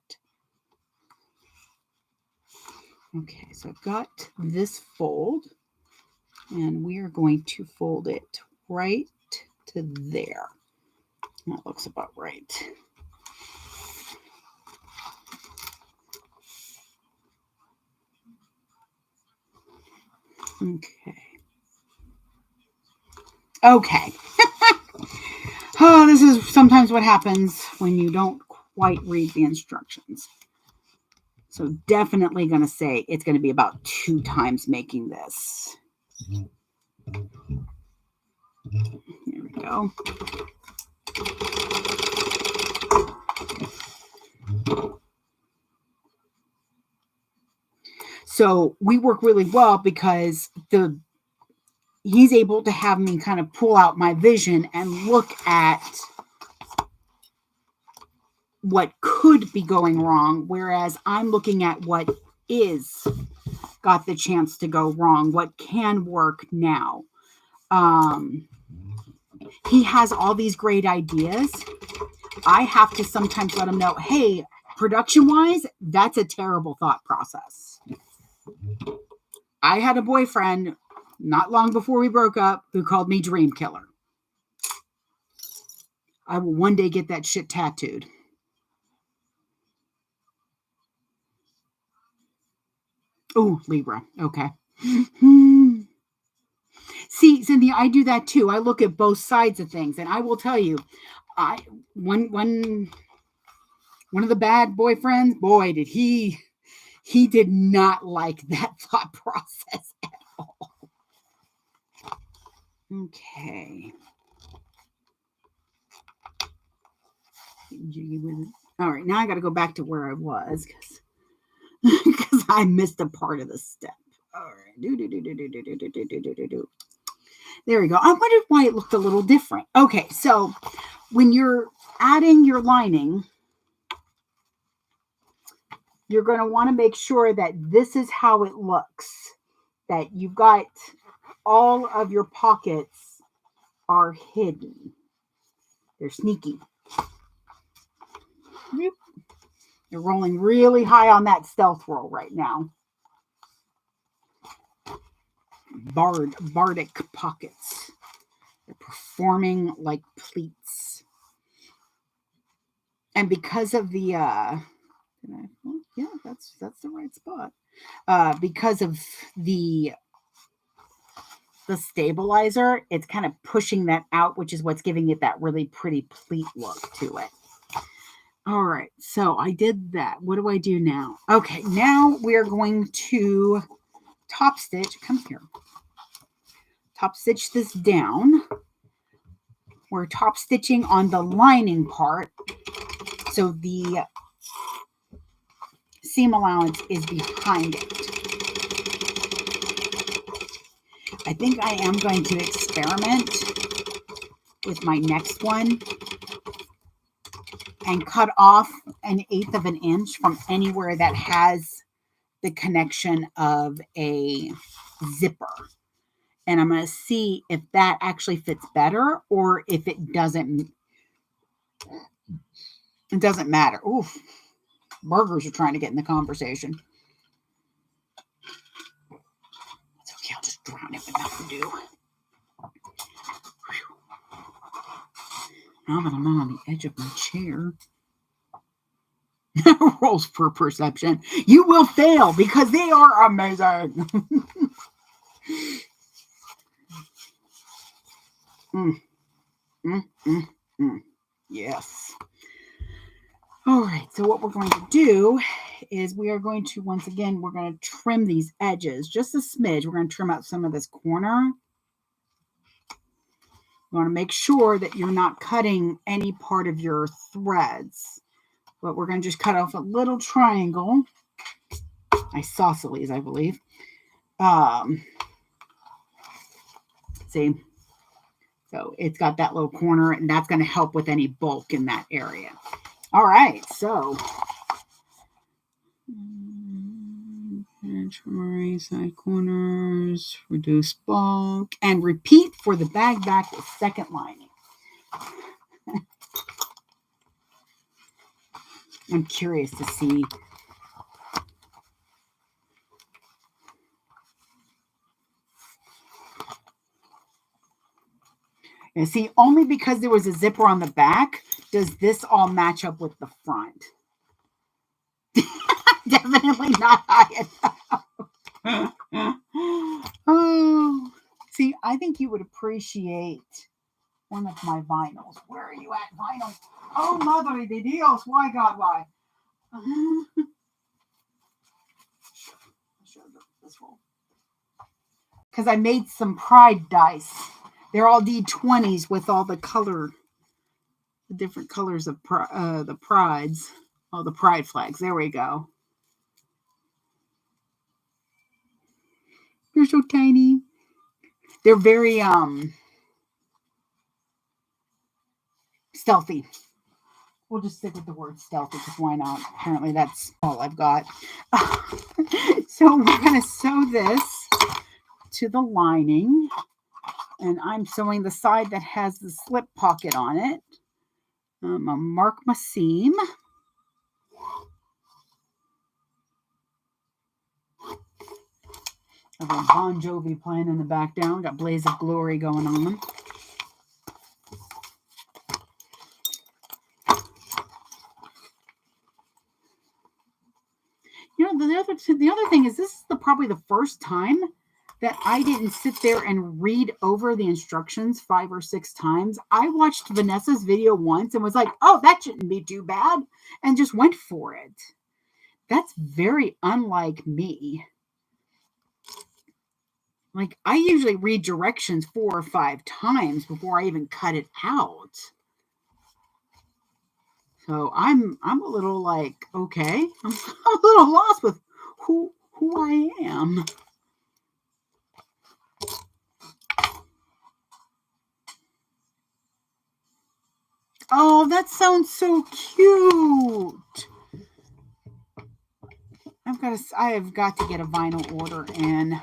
Okay, so I've got this fold, and we are going to fold it right to there. That looks about right. Okay. Okay. Oh, this is sometimes what happens when you don't quite read the instructions. So definitely going to say it's going to be about 2 times making this. Here we go. So we work really well because he's able to have me kind of pull out my vision and look at what could be going wrong, whereas I'm looking at what is got the chance to go wrong, what can work now. He has all these great ideas. I have to sometimes let him know, hey, production-wise, that's a terrible thought process. I had a boyfriend not long before we broke up who called me dream killer. I will one day get that shit tattooed. Oh, Libra. Okay. See, Cynthia, I do that too. I look at both sides of things, and I will tell you, one of the bad boyfriends, boy, he did not like that thought process at all. Okay. All right, now I got to go back to where I was because I missed a part of the step. All right. There we go. I wondered why it looked a little different. Okay, so when you're adding your lining, you're going to want to make sure that this is how it looks, that you've got all of your pockets are hidden. They're sneaky. Yep. You're rolling really high on that stealth roll right now. Bardic pockets. They're performing like pleats. And because of the yeah, that's the right spot. Because of the stabilizer, it's kind of pushing that out, which is what's giving it that really pretty pleat look to it. All right, so I did that. What do I do now? Okay, now we're going to top stitch. Come here. Top stitch this down. We're top stitching on the lining part. So the seam allowance is behind it. I think I am going to experiment with my next one and cut off 1/8 of an inch from anywhere that has the connection of a zipper. And I'm going to see if that actually fits better or if it doesn't. It doesn't matter. Oof. Burgers are trying to get in the conversation. It's okay. I'll just drown it with Mountain Dew. Now that I'm not on the edge of my chair. Rolls per perception. You will fail because they are amazing. Yes. All right. So what we're going to do is we are going to, once again, we're going to trim these edges just a smidge. We're going to trim out some of this corner. You want to make sure that you're not cutting any part of your threads. But we're going to just cut off a little triangle. Isosceles, I believe. See? So it's got that little corner, and that's going to help with any bulk in that area. All right, so. Trim side corners, reduce bulk, and repeat for the bag back with second lining. I'm curious to see. And see, only because there was a zipper on the back does this all match up with the front. Definitely not high enough. Oh, see, I think you would appreciate one of my vinyls. Where are you at, vinyl? Oh, Madre de Dios. Why, God, why? Because I made some pride dice. They're all D20s with all the different colors of the prides. Oh, the pride flags. There we go. They're so tiny. They're very stealthy. We'll just stick with the word stealthy because why not? Apparently that's all I've got. So we're going to sew this to the lining. And I'm sewing the side that has the slip pocket on it. I'm going to mark my seam. I've got Bon Jovi playing in the background. Got Blaze of Glory going on. You know, the other thing is this is probably the first time that I didn't sit there and read over the instructions 5 or 6 times. I watched Vanessa's video once and was like, oh, that shouldn't be too bad, and just went for it. That's very unlike me. Like, I usually read directions 4 or 5 times before I even cut it out. So I'm a little like, okay, I'm a little lost with who I am. Oh, that sounds so cute. I have got to get a vinyl order in.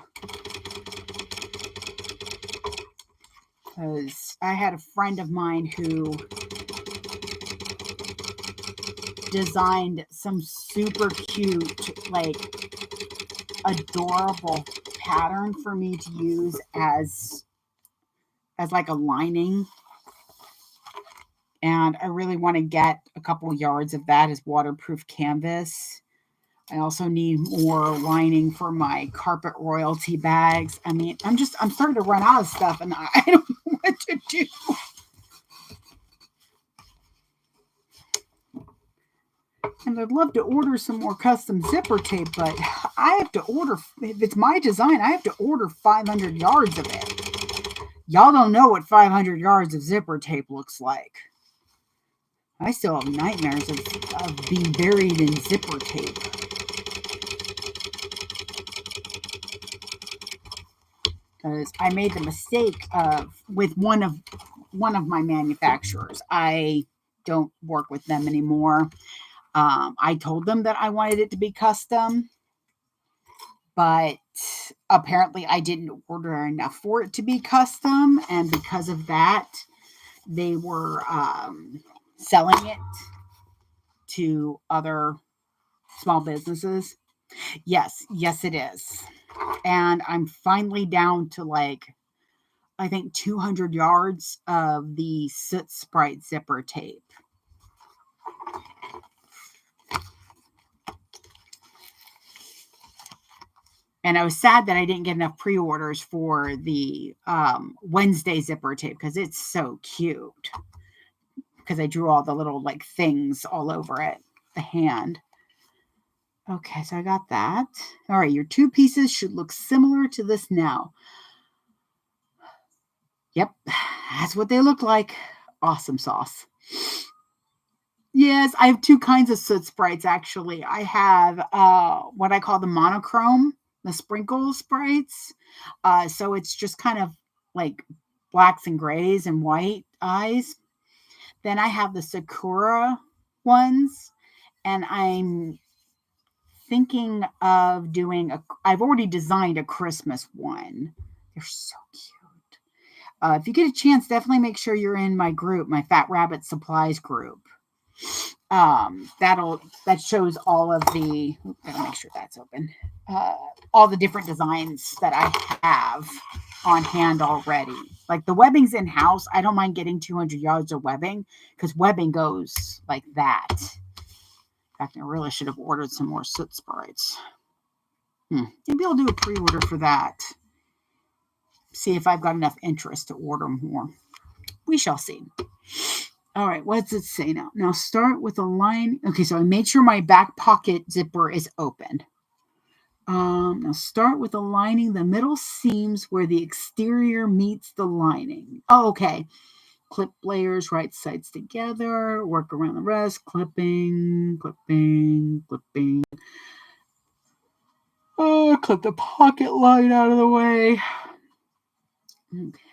Because I had a friend of mine who designed some super cute, like, adorable pattern for me to use as like a lining. And I really want to get a couple yards of that as waterproof canvas. I also need more lining for my carpet royalty bags. I mean, I'm starting to run out of stuff and I don't know what to do. And I'd love to order some more custom zipper tape, but I have to order, if it's my design, I have to order 500 yards of it. Y'all don't know what 500 yards of zipper tape looks like. I still have nightmares of being buried in zipper tape. Because I made the mistake of with one of my manufacturers. I don't work with them anymore. I told them that I wanted it to be custom, but apparently I didn't order enough for it to be custom, and because of that, they were selling it to other small businesses. Yes, it is. And I'm finally down to like, I think 200 yards of the Soot Sprite zipper tape. And I was sad that I didn't get enough pre-orders for the Wednesday zipper tape because it's so cute. Because I drew all the little like things all over it, the hand. Okay, so I got that. All right, your two pieces should look similar to this now. Yep, that's what they look like. Awesome sauce. Yes, I have two kinds of Soot Sprites, actually. I have what I call the monochrome, the sprinkle sprites. So it's just kind of like blacks and grays and white eyes. Then I have the Sakura ones, and I'm thinking of doing I've already designed a Christmas one. They're so cute. If you get a chance, definitely make sure you're in my group, my Fat Rabbit Supplies group. That shows all of the, gotta make sure that's open, all the different designs that I have on hand already. Like the webbing's in house. I don't mind getting 200 yards of webbing because webbing goes like that. In fact, I really should have ordered some more Soot Sprites. Maybe I'll do a pre-order for that. See if I've got enough interest to order more. We shall see. All right, what does it say now? Now start with a line. Okay, so I made sure my back pocket zipper is open. Now start with aligning the middle seams where the exterior meets the lining. Oh, okay. Clip layers right sides together. Work around the rest. Clipping, clipping, clipping. Oh, clip the pocket line out of the way.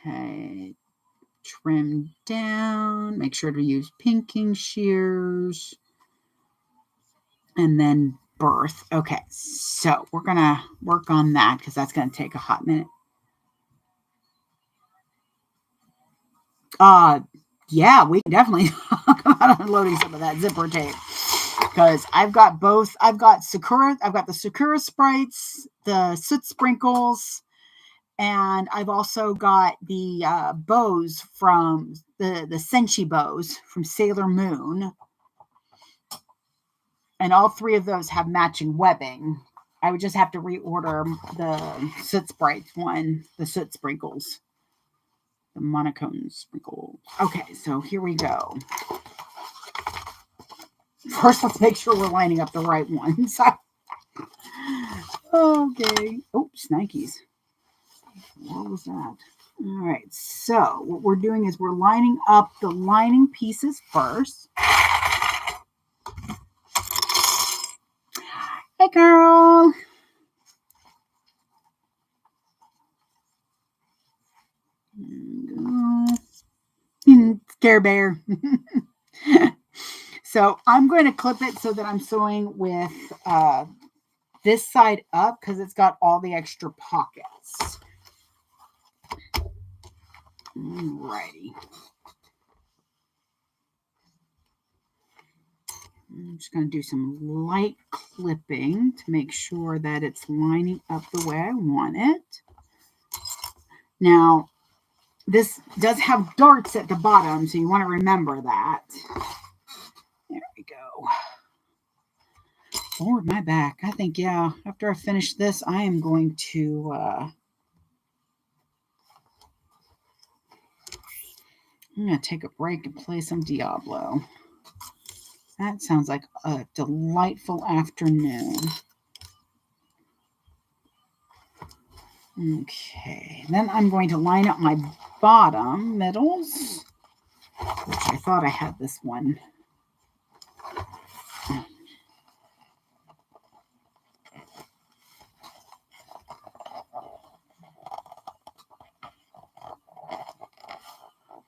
Okay. Trim down. Make sure to use pinking shears. And then birth. Okay, so we're going to work on that because that's going to take a hot minute. Yeah, we can definitely talk about unloading some of that zipper tape because I've got both. I've got the Sakura Sprites, the Soot Sprinkles, and I've also got the bows from the Senshi bows from Sailor Moon. And all three of those have matching webbing. I would just have to reorder the Soot Sprites one, the Soot Sprinkles, the monochrome sprinkles. Okay, so here we go. First, let's make sure we're lining up the right ones. Okay. Oh, Nikes. What was that? All right, so what we're doing is we're lining up the lining pieces first. Hey, girl. Care Bear. So I'm going to clip it so that I'm sewing with this side up because it's got all the extra pockets. Alrighty. I'm just going to do some light clipping to make sure that it's lining up the way I want it. Now, this does have darts at the bottom, so you want to remember that. There we go. Lord, my back. I think, yeah, after I finish this, I am going to... I'm going to take a break and play some Diablo. That sounds like a delightful afternoon. Okay, then I'm going to line up my bottom middles, which I thought I had this one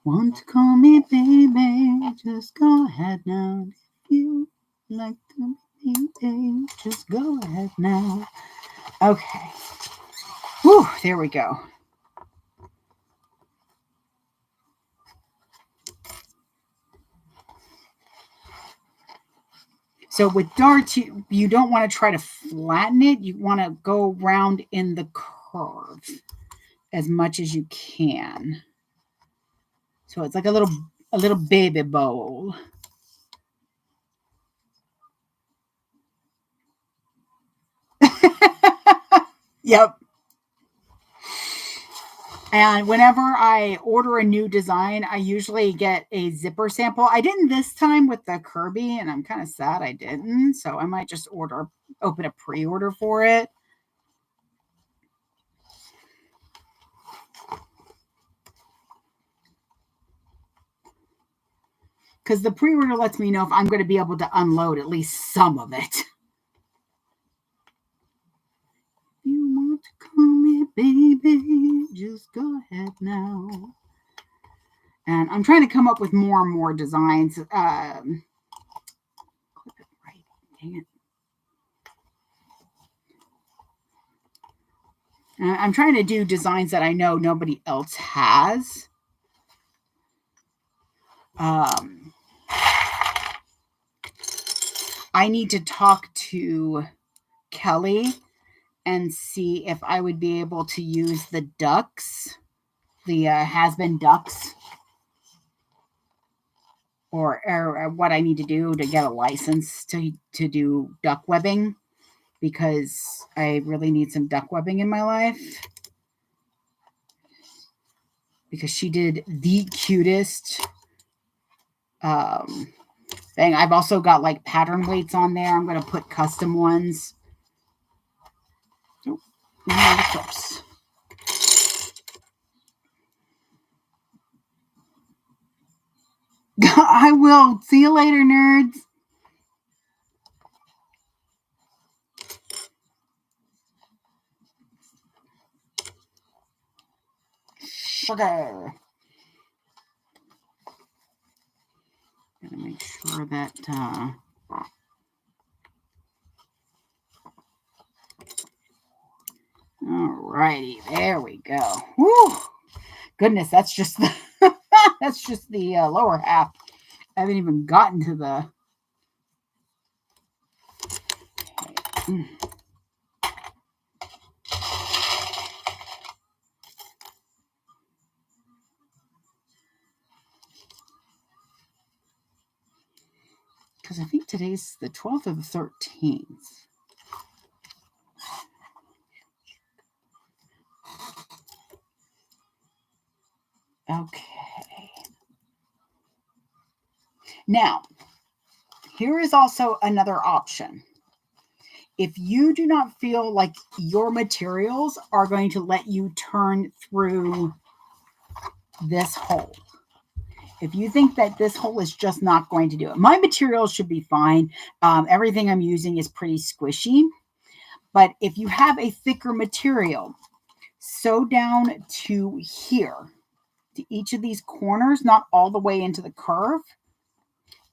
Want to call me baby? Just go ahead now. If you like to be baby, just go ahead now. Okay. Whew, there we go. So with darts, you don't want to try to flatten it. You want to go round in the curve as much as you can. So it's like a little baby bowl. Yep. And whenever I order a new design, I usually get a zipper sample. I didn't this time with the Kirby, and I'm kind of sad I didn't. So I might just open a pre-order for it. Because the pre-order lets me know if I'm going to be able to unload at least some of it. You want to call me baby, just go ahead now. And I'm trying to come up with more and more designs. Clip it right. Dang it. I'm trying to do designs that I know nobody else has. I need to talk to Kelly and see if I would be able to use the ducks, the has-been ducks, or what I need to do to get a license to do duck webbing, because I really need some duck webbing in my life. Because she did the cutest thing. I've also got like pattern weights on there. I'm going to put custom ones. Oh, now the clips. I will. See you later, nerds. Sugar. Gotta make sure that alrighty, there we go. Woo! Goodness, that's just the that's just the lower half. I haven't even gotten to the. Okay. Because I think today's the 12th or the 13th. Okay. Now, here is also another option. If you do not feel like your materials are going to let you turn through this hole, if you think that this hole is just not going to do it, my materials should be fine. Everything I'm using is pretty squishy. But if you have a thicker material, sew down to here, to each of these corners, not all the way into the curve,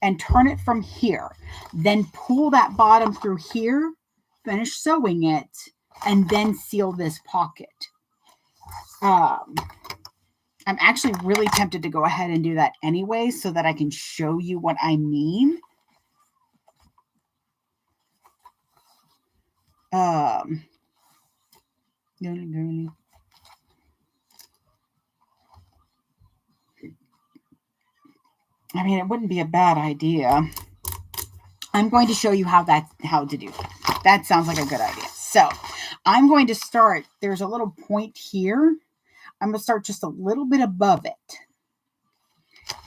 and turn it from here. Then pull that bottom through here, finish sewing it, and then seal this pocket. I'm actually really tempted to go ahead and do that anyway so that I can show you what I mean. Girly. I mean, it wouldn't be a bad idea. I'm going to show you how to do that. That sounds like a good idea. So I'm going to start, there's a little point here. I'm going to start just a little bit above it.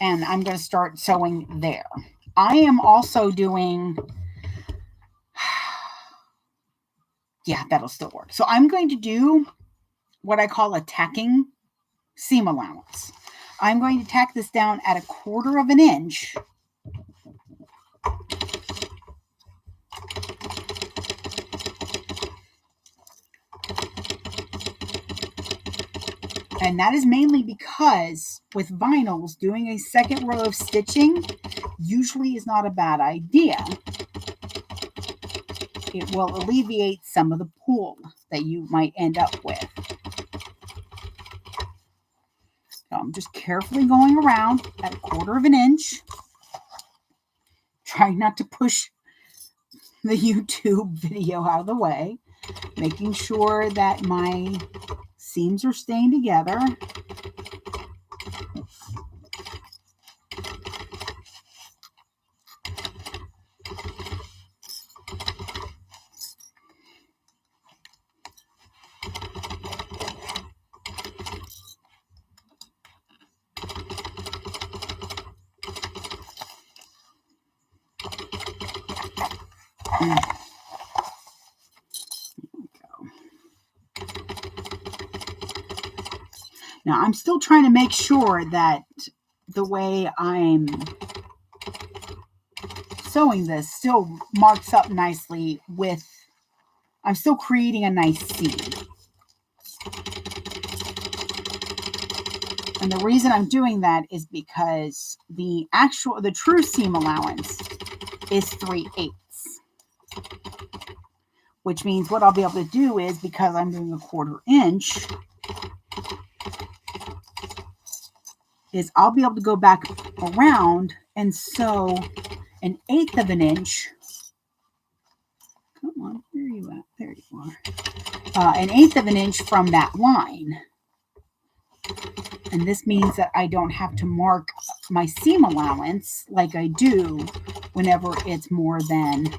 And I'm going to start sewing there. I am also doing, yeah, that'll still work. So I'm going to do what I call a tacking seam allowance. I'm going to tack this down at 1/4 of an inch. And that is mainly because with vinyls, doing a second row of stitching usually is not a bad idea. It will alleviate some of the pull that you might end up with. So I'm just carefully going around at 1/4 of an inch, trying not to push the YouTube video out of the way, making sure that my seams are staying together. Now, I'm still trying to make sure that the way I'm sewing this still marks up nicely with, I'm still creating a nice seam. And the reason I'm doing that is because the true seam allowance is 3/8. Which means what I'll be able to do is, because I'm doing a 1/4 inch, is I'll be able to go back around and sew 1/8 of an inch. Come on, where are you at? There you are. 1/8 of an inch from that line. And this means that I don't have to mark my seam allowance like I do whenever it's more than,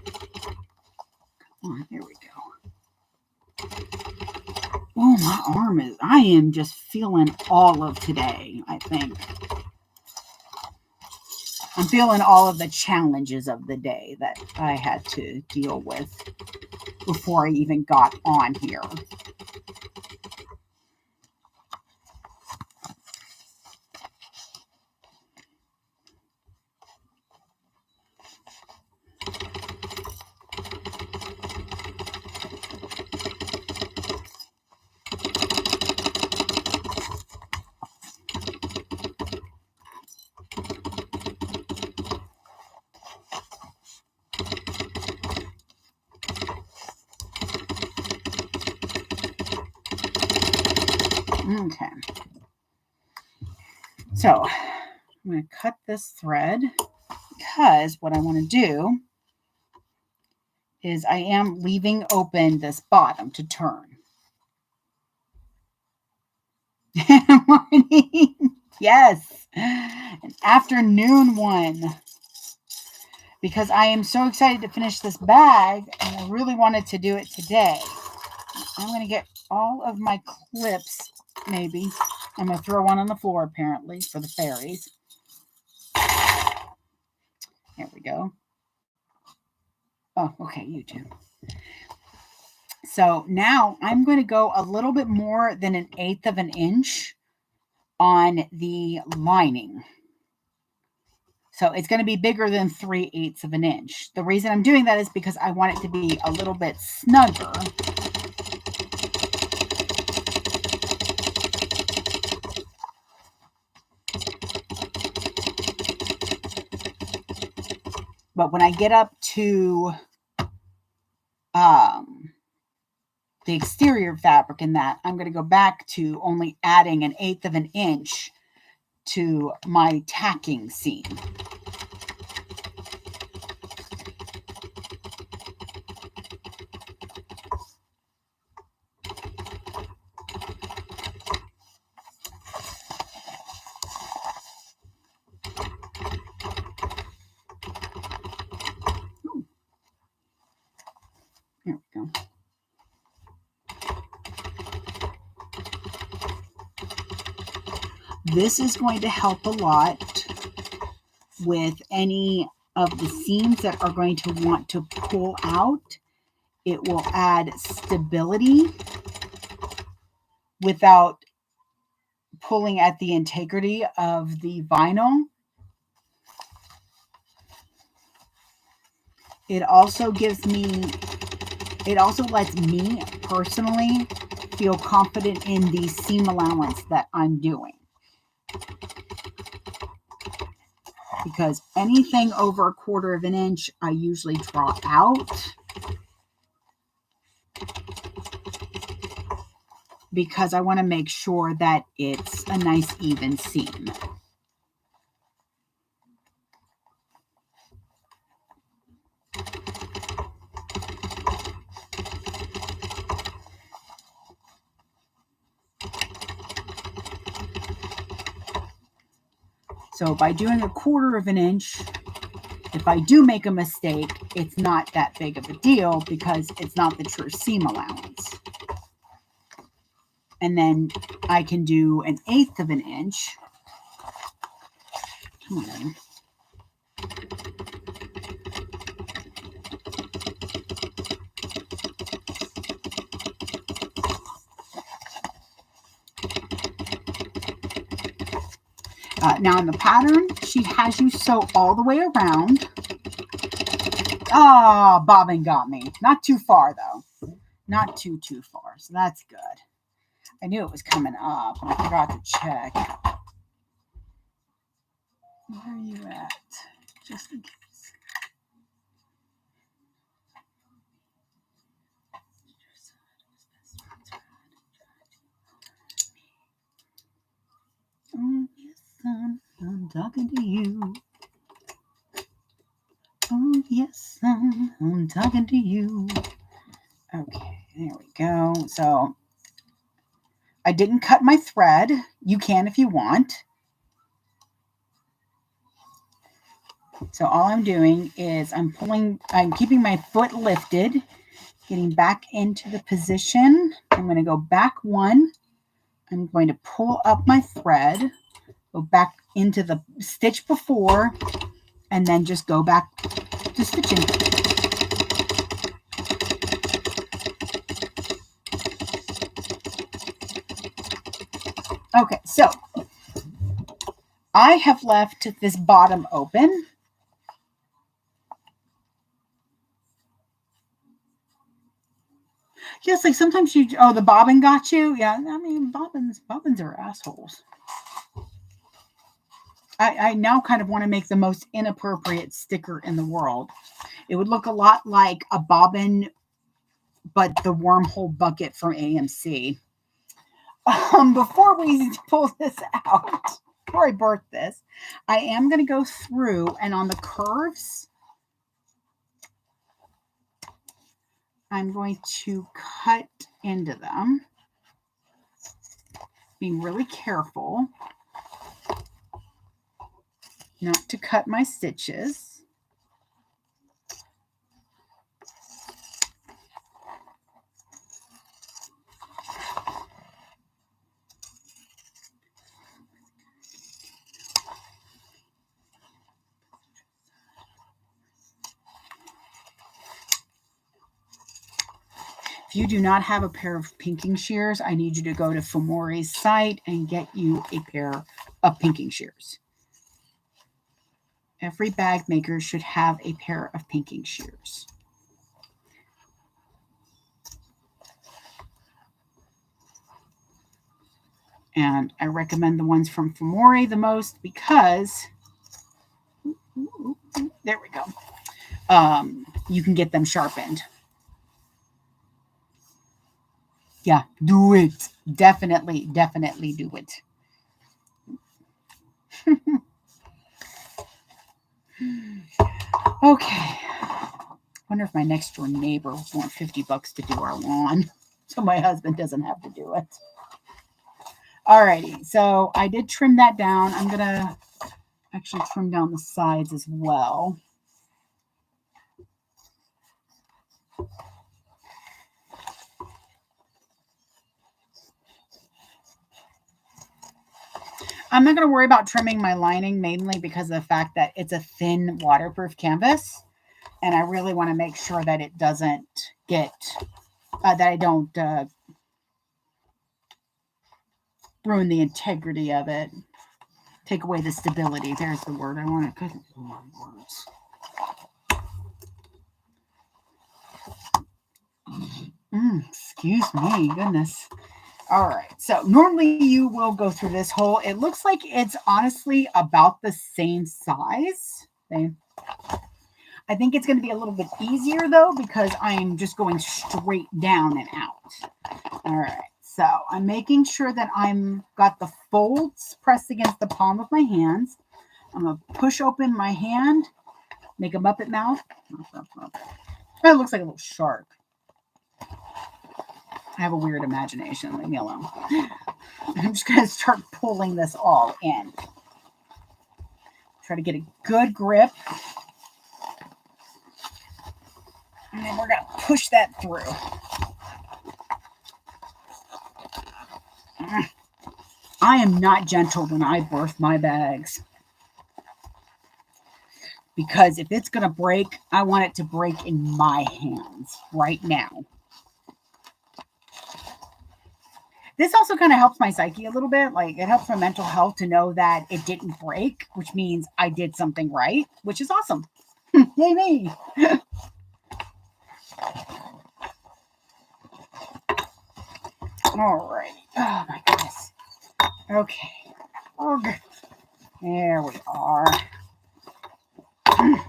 come on, here we go. Oh, my arm is, I am just feeling all of today, I think. I'm feeling all of the challenges of the day that I had to deal with before I even got on here. Okay. So I'm going to cut this thread because what I want to do is I am leaving open this bottom to turn. Morning. Yes. An afternoon one. Because I am so excited to finish this bag and I really wanted to do it today. I'm going to get all of my clips, maybe. I'm going to throw one on the floor, apparently, for the fairies. There we go. Oh, okay, YouTube. So now I'm going to go a little bit more than 1/8 of an inch on the lining. So it's going to be bigger than 3/8 of an inch. The reason I'm doing that is because I want it to be a little bit snugger. But when I get up to the exterior fabric in that, I'm going to go back to only adding 1/8 of an inch to my tacking seam. There we go. This is going to help a lot with any of the seams that are going to want to pull out. It will add stability without pulling at the integrity of the vinyl. It also lets me personally feel confident in the seam allowance that I'm doing. Because anything over 1/4 of an inch, I usually draw out. Because I want to make sure that it's a nice even seam. So by doing 1/4 of an inch, if I do make a mistake, it's not that big of a deal because it's not the true seam allowance. And then I can do 1/8 of an inch. Come on. Now in the pattern, she has you sew all the way around. Ah, bobbin got me. Not too far though. Not too far. So that's good. I knew it was coming up. I forgot to check. Where are you at? Just in case. Oh, yes, son, I'm talking to you. Oh, yes, son, I'm talking to you. Okay, there we go. So I didn't cut my thread. You can if you want. So all I'm doing is I'm keeping my foot lifted, getting back into the position. I'm going to go back 1. I'm going to pull up my thread, go back into the stitch before, and then just go back to stitching. Okay, so I have left this bottom open. Just like sometimes the bobbin got you. Yeah, I mean, bobbins are assholes. I now kind of want to make the most inappropriate sticker in the world. It would look a lot like a bobbin, but the wormhole bucket from AMC. Before we pull this out, before I birth this, I am going to go through and on the curves, I'm going to cut into them, being really careful not to cut my stitches. If you do not have a pair of pinking shears, I need you to go to Fumori's site and get you a pair of pinking shears. Every bag maker should have a pair of pinking shears. And I recommend the ones from Fumori the most because, there we go, you can get them sharpened. Yeah, do it. Definitely do it. Okay. Wonder if my next door neighbor will want $50 to do our lawn so my husband doesn't have to do it. Alrighty, so I did trim that down. I'm going to actually trim down the sides as well. I'm not going to worry about trimming my lining mainly because of the fact that it's a thin waterproof canvas. And I really want to make sure that it doesn't get, that I don't ruin the integrity of it. Take away the stability. There's the word I want to cut. Words. Excuse me, goodness. All right. So normally you will go through this hole. It looks like it's honestly about the same size. Okay. I think it's going to be a little bit easier though, because I'm just going straight down and out. All right. So I'm making sure that I'm got the folds pressed against the palm of my hands. I'm going to push open my hand, make a Muppet mouth. It looks like a little shark. I have a weird imagination. Leave me alone. I'm just going to start pulling this all in. Try to get a good grip. And then we're going to push that through. I am not gentle when I birth my bags. Because if it's going to break, I want it to break in my hands right now. This also kind of helps my psyche a little bit. Like, it helps my mental health to know that it didn't break, which means I did something right, which is awesome. Yay me. All right. Oh my goodness. Okay. Okay. There we are. I'm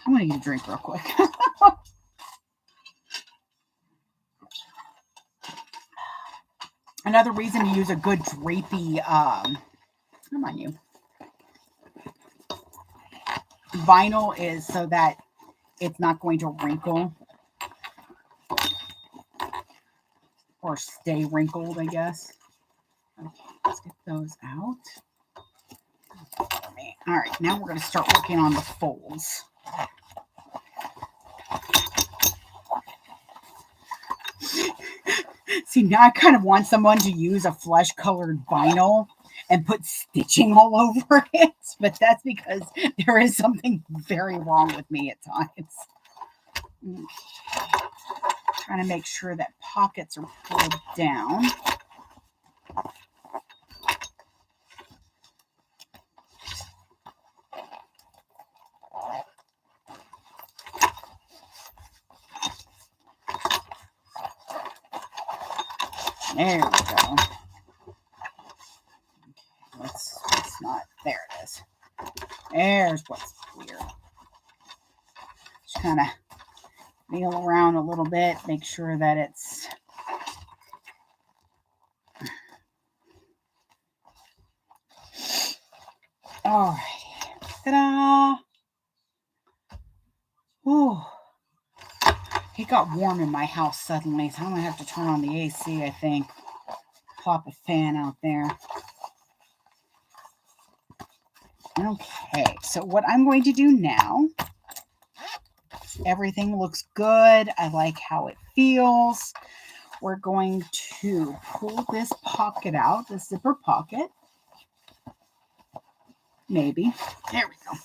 going to get a drink real quick. Another reason to use a good drapey, come on you, vinyl is so that it's not going to wrinkle or stay wrinkled, I guess. Okay, let's get those out. All right, now we're going to start working on the folds. See, now I kind of want someone to use a flesh-colored vinyl and put stitching all over it, but that's because there is something very wrong with me at times. Okay. Trying to make sure that pockets are pulled down. There we go. Let's not, there it is. There's what's weird. Just kind of feel around a little bit, make sure that it's all right. Ta-da! Ooh. It got warm in my house suddenly, so I'm gonna have to turn on the AC, I think. Pop a fan out there. Okay, so what I'm going to do now, everything looks good. I like how it feels. We're going to pull this pocket out, the zipper pocket. Maybe. There we go.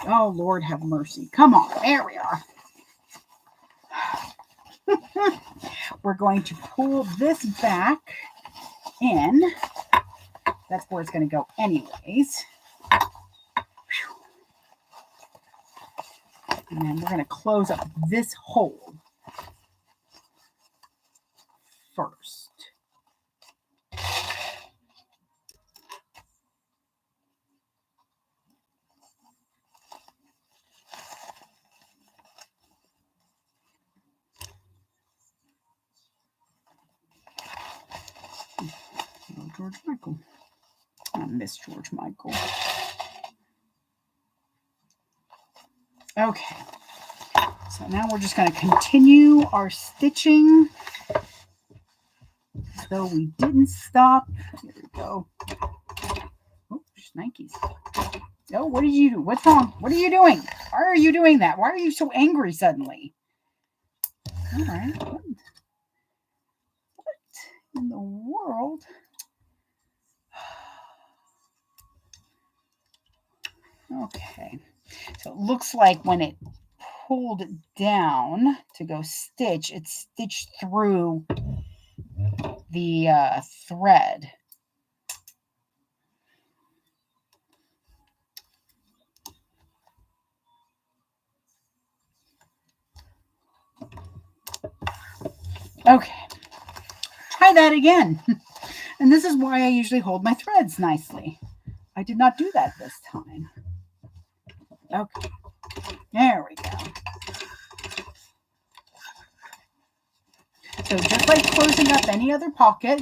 Oh, Lord have mercy. Come on. There we are. We're going to pull this back in. That's where it's going to go anyways. And then we're going to close up this hole first. George Michael. I miss George Michael. Okay. So now we're just going to continue our stitching. So we didn't stop. Here we go. Oh, Nikes. Oh, what did you do? What's wrong? What are you doing? Why are you doing that? Why are you so angry suddenly? All right. What in the world? Okay. So it looks like when it pulled down to go stitch, it stitched through the thread. Okay. try that again. And this is why I usually hold my threads nicely. I did not do that this time. Okay, there we go. So just like closing up any other pocket,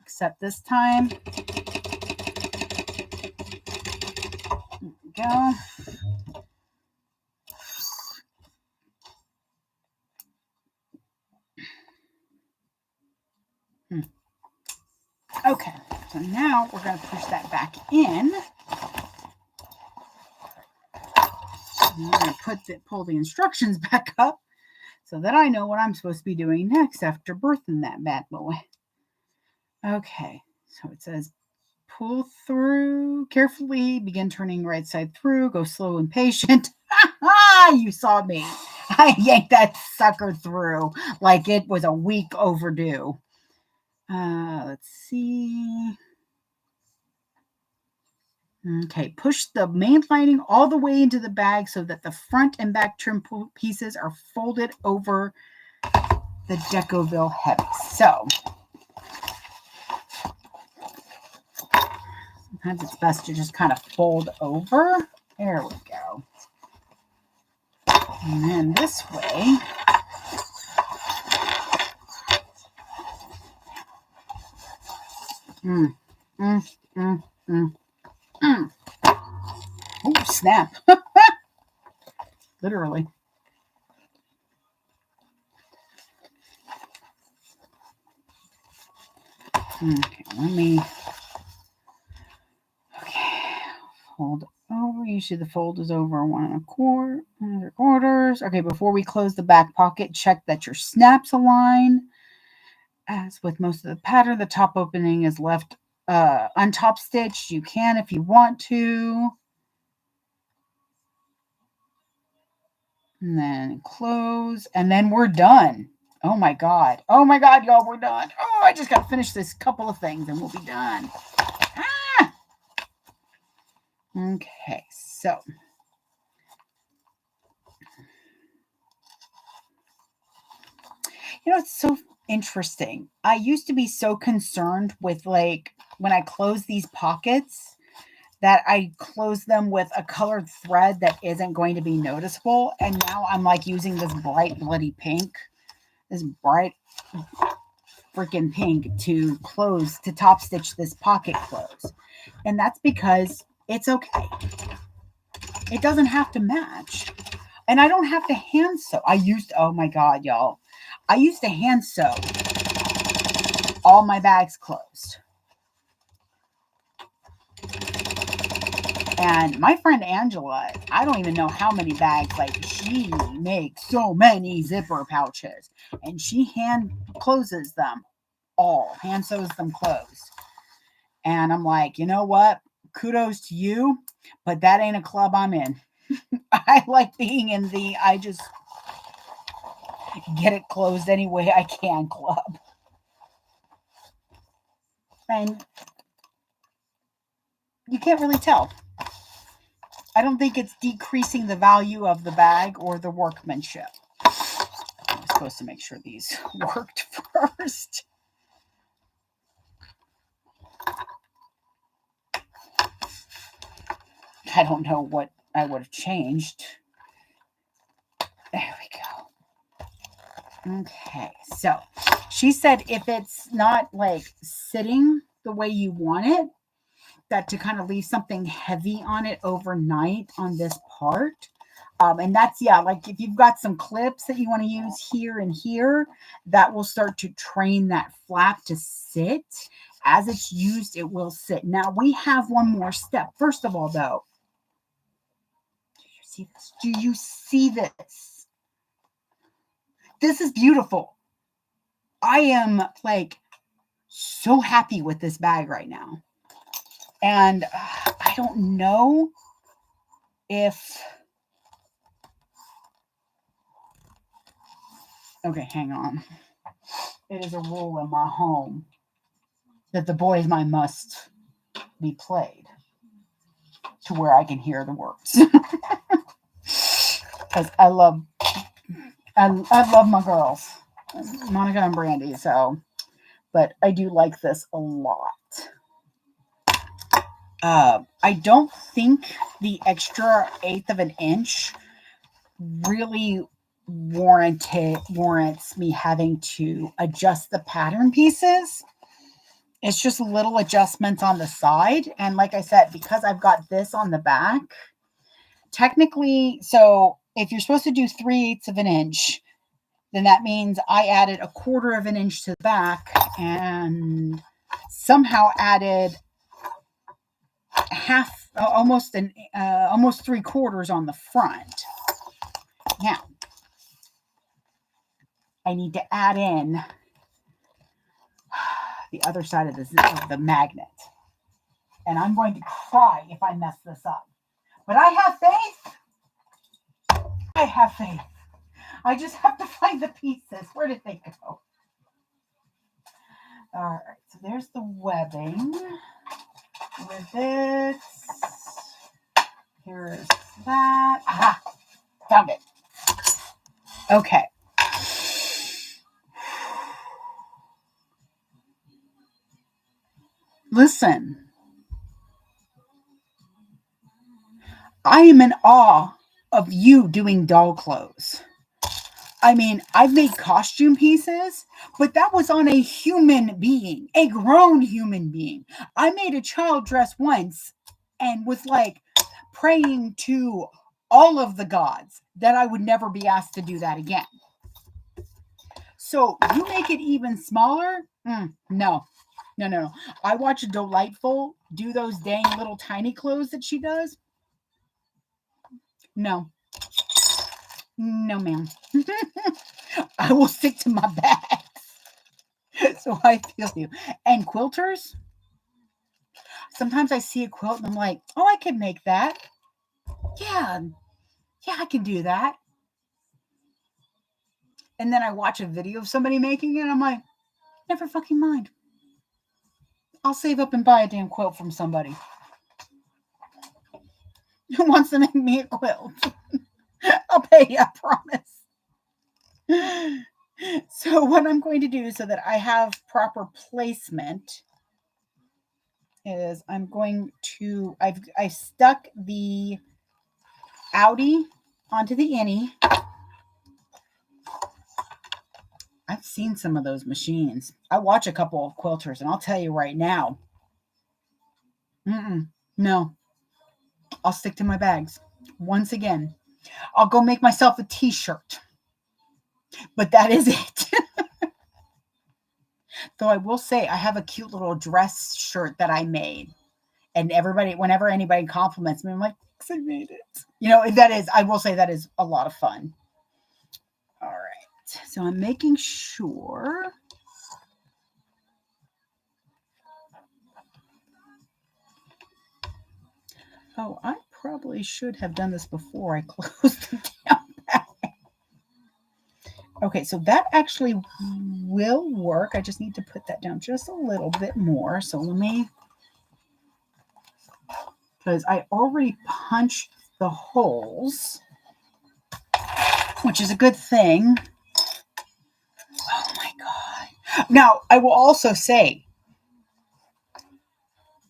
except this time, there we go. Okay, so now we're going to push that back in. I'm going to pull the instructions back up so that I know what I'm supposed to be doing next after birthing that bad boy. Okay, so it says pull through carefully, begin turning right side through, go slow and patient. You saw me. I yanked that sucker through like it was a week overdue. Let's see. Okay, push the main lining all the way into the bag so that the front and back trim pieces are folded over the Decoville heavy. So sometimes it's best to just kind of fold over. There we go. And then this way, Oh, snap. Literally. Okay, fold over. Usually the fold is over 1 1/4. Okay, before we close the back pocket, check that your snaps align. As with most of the pattern, the top opening is left untop stitched. You can if you want to. And then close, and then we're done. Oh my God, y'all, we're done. Oh, I just got to finish this couple of things and we'll be done. Okay, so it's so interesting. I used to be so concerned with like when I close these pockets that I close them with a colored thread that isn't going to be noticeable. And now I'm like using this bright bloody pink, this bright freaking pink to top stitch this pocket close. And that's because it's okay. It doesn't have to match. And I don't have to hand sew. Oh my God, y'all. I used to hand sew all my bags closed. And my friend Angela, I don't even know how many bags, like she makes so many zipper pouches and she hand closes them all, hand sews them closed. And I'm like, you know what? Kudos to you, but that ain't a club I'm in. I like being in I just get it closed any way I can club. And you can't really tell. I don't think it's decreasing the value of the bag or the workmanship. I'm supposed to make sure these worked first. I don't know what I would have changed. There we go. Okay, so she said if it's not like sitting the way you want it, that to kind of leave something heavy on it overnight on this part. And that's, like if you've got some clips that you want to use here and here, that will start to train that flap to sit. As it's used, it will sit. Now we have one more step. First of all, though, do you see this? Do you see this? This is beautiful. I am like so happy with this bag right now. And I don't know if... Okay, hang on. It is a rule in my home that the boys my must be played to where I can hear the words. Because I love my girls. Monica and Brandy. So, but I do like this a lot. I don't think the extra eighth of an inch really warrants me having to adjust the pattern pieces. It's just little adjustments on the side. And like I said, because I've got this on the back, technically, so if you're supposed to do 3/8 of an inch, then that means I added 1/4 of an inch to the back and somehow added half, almost 3/4 on the front. Now, I need to add in the other side of the magnet. And I'm going to cry if I mess this up. But I have faith. I have faith. I just have to find the pieces. Where did they go? All right, so there's the webbing with this. Here's that. Aha, found it. Okay. Listen, I am in awe of you doing doll clothes. I mean, I've made costume pieces, but that was on a human being, a grown human being. I made a child dress once and was like praying to all of the gods that I would never be asked to do that again. So you make it even smaller? No. I watch Delightful do those dang little tiny clothes that she does. No, ma'am. I will stick to my bags. So I feel you. And quilters? Sometimes I see a quilt and I'm like, oh, I can make that. Yeah, I can do that. And then I watch a video of somebody making it and I'm like, never fucking mind. I'll save up and buy a damn quilt from somebody who wants to make me a quilt. I'll pay you, I promise. So what I'm going to do so that I have proper placement is I'm going to, I stuck the outie onto the innie. I've seen some of those machines. I watch a couple of quilters and I'll tell you right now, no, I'll stick to my bags. Once again, I'll go make myself a t-shirt, but that is it. Though I will say I have a cute little dress shirt that I made. And whenever anybody compliments me, I'm like, I made it. You know, I will say that is a lot of fun. All right. So I'm making sure. Oh, I probably should have done this before I closed the down bag. Okay, so that actually will work. I just need to put that down just a little bit more. So let me, because I already punched the holes, which is a good thing. Oh my God. Now, I will also say,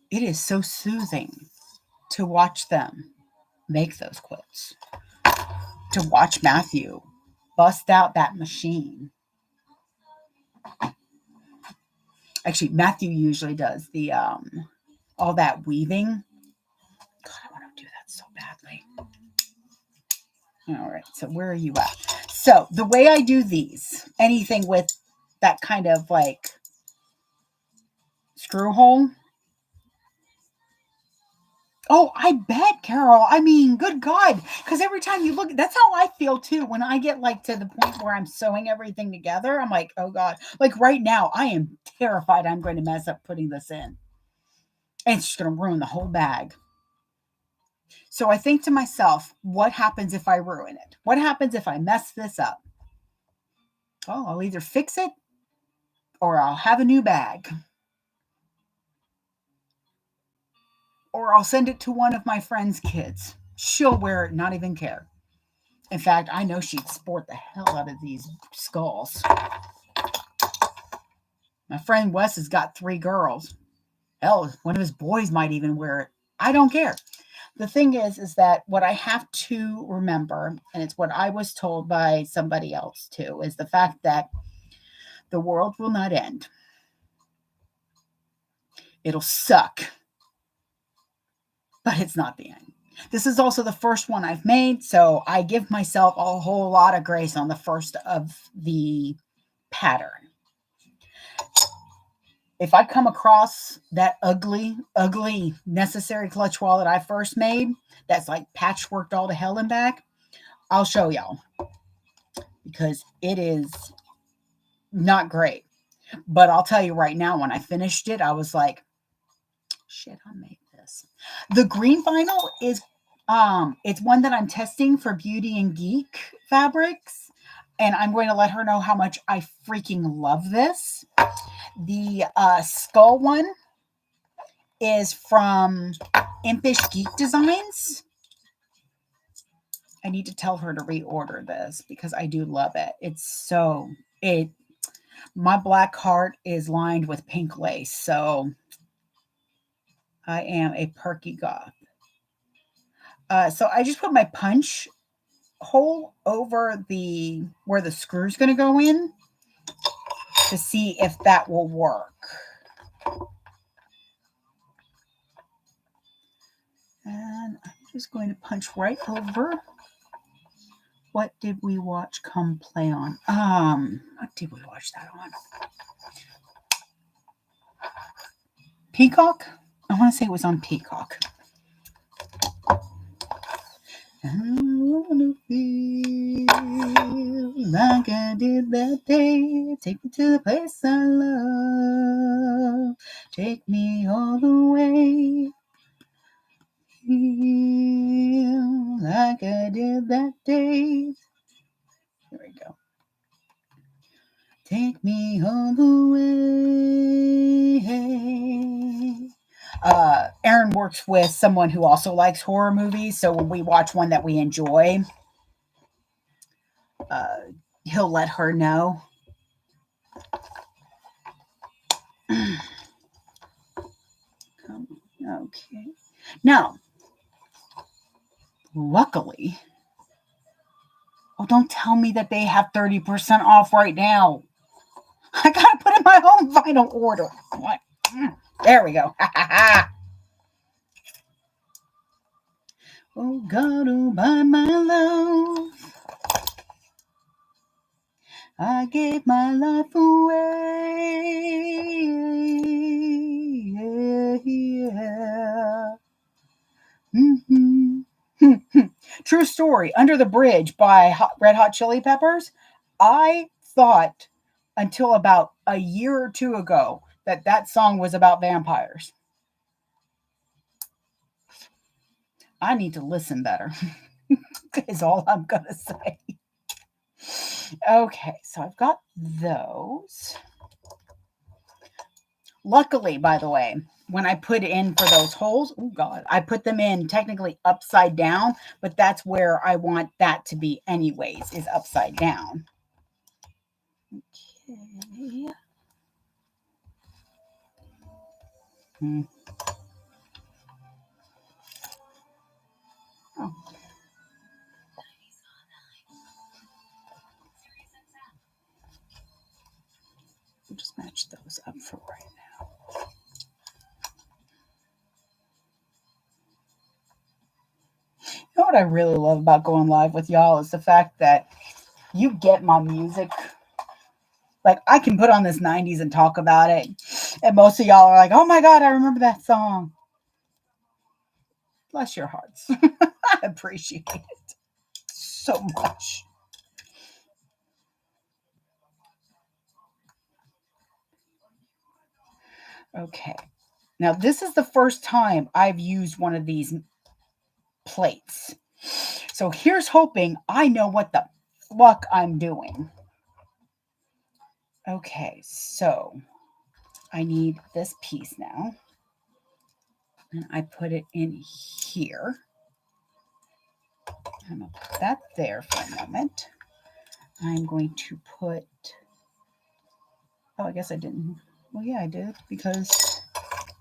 it is so soothing to watch them make those quilts, to watch Matthew bust out that machine. Actually, Matthew usually does the all that weaving. God, I want to do that so badly. All right, so where are you at? So the way I do these, anything with that kind of like screw hole. Oh, I bet, Carol. I mean, good God. Because every time you look, that's how I feel too. When I get like to the point where I'm sewing everything together, I'm like, oh God. Like right now, I am terrified I'm going to mess up putting this in. And it's just going to ruin the whole bag. So I think to myself, what happens if I ruin it? What happens if I mess this up? Oh, I'll either fix it or I'll have a new bag. Or I'll send it to one of my friend's kids. She'll wear it, not even care. In fact, I know she'd sport the hell out of these skulls. My friend Wes has got 3 girls. Hell, one of his boys might even wear it. I don't care. The thing is that what I have to remember, and it's what I was told by somebody else too, is the fact that the world will not end. It'll suck, but it's not the end. This is also the first one I've made, so I give myself a whole lot of grace on the first of the pattern. If I come across that ugly necessary clutch wallet I first made, that's like patchworked all to hell and back, I'll show y'all, because it is not great. But I'll tell you right now, when I finished it, I was like, shit, I made this. The green vinyl is it's one that I'm testing for Beauty and Geek fabrics, and I'm going to let her know how much I freaking love this. The skull one is from Impish Geek Designs. I need to tell her to reorder this because I do love it. It's so my black heart is lined with pink lace, so I am a perky goth. So I just put my punch hole over where the screw's going to go in to see if that will work. And I'm just going to punch right over. What did we watch come play on? What did we watch that on? Peacock? I want to say it was on Peacock. I wanna feel like I did that day. Take me to the place I love. Take me all the way. Feel like I did that day. Here we go. Take me all the way. Aaron works with someone who also likes horror movies, so when we watch one that we enjoy, he'll let her know. Okay. Now, luckily, don't tell me that they have 30% off right now. I gotta put in my own vinyl order. What? There we go. Oh God, oh by my love, I gave my life away. Yeah. Mm-hmm. True story. Under the Bridge by Red Hot Chili Peppers. I thought until about a year or 2 ago that song was about vampires. I need to listen better, is all I'm going to say. Okay, so I've got those. Luckily, by the way, when I put in for those holes, oh God, I put them in technically upside down, but that's where I want that to be anyways, is upside down. Okay. Oh. We'll just match those up for right now. You know what I really love about going live with y'all is the fact that you get my music. Like, I can put on this 90s and talk about it, and most of y'all are like, oh my God, I remember that song. Bless your hearts. I appreciate it so much. Okay. Now, this is the first time I've used one of these plates. So here's hoping I know what the fuck I'm doing. Okay, so I need this piece now. And I put it in here. I'm going to put that there for a moment. I'm going to put, oh, I guess I didn't. Well, yeah, I did because,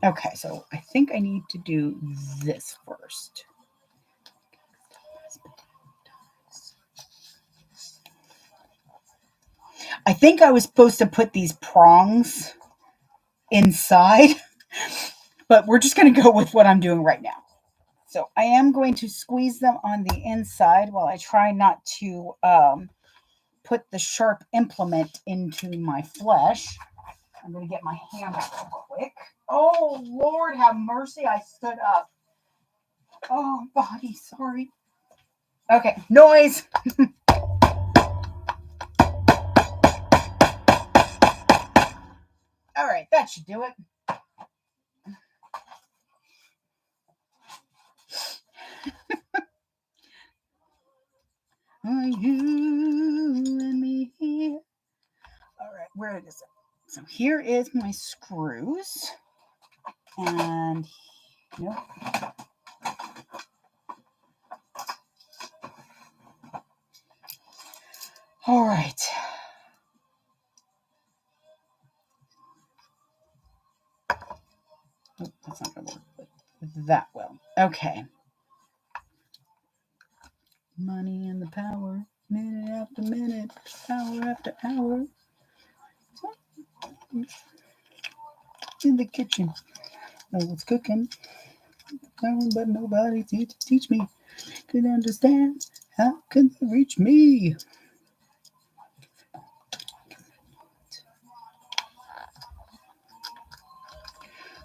okay, so I think I need to do this first. I think I was supposed to put these prongs inside, but we're just going to go with what I'm doing right now. So I am going to squeeze them on the inside while I try not to put the sharp implement into my flesh. I'm going to get my hammer real quick. Oh, Lord, have mercy. I stood up. Oh, body, sorry. Okay, noise. All right, that should do it. Are you and me here? All right, where is it? So here is my screws. And, nope. All right. Oh, that's not going to work that well. Okay. Money and the power, minute after minute, hour after hour. In the kitchen, no one's cooking, but nobody to teach me. Could understand. How could they reach me?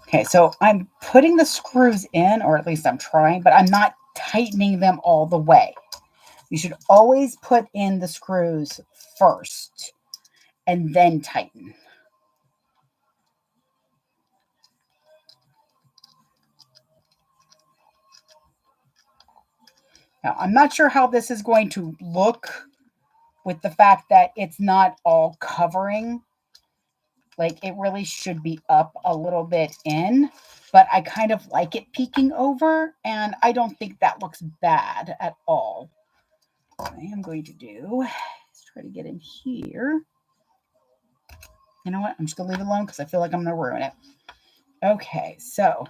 Okay, so I'm putting the screws in, or at least I'm trying, but I'm not tightening them all the way. You should always put in the screws first and then tighten. Now, I'm not sure how this is going to look with the fact that it's not all covering. Like, it really should be up a little bit in, but I kind of like it peeking over, and I don't think that looks bad at all. What I am going to do is try to get in here. You know what? I'm just going to leave it alone because I feel like I'm going to ruin it. Okay, so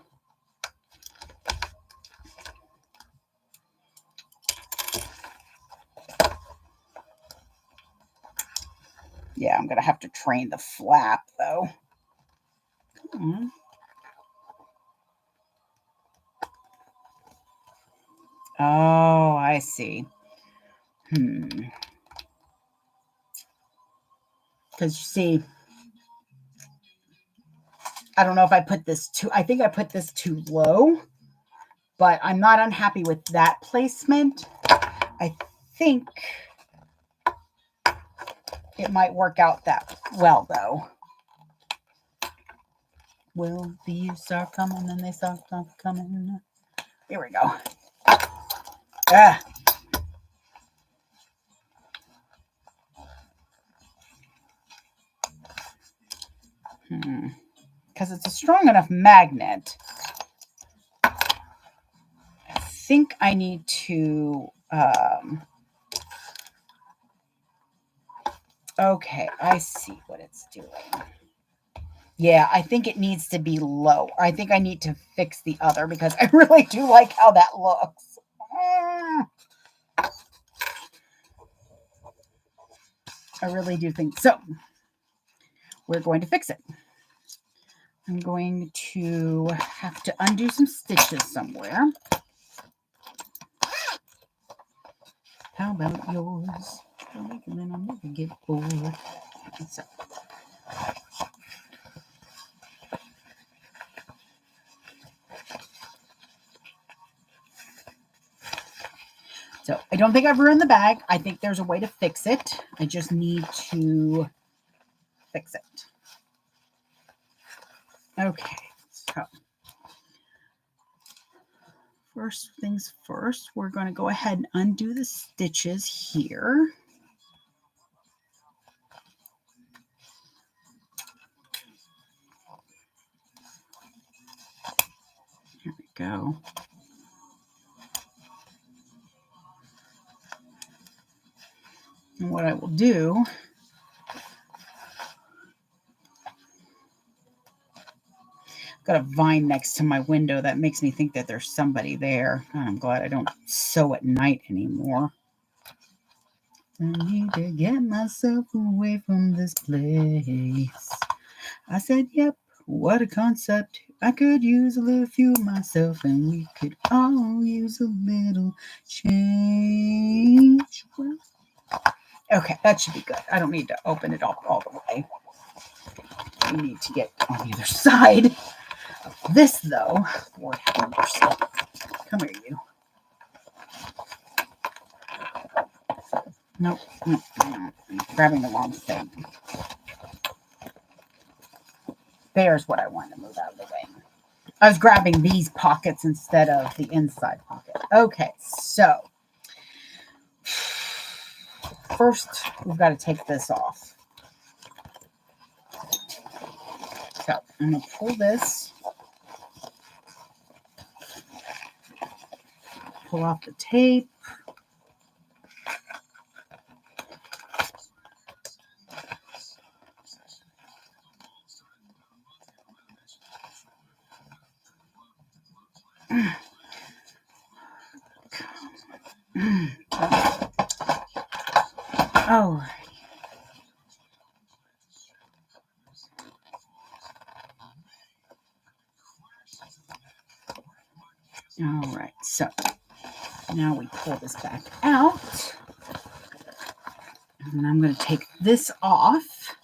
yeah, I'm going to have to train the flap, though. Come on. Oh, I see. Because you see, I don't know if I put this too, I think I put this too low, but I'm not unhappy with that placement. I think it might work out that well, though. Will the years start coming and they start coming? Here we go. Ah. Because it's a strong enough magnet. I think I need to... okay, I see what it's doing. Yeah, I think it needs to be low. I think I need to fix the other because I really do like how that looks. I really do think so. We're going to fix it. I'm going to have to undo some stitches somewhere. How about yours? And then I'll never get bored. So I don't think I've ruined the bag. I think there's a way to fix it. I just need to fix it. Okay, so first things first, we're going to go ahead and undo the stitches here. Here we go. And what I will do, got a vine next to my window that makes me think that there's somebody there. God, I'm glad I don't sew at night anymore. I need to get myself away from this place. I said, yep, what a concept. I could use a little fuel myself, and we could all use a little change. Okay, that should be good. I don't need to open it up all the way. We need to get on the other side of this, though. Lord have mercy. Come here, you. Nope. I'm grabbing the wrong thing. There's what I wanted to move out of the way. I was grabbing these pockets instead of the inside pocket. Okay, so first we've got to take this off. So I'm going to pull this, pull off the tape. Oh. All right, so now we pull this back out. And I'm going to take this off.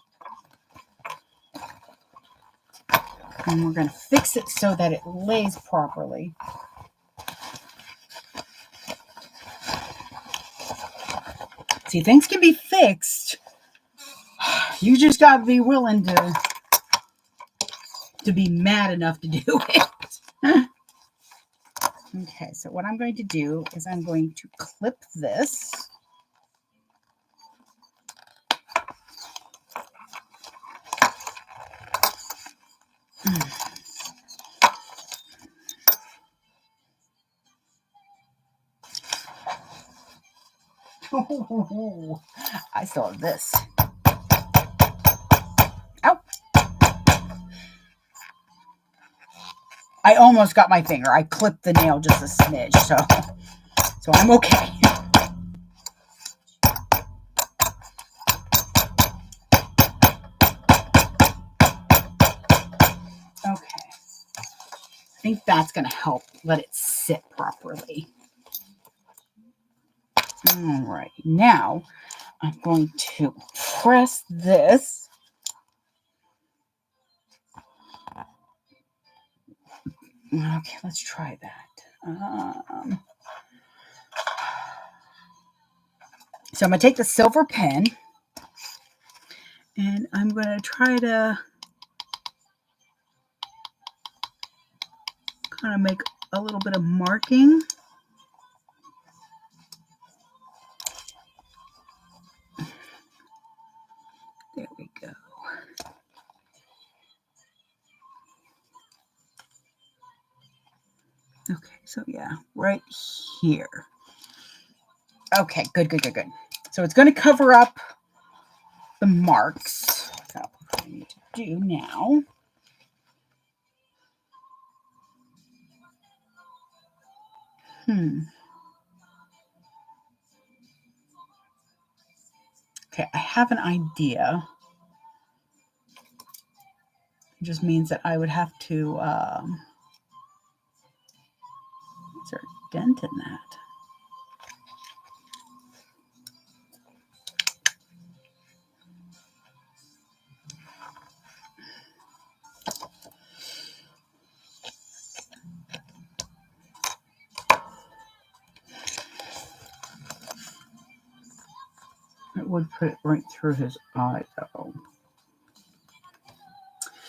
And we're going to fix it so that it lays properly. See, things can be fixed. You just got to be willing to be mad enough to do it. Okay, so what I'm going to do is I'm going to clip this. Ooh, I saw this. Ow! I almost got my finger. I clipped the nail just a smidge, so I'm okay. Okay. I think that's going to help let it sit properly. All right. Now I'm going to press this. Okay, let's try that. So I'm going to take the silver pen and I'm going to try to kind of make a little bit of marking. There we go. Okay, so yeah, right here. Okay, good. So it's going to cover up the marks. That's what I need to do now. Okay, I have an idea. It just means that I would have to, is there a dent in that? It would put it right through his eye, though.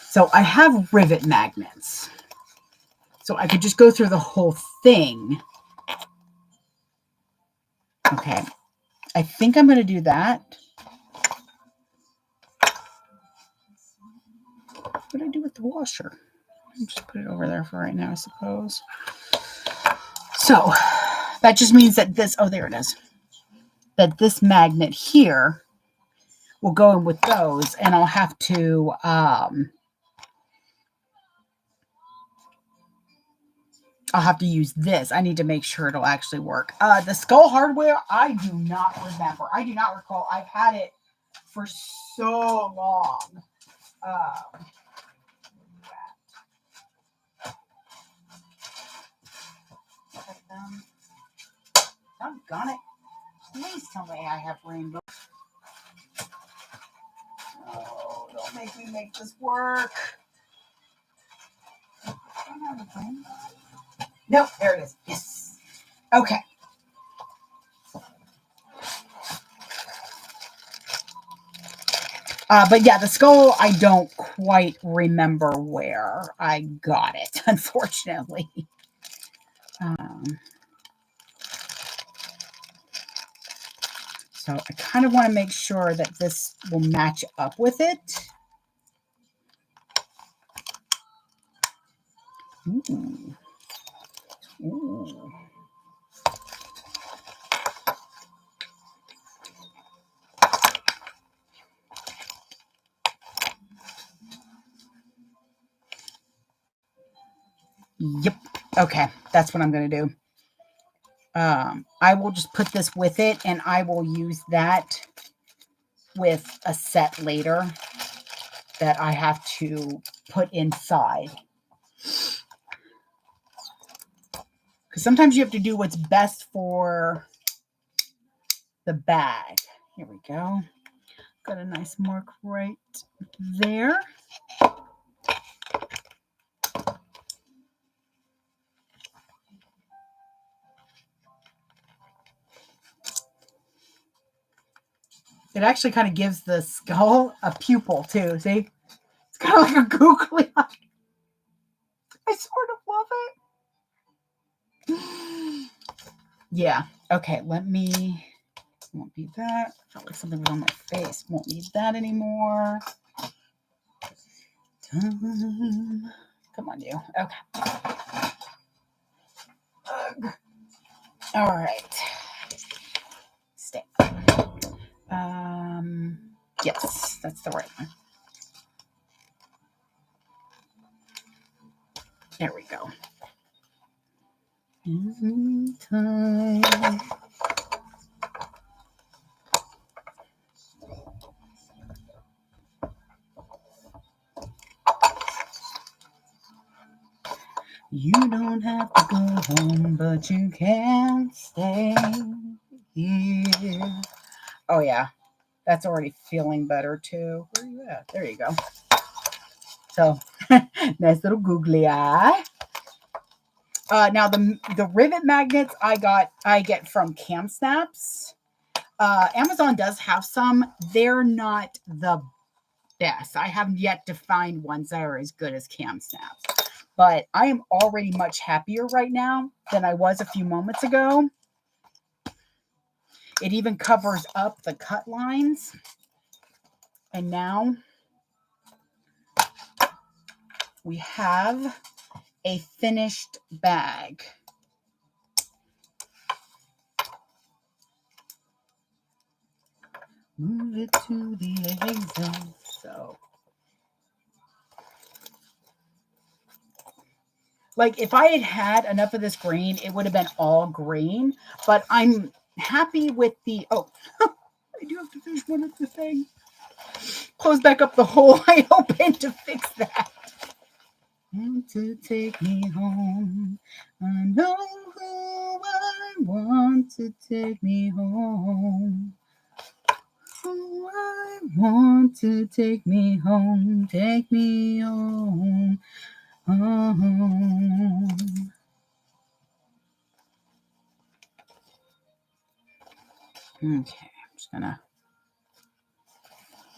So I have rivet magnets. So I could just go through the whole thing. Okay. I think I'm going to do that. What did I do with the washer? I'll just put it over there for right now, I suppose. So that just means that this, oh, there it is. that this magnet here will go in with those, and I'll have to use this. I need to make sure it'll actually work. The skull hardware, I do not remember. I do not recall. I've had it for so long. Doggone it. Please tell me I have rainbow. Oh, don't make me make this work. No, there it is. Yes. Okay. But yeah, the skull, I don't quite remember where I got it, unfortunately. So I kind of want to make sure that this will match up with it. Ooh. Ooh. Yep. Okay. That's what I'm going to do. I will just put this with it, and I will use that with a set later that I have to put inside. Because sometimes you have to do what's best for the bag. Here we go. Got a nice mark right there. It actually kind of gives the skull a pupil too. See? It's kind of like a googly eye. I sort of love it. Yeah. Okay, let me... Won't need that. I felt like something was on my face. Won't need that anymore. Come on, you. Okay. All right. Stay. Yes, that's the right one. There we go. Time. You don't have to go home, but you can stay here. Oh, yeah. That's already feeling better, too. Where are you at? There you go. So, nice little googly eye. Now, the rivet magnets I get from Cam Snaps. Amazon does have some. They're not the best. I haven't yet to find ones that are as good as Cam Snaps. But I am already much happier right now than I was a few moments ago. It even covers up the cut lines. And now we have a finished bag. Move it to the exit. So, like, if I had had enough of this green, it would have been all green. But I'm happy with the... Oh, I do have to finish one of the things. Close back up the hole I opened to fix that. Want to take me home. I know who I want to take me home. Who I want to take me home. Take me home. Home. Okay, I'm just gonna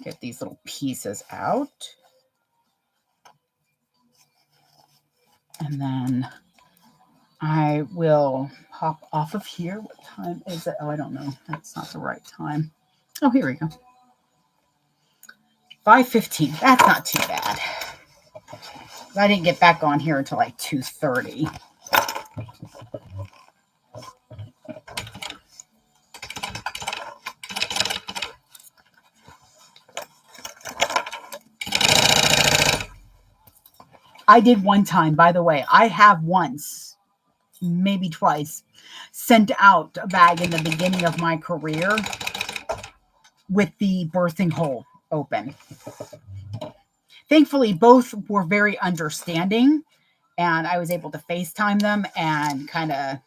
get these little pieces out. And then I will pop off of here. What time is it? Oh, I don't know. That's not the right time. Oh, here we go. 5:15. That's not too bad. I didn't get back on here until like 2:30. I did one time, by the way. I have once, maybe twice, sent out a bag in the beginning of my career with the birthing hole open. Thankfully, both were very understanding, and I was able to FaceTime them and kind of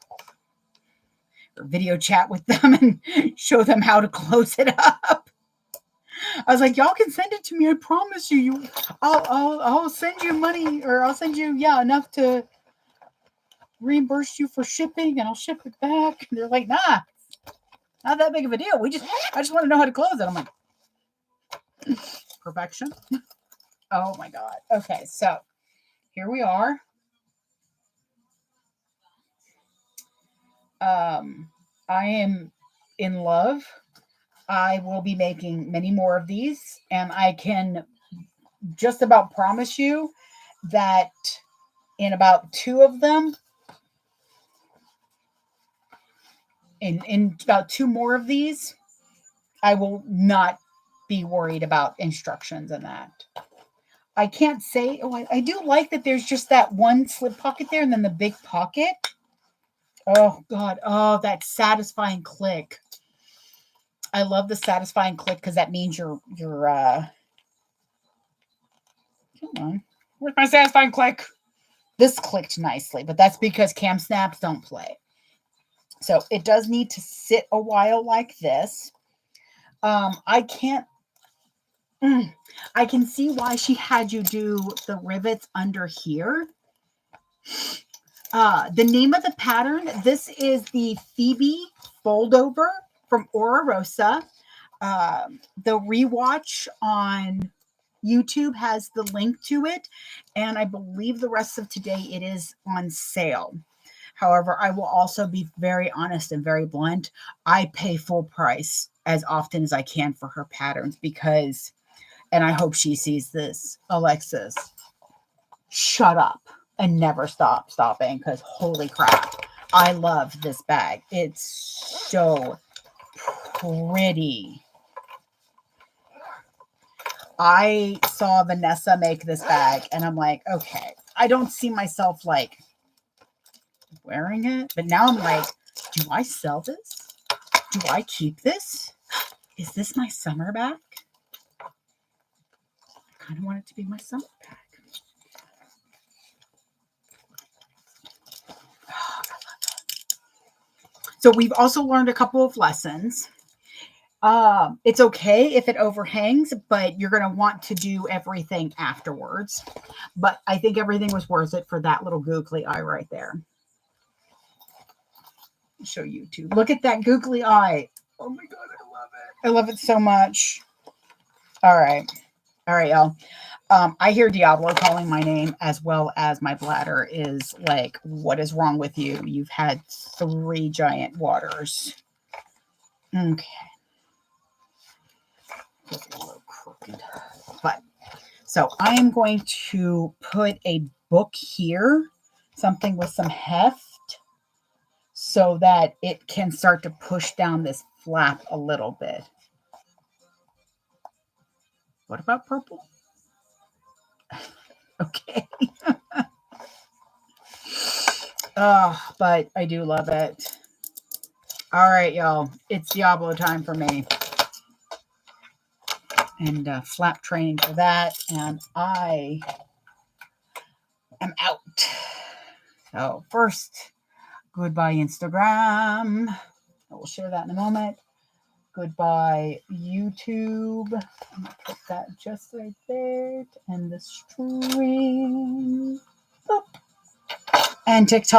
video chat with them and show them how to close it up. I was like, y'all can send it to me. I promise you. I'll send you money, or I'll send you enough to reimburse you for shipping, and I'll ship it back. And they're like, nah, not that big of a deal. I just want to know how to close it. I'm like, perfection. Oh my God. Okay, so here we are. I am in love. I will be making many more of these, and I can just about promise you that in about 2 of them, in about 2 more of these, I will not be worried about instructions in that. I can't say, I do like that there's just that one slip pocket there and then the big pocket. Oh God. Oh, that satisfying click. I love the satisfying click because that means you're come on. Where's my satisfying click? This clicked nicely, but that's because cam snaps don't play. So it does need to sit a while like this. I can see why she had you do the rivets under here. The name of the pattern, this is the Fibi fold over from Rosa. The rewatch on YouTube has the link to it, and I believe the rest of today it is on sale. However, I will also be very honest and very blunt. I pay full price as often as I can for her patterns because, and I hope she sees this, Alexis, shut up and never stop stopping because holy crap, I love this bag. It's so pretty. I saw Vanessa make this bag and I'm like, okay, I don't see myself like wearing it, but now I'm like, do I sell this? Do I keep this? Is this my summer bag? I kind of want it to be my summer bag. Oh, I love it. So we've also learned a couple of lessons. It's okay if it overhangs, but you're going to want to do everything afterwards. But I think everything was worth it for that little googly eye right there. I'll show you too. Look at that googly eye. Oh my God, I love it. I love it so much. All right, y'all. I hear Diablo calling my name as well as my bladder is like, what is wrong with you? You've had 3 giant waters. Okay. Just a little crooked. But so I'm going to put a book here, something with some heft, so that it can start to push down this flap a little bit. What about purple? Okay. But I do love it. All right, y'all. It's Diablo time for me. And flap training for that. And I am out. So first, goodbye Instagram. I will share that in a moment. Goodbye YouTube. I'm going to put that just right there to end the stream. Boop. And TikTok.